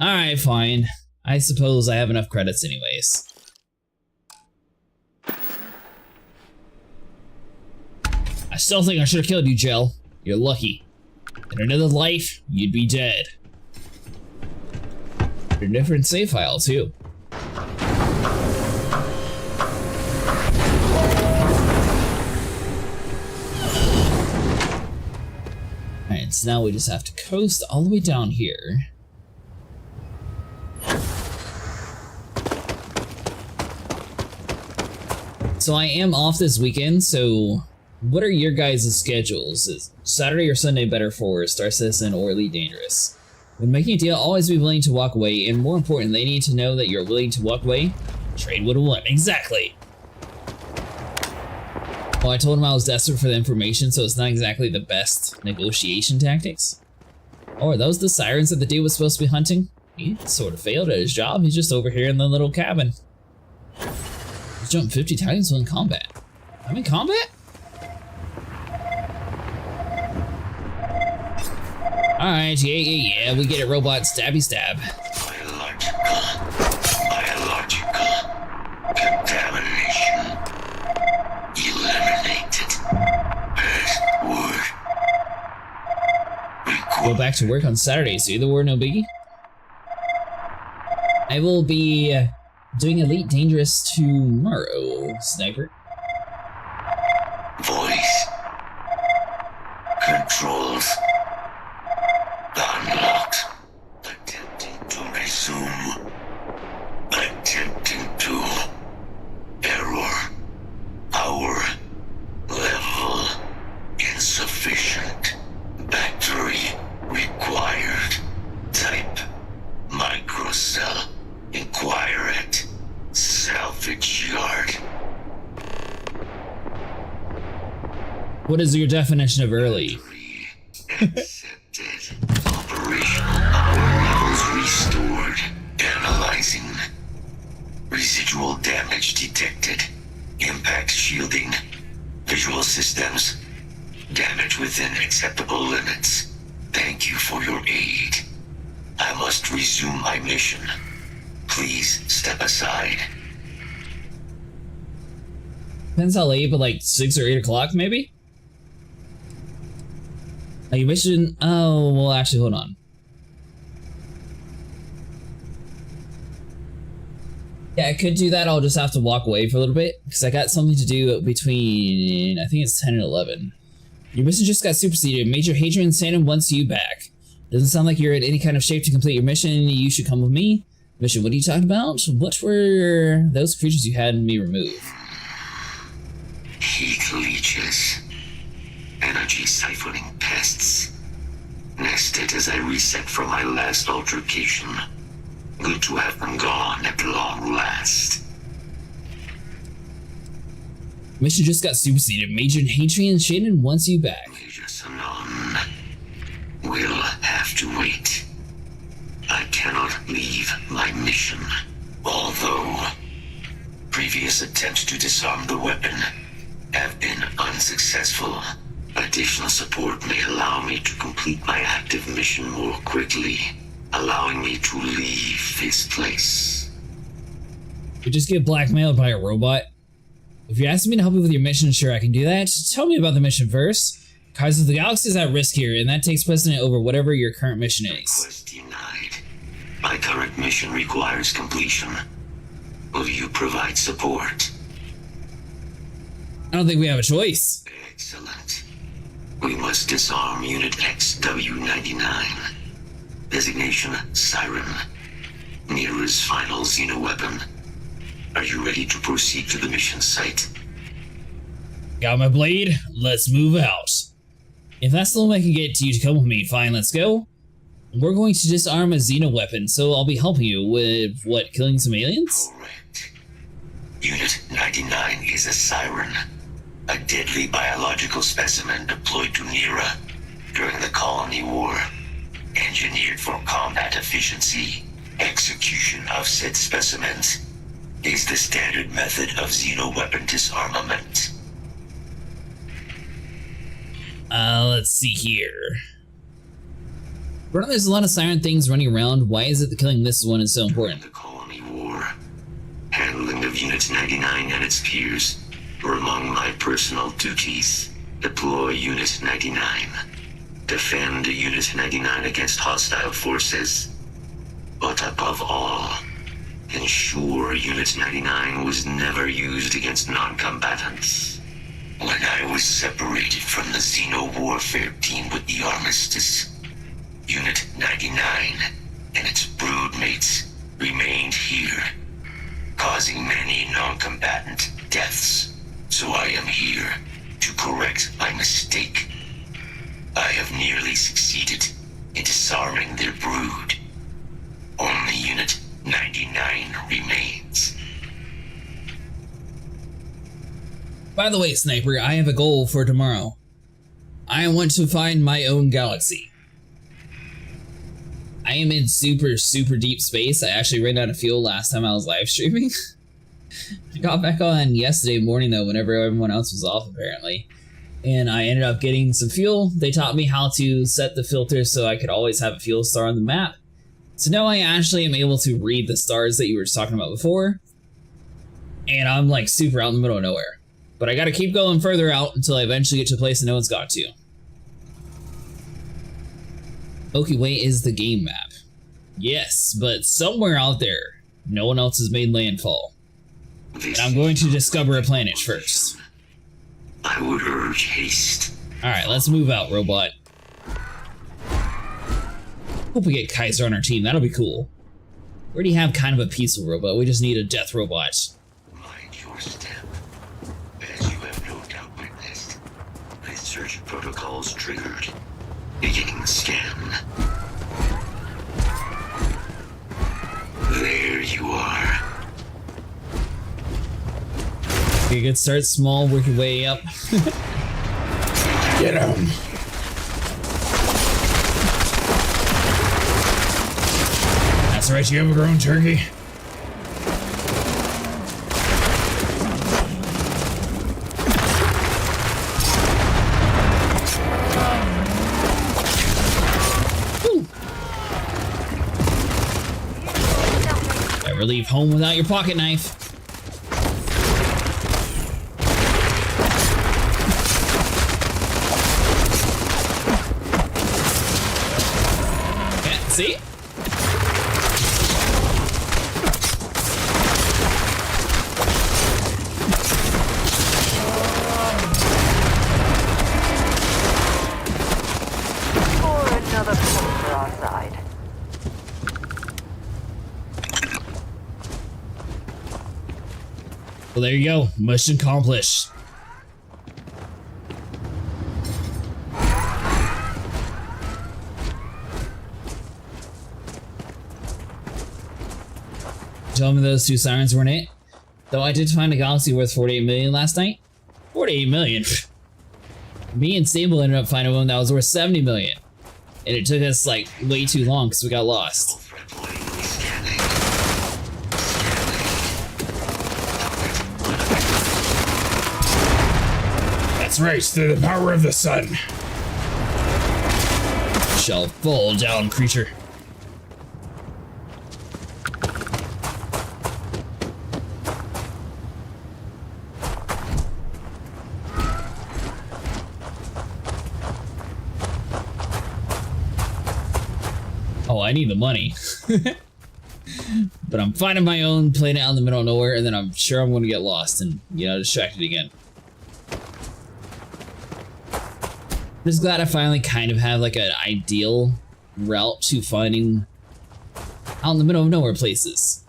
Alright, fine. I suppose I have enough credits anyways. I still think I should have killed you, Jill. You're lucky. In another life, you'd be dead. You're a different save file, too. Alright, so now we just have to coast all the way down here. So I am off this weekend, so what are your guys' schedules? Is Saturday or Sunday better for Star Citizen or Elite Dangerous? When making a deal, always be willing to walk away, and more important, they need to know that you're willing to walk away. Trade would have won. Exactly. Well, I told him I was desperate for the information, so it's not exactly the best negotiation tactics. Oh, are those the sirens that the dude was supposed to be hunting? He sort of failed at his job. He's just over here in the little cabin. He's jumped 50 times while in combat. I'm in combat? Alright, yeah, we get it, robot. Stabby stab. Biological contamination eliminated. Password. Go back to work on Saturday, so either word, no biggie. I will be doing Elite Dangerous tomorrow, Sniper. Voice. Controls. Unlocked. Attempting to resume. Attempting to. Error. Power. Level. Insufficient. Battery. Required. Type. Microcell. Inquire at. Salvage yard. What is your definition of early? Operational power levels restored. Analyzing. Residual damage detected. Impact shielding. Visual systems. Damage within acceptable limits. Thank you for your aid. I must resume my mission. Please step aside. Depends how late, but like 6 or 8 o'clock maybe? You mentioned, oh, well actually, hold on. Yeah, I could do that, I'll just have to walk away for a little bit, because I got something to do between, I think it's 10 and 11. Your mission just got superseded. Major Hadrian Sandon wants you back. Doesn't sound like you're in any kind of shape to complete your mission. You should come with me. Mission, what are you talking about? What were those creatures you had me remove? Heat leeches. Energy siphoning pests. Nested as I reset from my last altercation. Good to have them gone at long last. Mission just got superseded. Major Hadrian Sandon wants you back. Major Sanon will have to wait. I cannot leave my mission. Although previous attempts to disarm the weapon have been unsuccessful, additional support may allow me to complete my active mission more quickly, allowing me to leave this place. You just get blackmailed by a robot? If you're asking me to help you with your mission, sure, I can do that. Tell me about the mission first. Kaiser, the galaxy is at risk here, and that takes precedent over whatever your current mission is. Request denied. My current mission requires completion. Will you provide support? I don't think we have a choice. Excellent. We must disarm Unit XW-99. Designation Siren. Nearest final Xeno weapon. Are you ready to proceed to the mission site? Got my blade? Let's move out. If that's the only way I can get you to come with me, fine, let's go. We're going to disarm a Xeno weapon, so I'll be helping you with, what, killing some aliens? Correct. Unit 99 is a Siren. A deadly biological specimen deployed to Nera during the Colony War. Engineered for combat efficiency, execution of said specimens is the standard method of Xeno weapon disarmament. Let's see here. Bro, there's a lot of siren things running around. Why is it that killing this one is so important? The Colony War, handling of Unit 99 and its peers were among my personal duties. Deploy Unit 99. Defend Unit 99 against hostile forces. But above all, ensure Unit 99 was never used against non-combatants. When I was separated from the Xeno warfare team with the Armistice, Unit 99 and its broodmates remained here, causing many non-combatant deaths. So I am here to correct my mistake. I have nearly succeeded in disarming their brood. Only Unit 99 remains. By the way, Sniper, I have a goal for tomorrow. I want to find my own galaxy. I am in super, super deep space. I actually ran out of fuel last time I was live streaming. I got back on yesterday morning though, whenever everyone else was off apparently. And I ended up getting some fuel. They taught me how to set the filter so I could always have a fuel star on the map. So now I actually am able to read the stars that you were talking about before. And I'm like super out in the middle of nowhere. But I gotta keep going further out until I eventually get to a place that no one's got to. Milky Way is the game map. Yes, but somewhere out there, no one else has made landfall. And I'm going to discover a planet first. I would urge haste. Alright, let's move out, robot. Hope we get Kaiser on our team, that'll be cool. We already have kind of a peaceful robot, we just need a death robot. Mind your step. As you have no doubt witnessed, research protocols triggered. Beginning scan. There you are. Okay, good start small, work your way up. Get him. That's right, you have a grown turkey. Never leave home without your pocket knife. Okay, see? Or another point for our side. Well, there you go. Mission accomplished. Tell me those two sirens weren't it. Though I did find a galaxy worth 48 million last night. 48 million? Me and Stable ended up finding one that was worth 70 million. And it took us like way too long because we got lost. That's right, through the power of the sun. Shall fall down, creature. I need the money. But I'm finding my own planet out in the middle of nowhere, and then I'm sure I'm going to get lost and, you know, distracted again. I'm just glad I finally kind of have like an ideal route to finding out in the middle of nowhere places.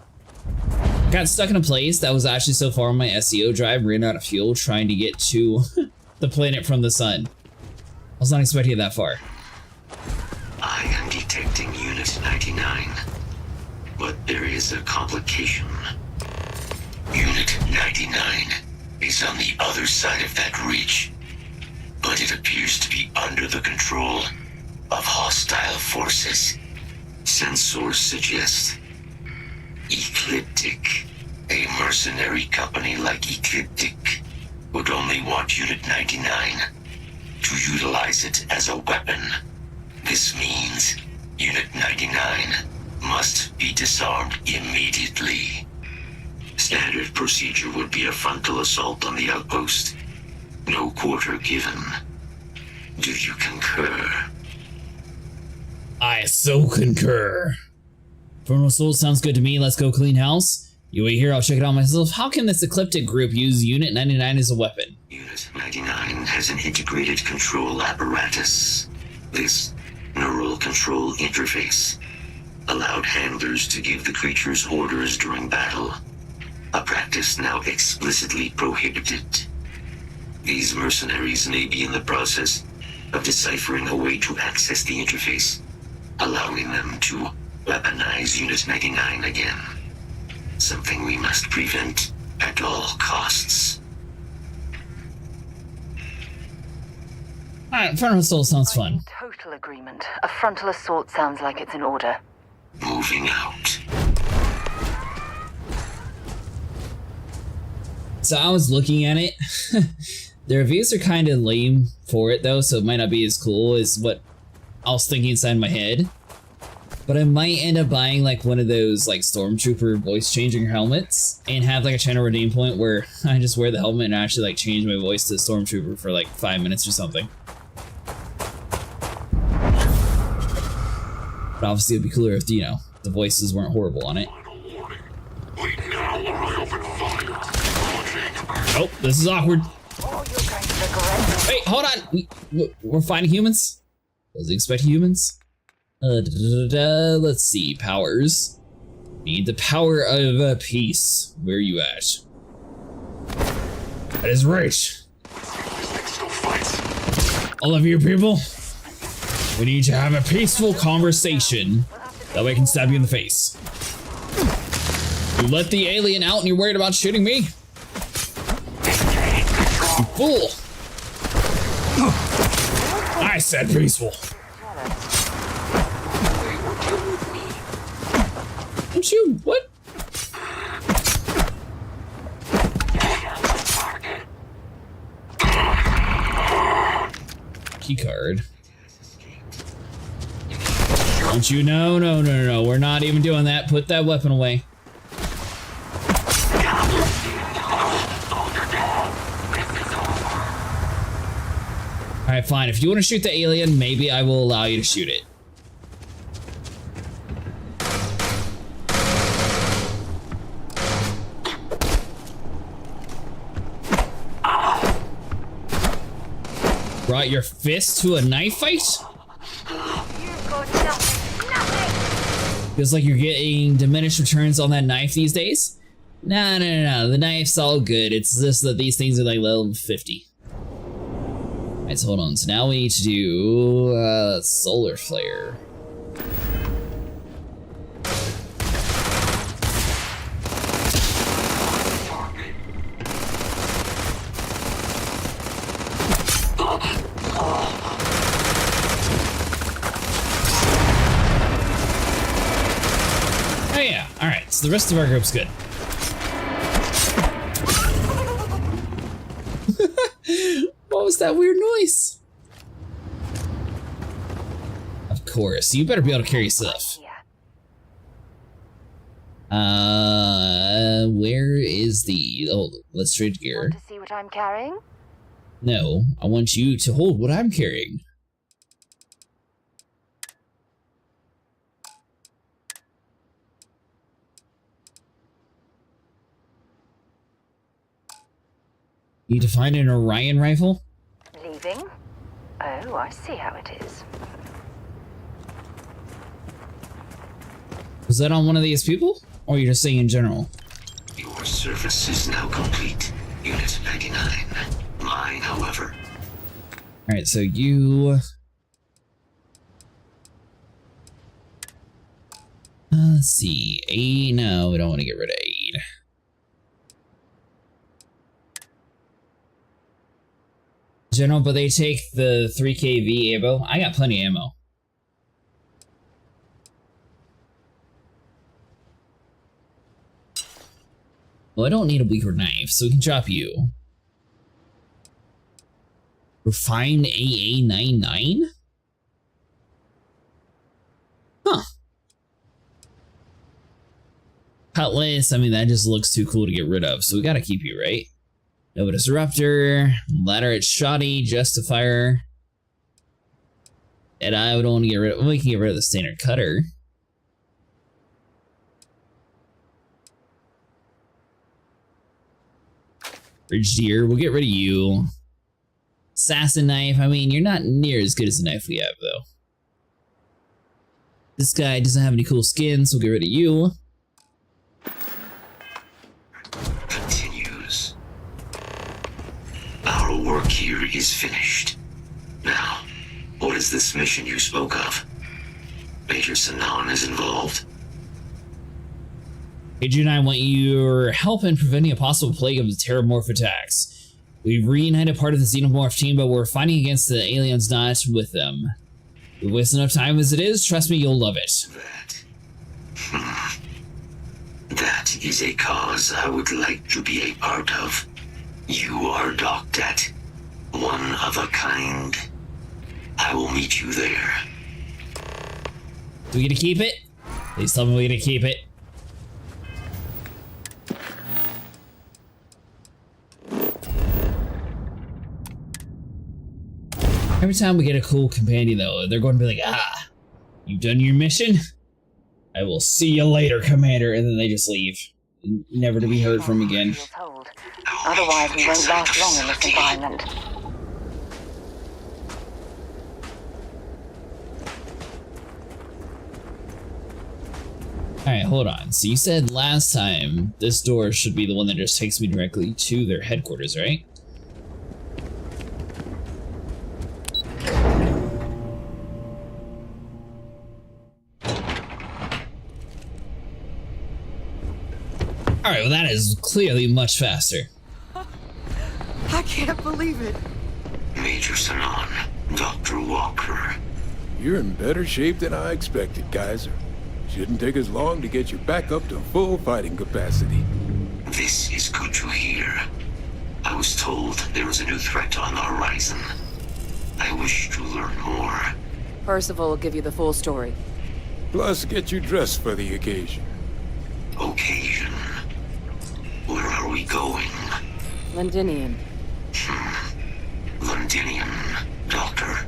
Got stuck in a place that was actually so far on my SEO drive, ran out of fuel trying to get to the planet from the sun. I was not expecting it that far. I am detecting Unit 99, but there is a complication. Unit 99 is on the other side of that ridge, but it appears to be under the control of hostile forces. Sensors suggest Ecliptic, a mercenary company like Ecliptic, would only want Unit 99 to utilize it as a weapon. This means Unit 99 must be disarmed immediately. Standard procedure would be a frontal assault on the outpost. No quarter given. Do you concur? I so concur. Frontal assault sounds good to me. Let's go clean house. You wait here, I'll check it out myself. How can this Ecliptic group use Unit 99 as a weapon? Unit 99 has an integrated control apparatus. This neural control interface allowed handlers to give the creatures orders during battle, a practice now explicitly prohibited. These mercenaries may be in the process of deciphering a way to access the interface, allowing them to weaponize Unit 99 again. Something we must prevent at all costs. Alright, frontal assault sounds fun. In total agreement. A frontal assault sounds like it's in order. Moving out. So I was looking at it. The reviews are kind of lame for it though, so it might not be as cool as what I was thinking inside my head. But I might end up buying like one of those like Stormtrooper voice changing helmets and have like a channel redeem point where I just wear the helmet and actually like change my voice to Stormtrooper for like 5 minutes or something. But obviously it'd be cooler if, you know, the voices weren't horrible on it. Oh, this is awkward. Wait, hold on. We're fighting humans? Was he expecting humans? Let's see. Powers. Need the power of peace. Where are you at? That is right. All of you people, we need to have a peaceful conversation. That way I can stab you in the face. You let the alien out and you're worried about shooting me? You fool! I said peaceful. Don't you? What? Keycard. Don't you? No, no, no, no, no. We're not even doing that. Put that weapon away. Alright, fine. If you want to shoot the alien, maybe I will allow you to shoot it. Brought your fist to a knife fight? Feels like you're getting diminished returns on that knife these days? No, no, no, no. The knife's all good. It's just that these things are like level 50. Alright, so hold on. So now we need to do solar flare. Oh yeah, alright, so the rest of our group's good. What was that weird noise? Of course, you better be able to carry stuff. Where is the... Oh, let's trade gear. Want to see what I'm carrying? No, I want you to hold what I'm carrying. Need to find an Orion rifle? Leaving? Oh, I see how it is. Was that on one of these people? Or you're just saying in general? Your service is now complete, Unit 99. Mine, however. Alright, so you... let's see. Aid? No, we don't want to get rid of aid. General, but they take the 3kV ammo. I got plenty of ammo. Well, I don't need a weaker knife, so we can drop you. Refined AA99? Huh. Cutlass, I mean, that just looks too cool to get rid of, so we gotta keep you, right? Nova Disruptor, Ladder at Shoddy, Justifier. And I would want to get rid of, well, we can get rid of the standard cutter. Bridge Deer, we'll get rid of you. Assassin Knife, I mean, you're not near as good as the knife we have, though. This guy doesn't have any cool skins, so we'll get rid of you. Continues. Our work here is finished. Now, what is this mission you spoke of? Major Sanan is involved. Agent and I want your help in preventing a possible plague of terramorph attacks. We've reunited part of the xenomorph team, but we're fighting against the aliens, not with them. We've wasted enough time as it is. Trust me, you'll love it. That is a cause I would like to be a part of. You are docked at one of a kind. I will meet you there. Do we get to keep it? Please tell me we get to keep it. Every time we get a cool companion, though, they're going to be like, ah, you've done your mission? I will see you later, Commander. And then they just leave. Never to be heard from again. Otherwise, we won't last long in this environment. Alright, hold on. So you said last time this door should be the one that just takes me directly to their headquarters, right? Alright, well that is clearly much faster. I can't believe it. Major Sanan, Dr. Walker. You're in better shape than I expected, Kaiser. Shouldn't take us long to get you back up to full fighting capacity. This is good to hear. I was told there was a new threat on the horizon. I wish to learn more. Percival will give you the full story. Plus, get you dressed for the occasion. Occasion? Where are we going? Londinium. Londinium, Doctor.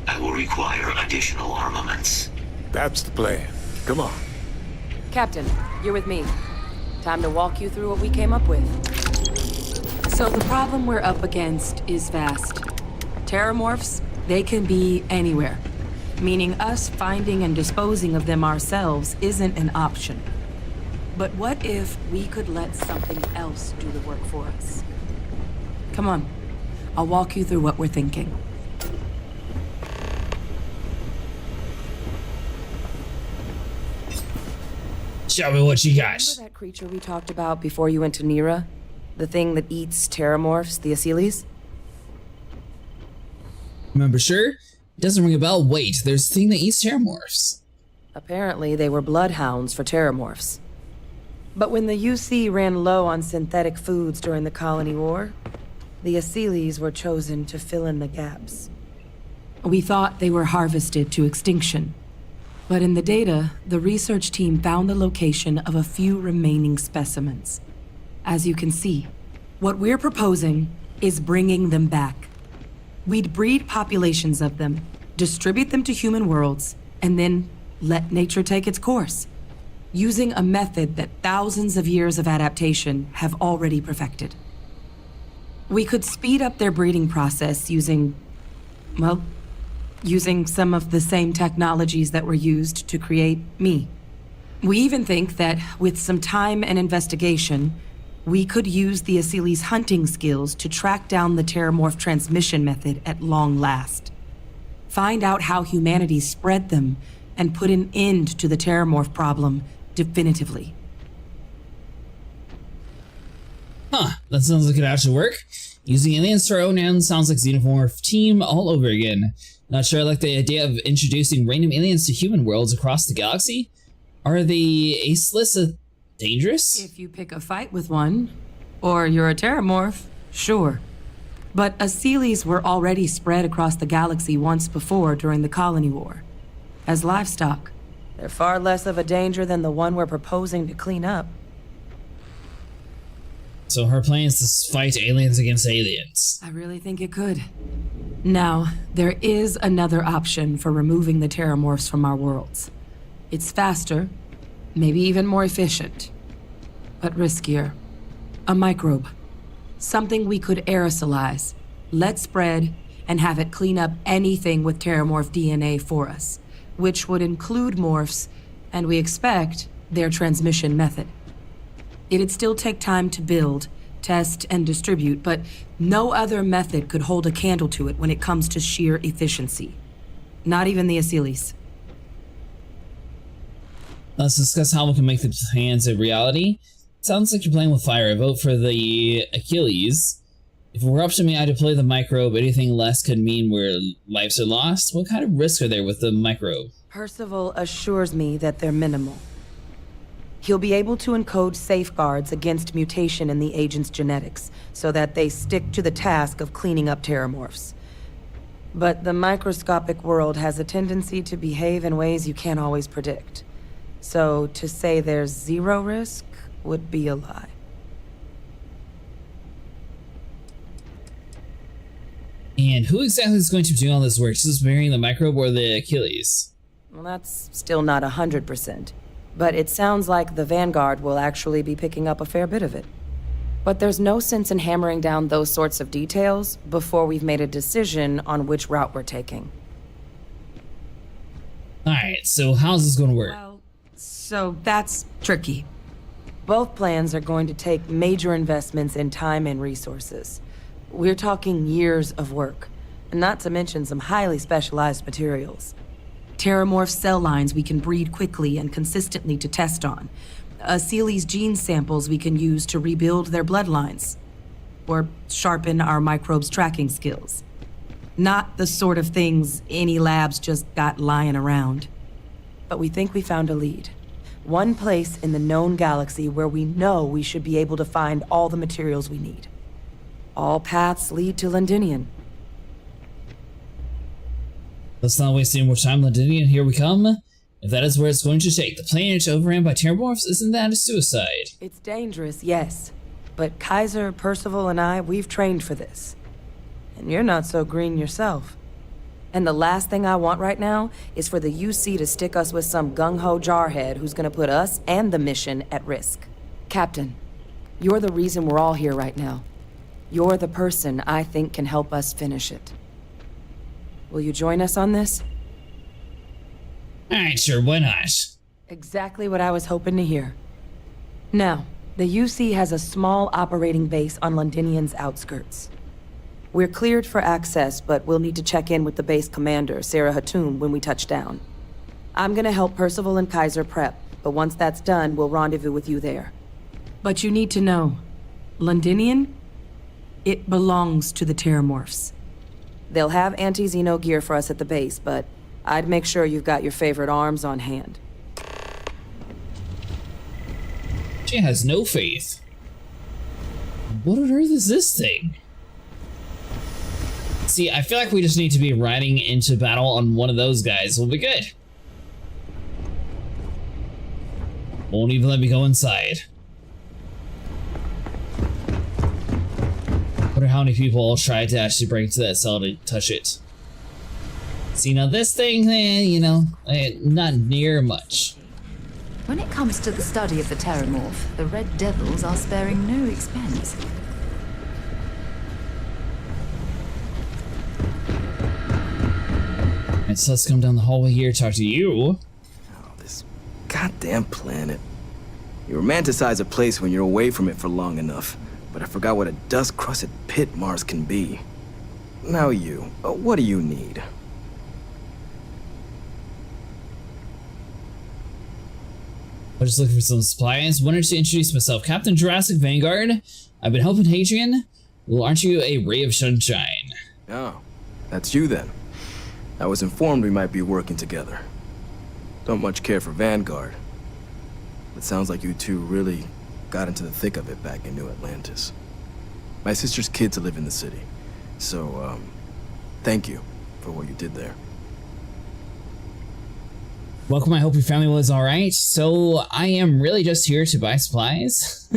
I will require additional armaments. That's the plan. Come on. Captain, you're with me. Time to walk you through what we came up with. So the problem we're up against is vast. Terramorphs, they can be anywhere. Meaning us finding and disposing of them ourselves isn't an option. But what if we could let something else do the work for us? Come on, I'll walk you through what we're thinking. Show me what you got. Remember that creature we talked about before you went to Nira? The thing that eats terramorphs, the Asylees? Remember, sure? It doesn't ring a bell. Wait, there's a thing that eats terramorphs. Apparently, they were bloodhounds for terramorphs. But when the UC ran low on synthetic foods during the Colony War, the Asylees were chosen to fill in the gaps. We thought they were harvested to extinction. But in the data, the research team found the location of a few remaining specimens. As you can see, what we're proposing is bringing them back. We'd breed populations of them, distribute them to human worlds, and then let nature take its course, using a method that thousands of years of adaptation have already perfected. We could speed up their breeding process using some of the same technologies that were used to create me. We even think that with some time and investigation, we could use the Asili's hunting skills to track down the Terramorph transmission method at long last. Find out how humanity spread them and put an end to the Terramorph problem definitively. Huh, that sounds like it actually work. Using aliens to our own end sounds like Xenomorph team all over again. Not sure I like the idea of introducing random aliens to human worlds across the galaxy. Are the Aceless dangerous? If you pick a fight with one, or you're a Terramorph, sure. But Asilis were already spread across the galaxy once before during the Colony War. As livestock. They're far less of a danger than the one we're proposing to clean up. So her plan is to fight aliens against aliens. I really think it could. Now, there is another option for removing the Terramorphs from our worlds. It's faster, maybe even more efficient, but riskier. A microbe. Something we could aerosolize, let spread, and have it clean up anything with Terramorph DNA for us, which would include morphs, and we expect their transmission method. It'd still take time to build, test, and distribute, but no other method could hold a candle to it when it comes to sheer efficiency. Not even the Asilis. Let's discuss how we can make the plans a reality. Sounds like you're playing with fire. I vote for the Achilles. If it were up to me, I'd deploy the microbe. Anything less could mean where lives are lost. What kind of risks are there with the microbe? Percival assures me that they're minimal. He'll be able to encode safeguards against mutation in the agent's genetics, so that they stick to the task of cleaning up Terramorphs. But the microscopic world has a tendency to behave in ways you can't always predict. So to say there's zero risk would be a lie. And who exactly is going to do all this work? Just burying the microbe or the Achilles? Well, that's still not 100%. But it sounds like the Vanguard will actually be picking up a fair bit of it. But there's no sense in hammering down those sorts of details before we've made a decision on which route we're taking. Alright, so how's this going to work? Well, so that's tricky. Both plans are going to take major investments in time and resources. We're talking years of work, not to mention some highly specialized materials. Terramorph cell lines we can breed quickly and consistently to test on. Asili's gene samples we can use to rebuild their bloodlines. Or sharpen our microbes' tracking skills. Not the sort of things any labs just got lying around. But we think we found a lead. One place in the known galaxy where we know we should be able to find all the materials we need. All paths lead to Londinian. Let's not waste any more time, Londinian. Here we come. If that is where it's going to take, the planet overran by Terramorphs, isn't that a suicide? It's dangerous, yes. But Kaiser, Percival, and I, we've trained for this. And you're not so green yourself. And the last thing I want right now is for the UC to stick us with some gung-ho jarhead who's gonna put us and the mission at risk. Captain, you're the reason we're all here right now. You're the person I think can help us finish it. Will you join us on this? Alright, sure, why not? Exactly what I was hoping to hear. Now, the UC has a small operating base on Londinian's outskirts. We're cleared for access, but we'll need to check in with the base commander, Sarah Hatoum, when we touch down. I'm gonna help Percival and Kaiser prep, but once that's done, we'll rendezvous with you there. But you need to know, Londinian, it belongs to the Terramorphs. They'll have anti-Xeno gear for us at the base, but I'd make sure you've got your favorite arms on hand. She has no faith. What on earth is this thing? See, I feel like we just need to be riding into battle on one of those guys. We'll be good. Won't even let me go inside. Wonder how many people will try to actually break into that cell to touch it. See, now this thing, you know, not near much. When it comes to the study of the Terramorph, the Red Devils are sparing no expense. Alright, so let's come down the hallway here, talk to you. Goddamn planet. You romanticize a place when you're away from it for long enough, but I forgot what a dust-crusted pit Mars can be. Now you, what do you need? I'm just looking for some supplies. Wanted to introduce myself, Captain Jurassic Vanguard. I've been helping Hadrian. Well, aren't you a ray of sunshine? Oh, that's you then. I was informed we might be working together. Don't much care for Vanguard. It sounds like you two really got into the thick of it back in New Atlantis. My sister's kids live in the city, so, thank you for what you did there. Welcome, I hope your family was alright. So, I am really just here to buy supplies.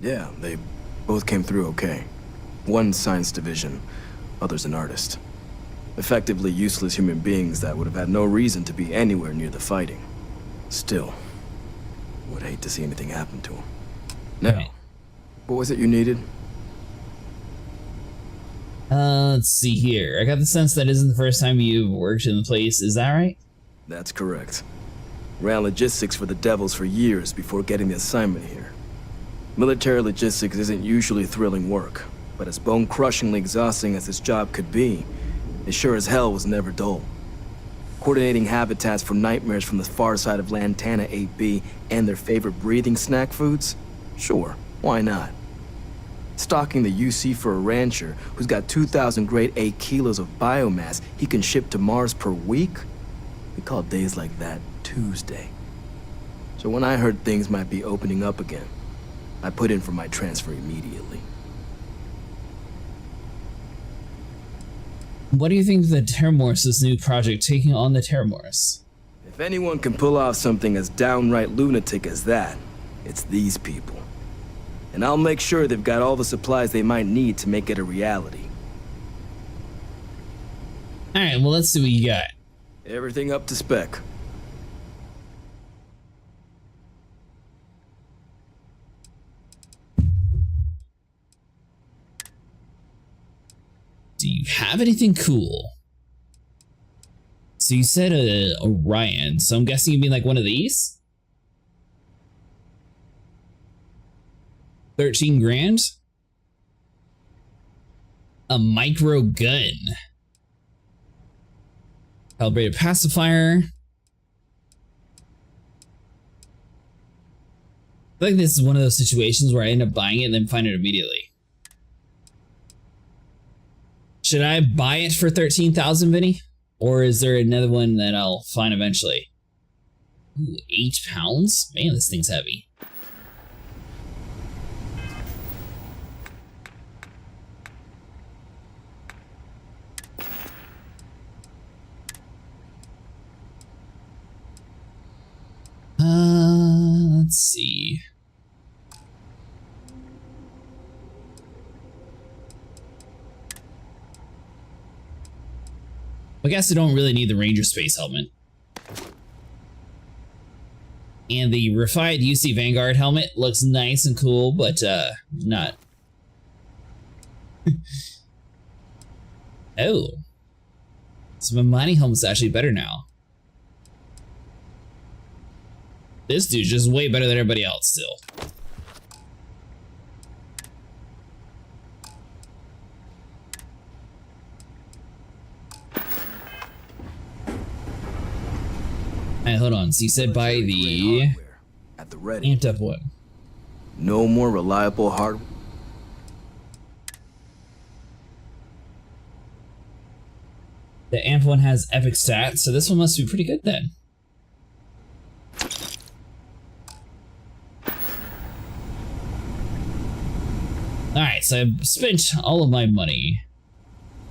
Yeah, they both came through okay. One science division, other's an artist. Effectively useless human beings that would have had no reason to be anywhere near the fighting. Still, would hate to see anything happen to them. Now, what was it you needed? Let's see here. I got the sense that isn't the first time you've worked in the place, is that right? That's correct. Ran logistics for the Devils for years before getting the assignment here. Military logistics isn't usually thrilling work, but as bone-crushingly exhausting as this job could be, it sure as hell was never dull. Coordinating habitats for nightmares from the far side of Lantana 8B and their favorite breathing snack foods? Sure, why not? Stocking the UC for a rancher who's got 2,000 grade A kilos of biomass he can ship to Mars per week? We call days like that Tuesday. So when I heard things might be opening up again, I put in for my transfer immediately. What do you think of the Terramorph's new project taking on the Terramorphs? If anyone can pull off something as downright lunatic as that, it's these people. And I'll make sure they've got all the supplies they might need to make it a reality. Alright, well, let's see what you got. Everything up to spec. Do you have anything cool? So you said Orion, so I'm guessing you mean like one of these? 13 grand? A micro gun. Calibrated pacifier. I feel like this is one of those situations where I end up buying it and then find it immediately. Should I buy it for 13,000, Vinny? Or is there another one that I'll find eventually? Ooh, 8 pounds? Man, this thing's heavy. Let's see. I guess I don't really need the Ranger Space helmet. And the refined UC Vanguard helmet looks nice and cool, but not. Oh. So my mining helmet's actually better now. This dude's just way better than everybody else still. Hey, hold on. So you said buy the at the ready. Amped up one. No more reliable hardware. The amp one has epic stats, so this one must be pretty good then. Alright, so I've spent all of my money.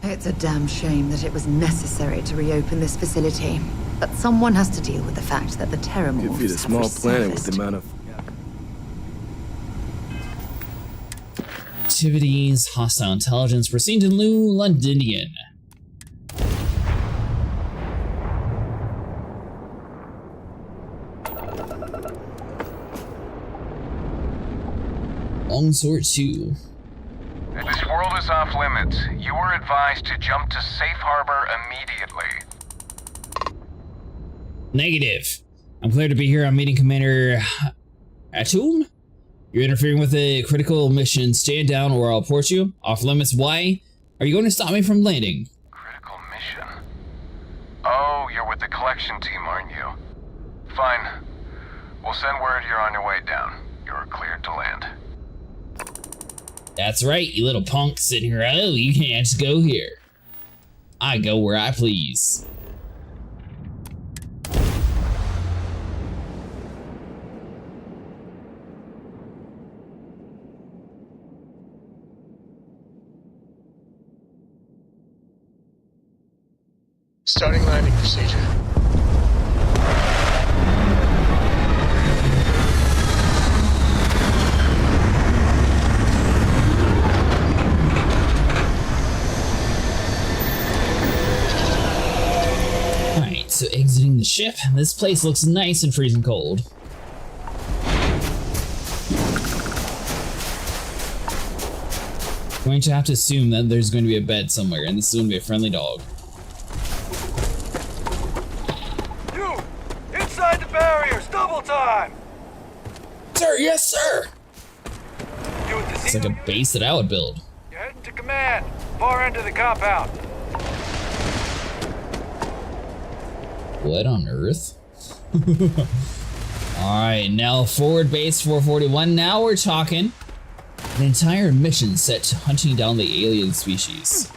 It's a damn shame that it was necessary to reopen this facility. But someone has to deal with the fact that the Terramorphs Could be the small planet with the amount of... Activities, hostile intelligence, proceed to New Londonian. Longsword 2. This world is off limits. You are advised to jump to safe harbor immediately. Negative. I'm cleared to be here. I'm meeting Commander Atum. You're interfering with a critical mission. Stand down or I'll port you. Off limits. Why? Are you going to stop me from landing? Critical mission? Oh, you're with the collection team, aren't you? Fine. We'll send word you're on your way down. You're cleared to land. That's right, you little punk sitting here. Oh, you can't just go here. I go where I please. Starting landing procedure. Alright, so exiting the ship. This place looks nice and freezing cold. Going to have to assume that there's going to be a bed somewhere, and this is going to be a friendly dog. Inside the barriers, double time! Sir, yes, sir! It's like a base that I would build. You're heading to command, far end of the compound. What on earth? Alright, now forward base 441. Now we're talking. An entire mission set to hunting down the alien species.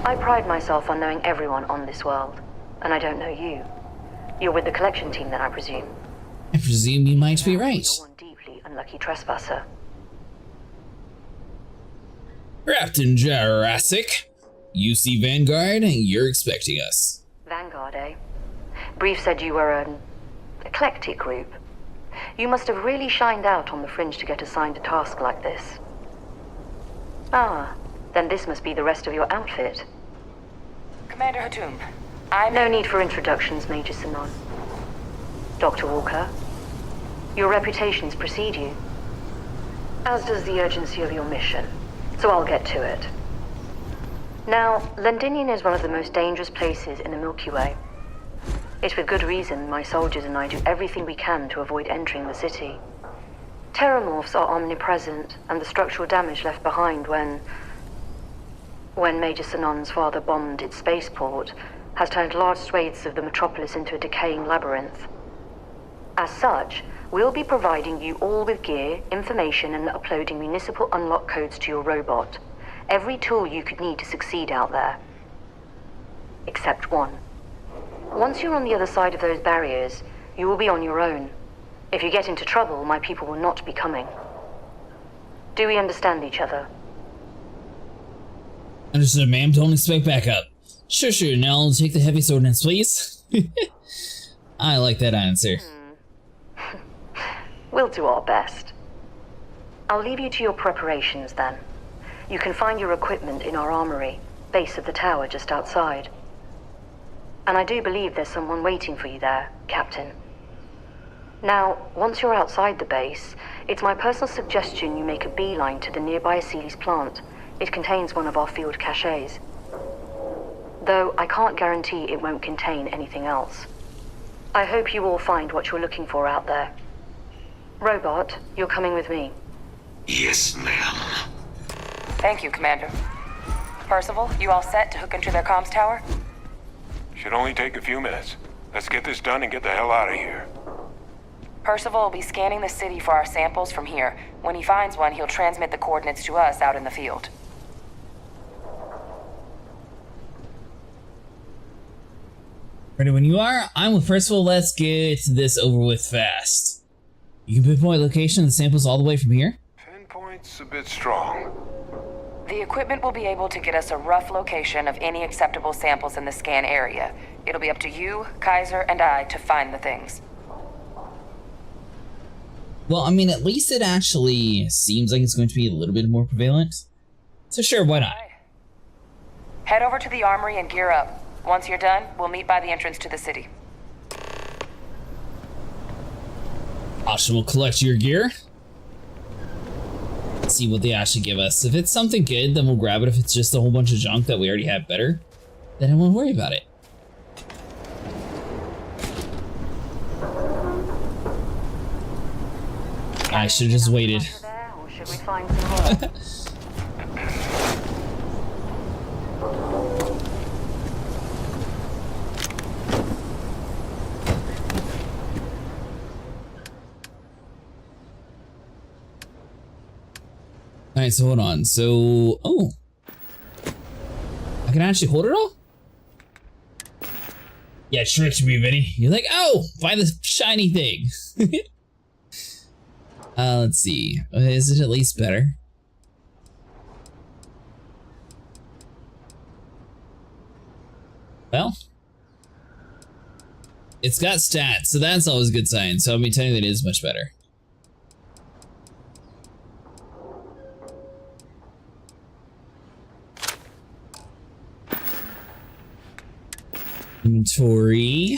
I pride myself on knowing everyone on this world, and I don't know you. You're with the collection team then, I presume? I presume you might be right. You're one deeply unlucky trespasser. Captain Jurassic, you see Vanguard, you're expecting us. Vanguard, eh? Brief said you were an eclectic group. You must have really shined out on the fringe to get assigned a task like this. Ah, then this must be the rest of your outfit. Commander Hatum, No need for introductions, Major Sinon. Dr. Walker, your reputations precede you, as does the urgency of your mission, so I'll get to it. Now, Londinium is one of the most dangerous places in the Milky Way. It's with good reason my soldiers and I do everything we can to avoid entering the city. Terramorphs are omnipresent, and the structural damage left behind when Major Sinon's father bombed its spaceport has turned large swathes of the metropolis into a decaying labyrinth. As such, we'll be providing you all with gear, information, and uploading municipal unlock codes to your robot. Every tool you could need to succeed out there. Except one. Once you're on the other side of those barriers, you will be on your own. If you get into trouble, my people will not be coming. Do we understand each other? Understood, ma'am. Don't expect backup. Sure. Now take the heavy ordnance, please. I like that answer. We'll do our best. I'll leave you to your preparations then. You can find your equipment in our armory, base of the tower just outside. And I do believe there's someone waiting for you there, Captain. Now, once you're outside the base, it's my personal suggestion you make a beeline to the nearby Aceles plant. It contains one of our field caches. Though I can't guarantee it won't contain anything else. I hope you all find what you're looking for out there. Robot, you're coming with me. Yes, ma'am. Thank you, Commander. Percival, you all set to hook into their comms tower? Should only take a few minutes. Let's get this done and get the hell out of here. Percival will be scanning the city for our samples from here. When he finds one, he'll transmit the coordinates to us out in the field. Ready when you are. I'm with Percival. Let's get this over with fast. You can pinpoint location of the samples all the way from here? Pinpoint's a bit strong. The equipment will be able to get us a rough location of any acceptable samples in the scan area. It'll be up to you, Kaiser, and I to find the things. Well, I mean, at least it actually seems like it's going to be a little bit more prevalent. So sure, why not? Head over to the armory and gear up. Once you're done, we'll meet by the entrance to the city. Awesome, we'll collect your gear. Let's see what they actually give us. If it's something good, then we'll grab it. If it's just a whole bunch of junk that we already have better, then I won't worry about it. I should have just waited. Or should we find some more? Alright, so hold on. So, oh. I can actually hold it all? Yeah, tricked me, Vinny. You're like, oh, buy the shiny thing. Let's see. Is it at least better? Well, it's got stats, so that's always a good sign. So, I mean, technically it is much better. Inventory.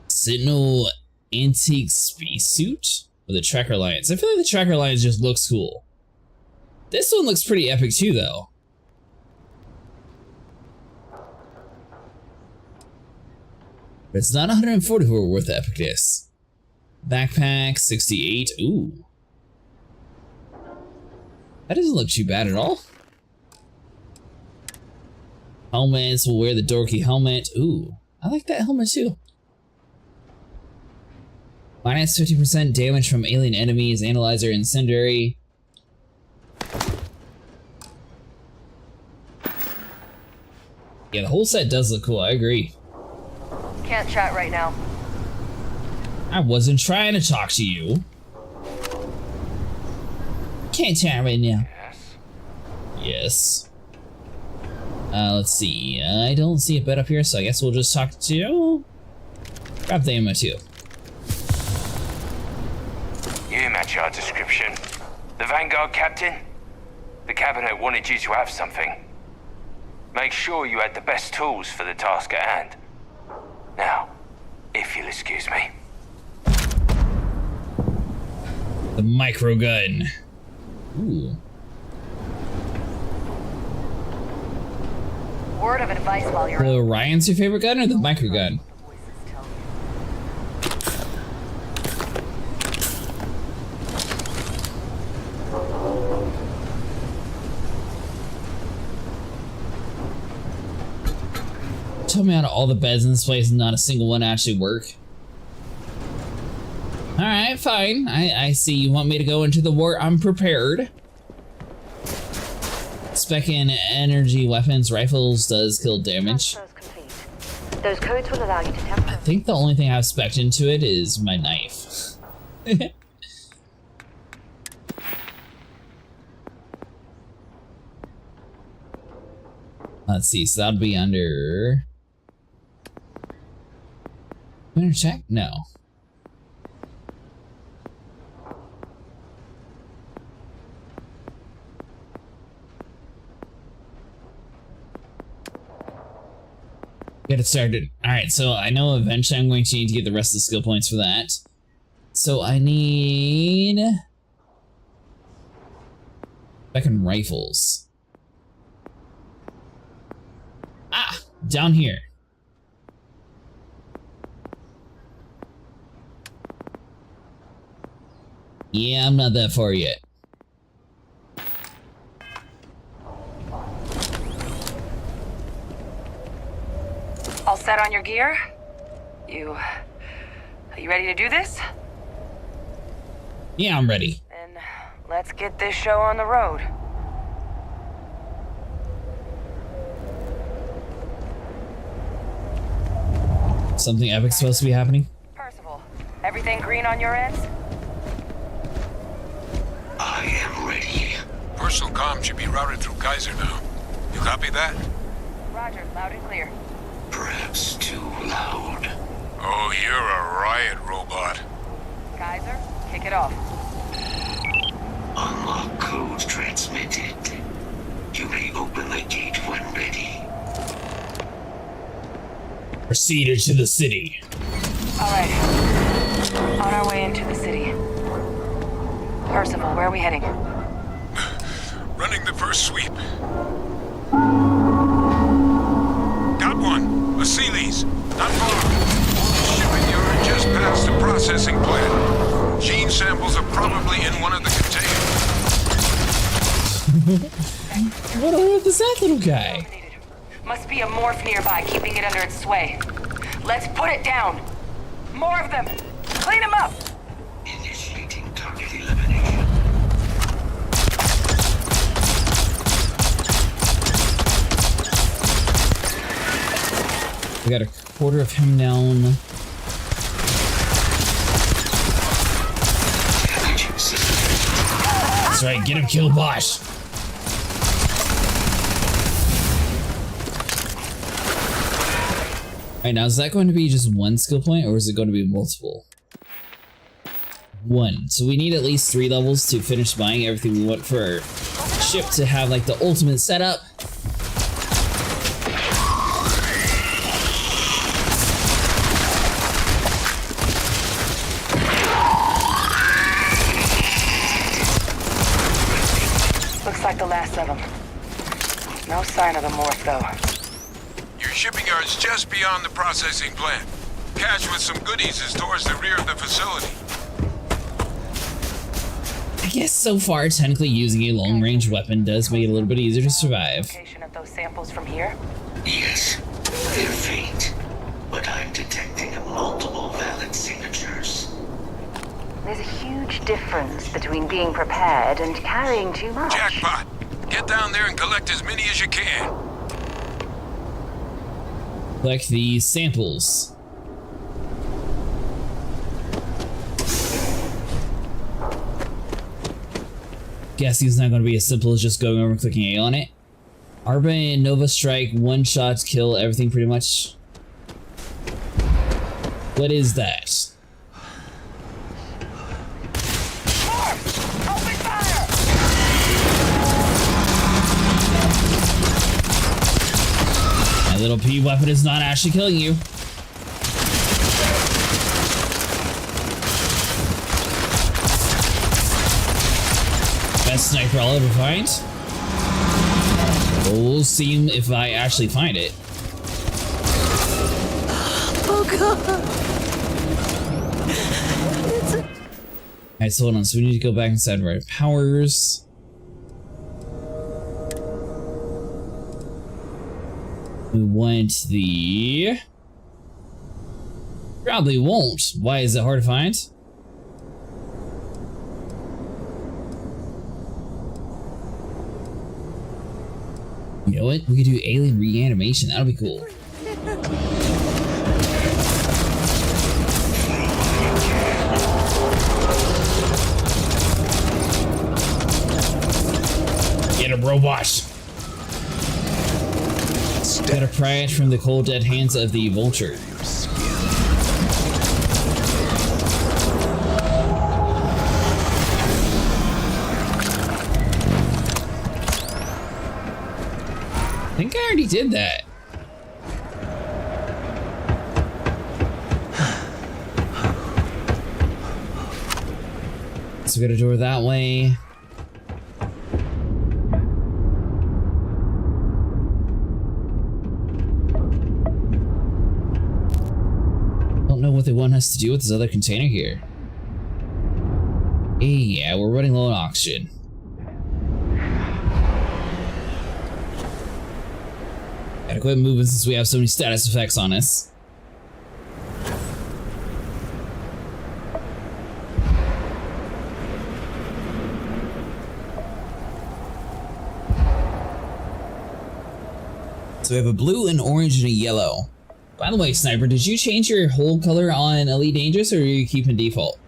Sentinel antique spacesuit with a tracker alliance. I feel like the tracker alliance just looks cool. This one looks pretty epic too, though. But it's not 144 worth of epicness. Backpack 68. Ooh. That doesn't look too bad at all. Helmets, we'll wear the dorky helmet. Ooh, I like that helmet too. Minus 50% damage from alien enemies, analyzer, incendiary. Yeah, the whole set does look cool, I agree. Can't chat right now. I wasn't trying to talk to you. Can't chat right now. Yes. Let's see. I don't see a bed up here, so I guess we'll just talk to you. Grab the ammo too. You match our description. The Vanguard captain? The cabinet wanted you to have something. Make sure you had the best tools for the task at hand. Now, if you'll excuse me. The micro gun. Ooh. Word of advice while you're The Orion's your favorite gun or the micro gun? Tell me out of all the beds in this place, not a single one actually work. Alright, fine. I see you want me to go into the war. I'm prepared. Spec in energy weapons, rifles does kill damage. Those codes will allow you to temper. I think the only thing I've spec'd into it is my knife. Let's see, so that'll be under... Winter check? No. Get it started. Alright, so I know eventually I'm going to need to get the rest of the skill points for that. So I need... Second rifles. Ah! Down here. Yeah, I'm not that far yet. All set on your gear? Are you ready to do this? Yeah, I'm ready. Then let's get this show on the road. Something epic's supposed to be happening? Percival, everything green on your ends? I am ready. Personal comm should be routed through Kaiser now. You copy that? Roger, loud and clear. Perhaps too loud. Oh, you're a riot robot. Kaiser, kick it off. Unlock code transmitted. You may open the gate when ready. Proceeded to the city. Alright. On our way into the city. Percival, where are we heading? Running the first sweep. Got one. A Sealy's. Not far. Shipping yard just past the processing plant. Gene samples are probably in one of the containers. What on earth is that little guy? Must be a morph nearby, keeping it under its sway. Let's put it down. More of them. Clean them up. Initiating target elimination. We got a quarter of him down. That's right, get him, kill Bosch. Alright, now is that going to be just one skill point or is it going to be multiple? One. So we need at least 3 levels to finish buying everything we want for our ship to have like the ultimate setup. Looks like the last of them. No sign of the morph, though. Your shipping yard's just beyond the processing plant. Cache with some goodies is towards the rear of the facility. I guess so far, technically using a long-range weapon does make it a little bit easier to survive. Location of those samples from here? Yes, they're faint, but I'm detecting multiple valid signatures. There's a huge difference between being prepared and carrying too much. Jackpot! Get down there and collect as many as you can. Collect these samples. Guessing it's not going to be as simple as just going over and clicking A on it. Arba and Nova Strike, one shot kill everything pretty much. What is that? My little P weapon is not actually killing you. Best sniper I'll ever find. We'll see if I actually find it. Oh god. Alright, so hold on. So we need to go back inside of our powers. We want the... Probably won't. Why is it hard to find? You know what? We could do alien reanimation. That'll be cool. Get him, robot! Gotta pry it from the cold dead hands of the vulture. I think I already did that. So we got a door that way. Don't know what they want us to do with this other container here. Hey, yeah, we're running low on oxygen. Gotta quit moving since we have so many status effects on us. So we have a blue, an orange, and a yellow. By the way, Sniper, did you change your whole color on Elite Dangerous, or are you keeping default?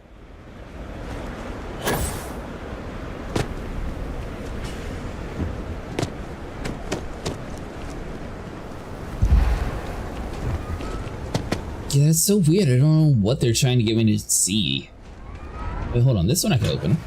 Yeah, that's so weird. I don't know what they're trying to get me to see. Wait, hold on. This one I can open.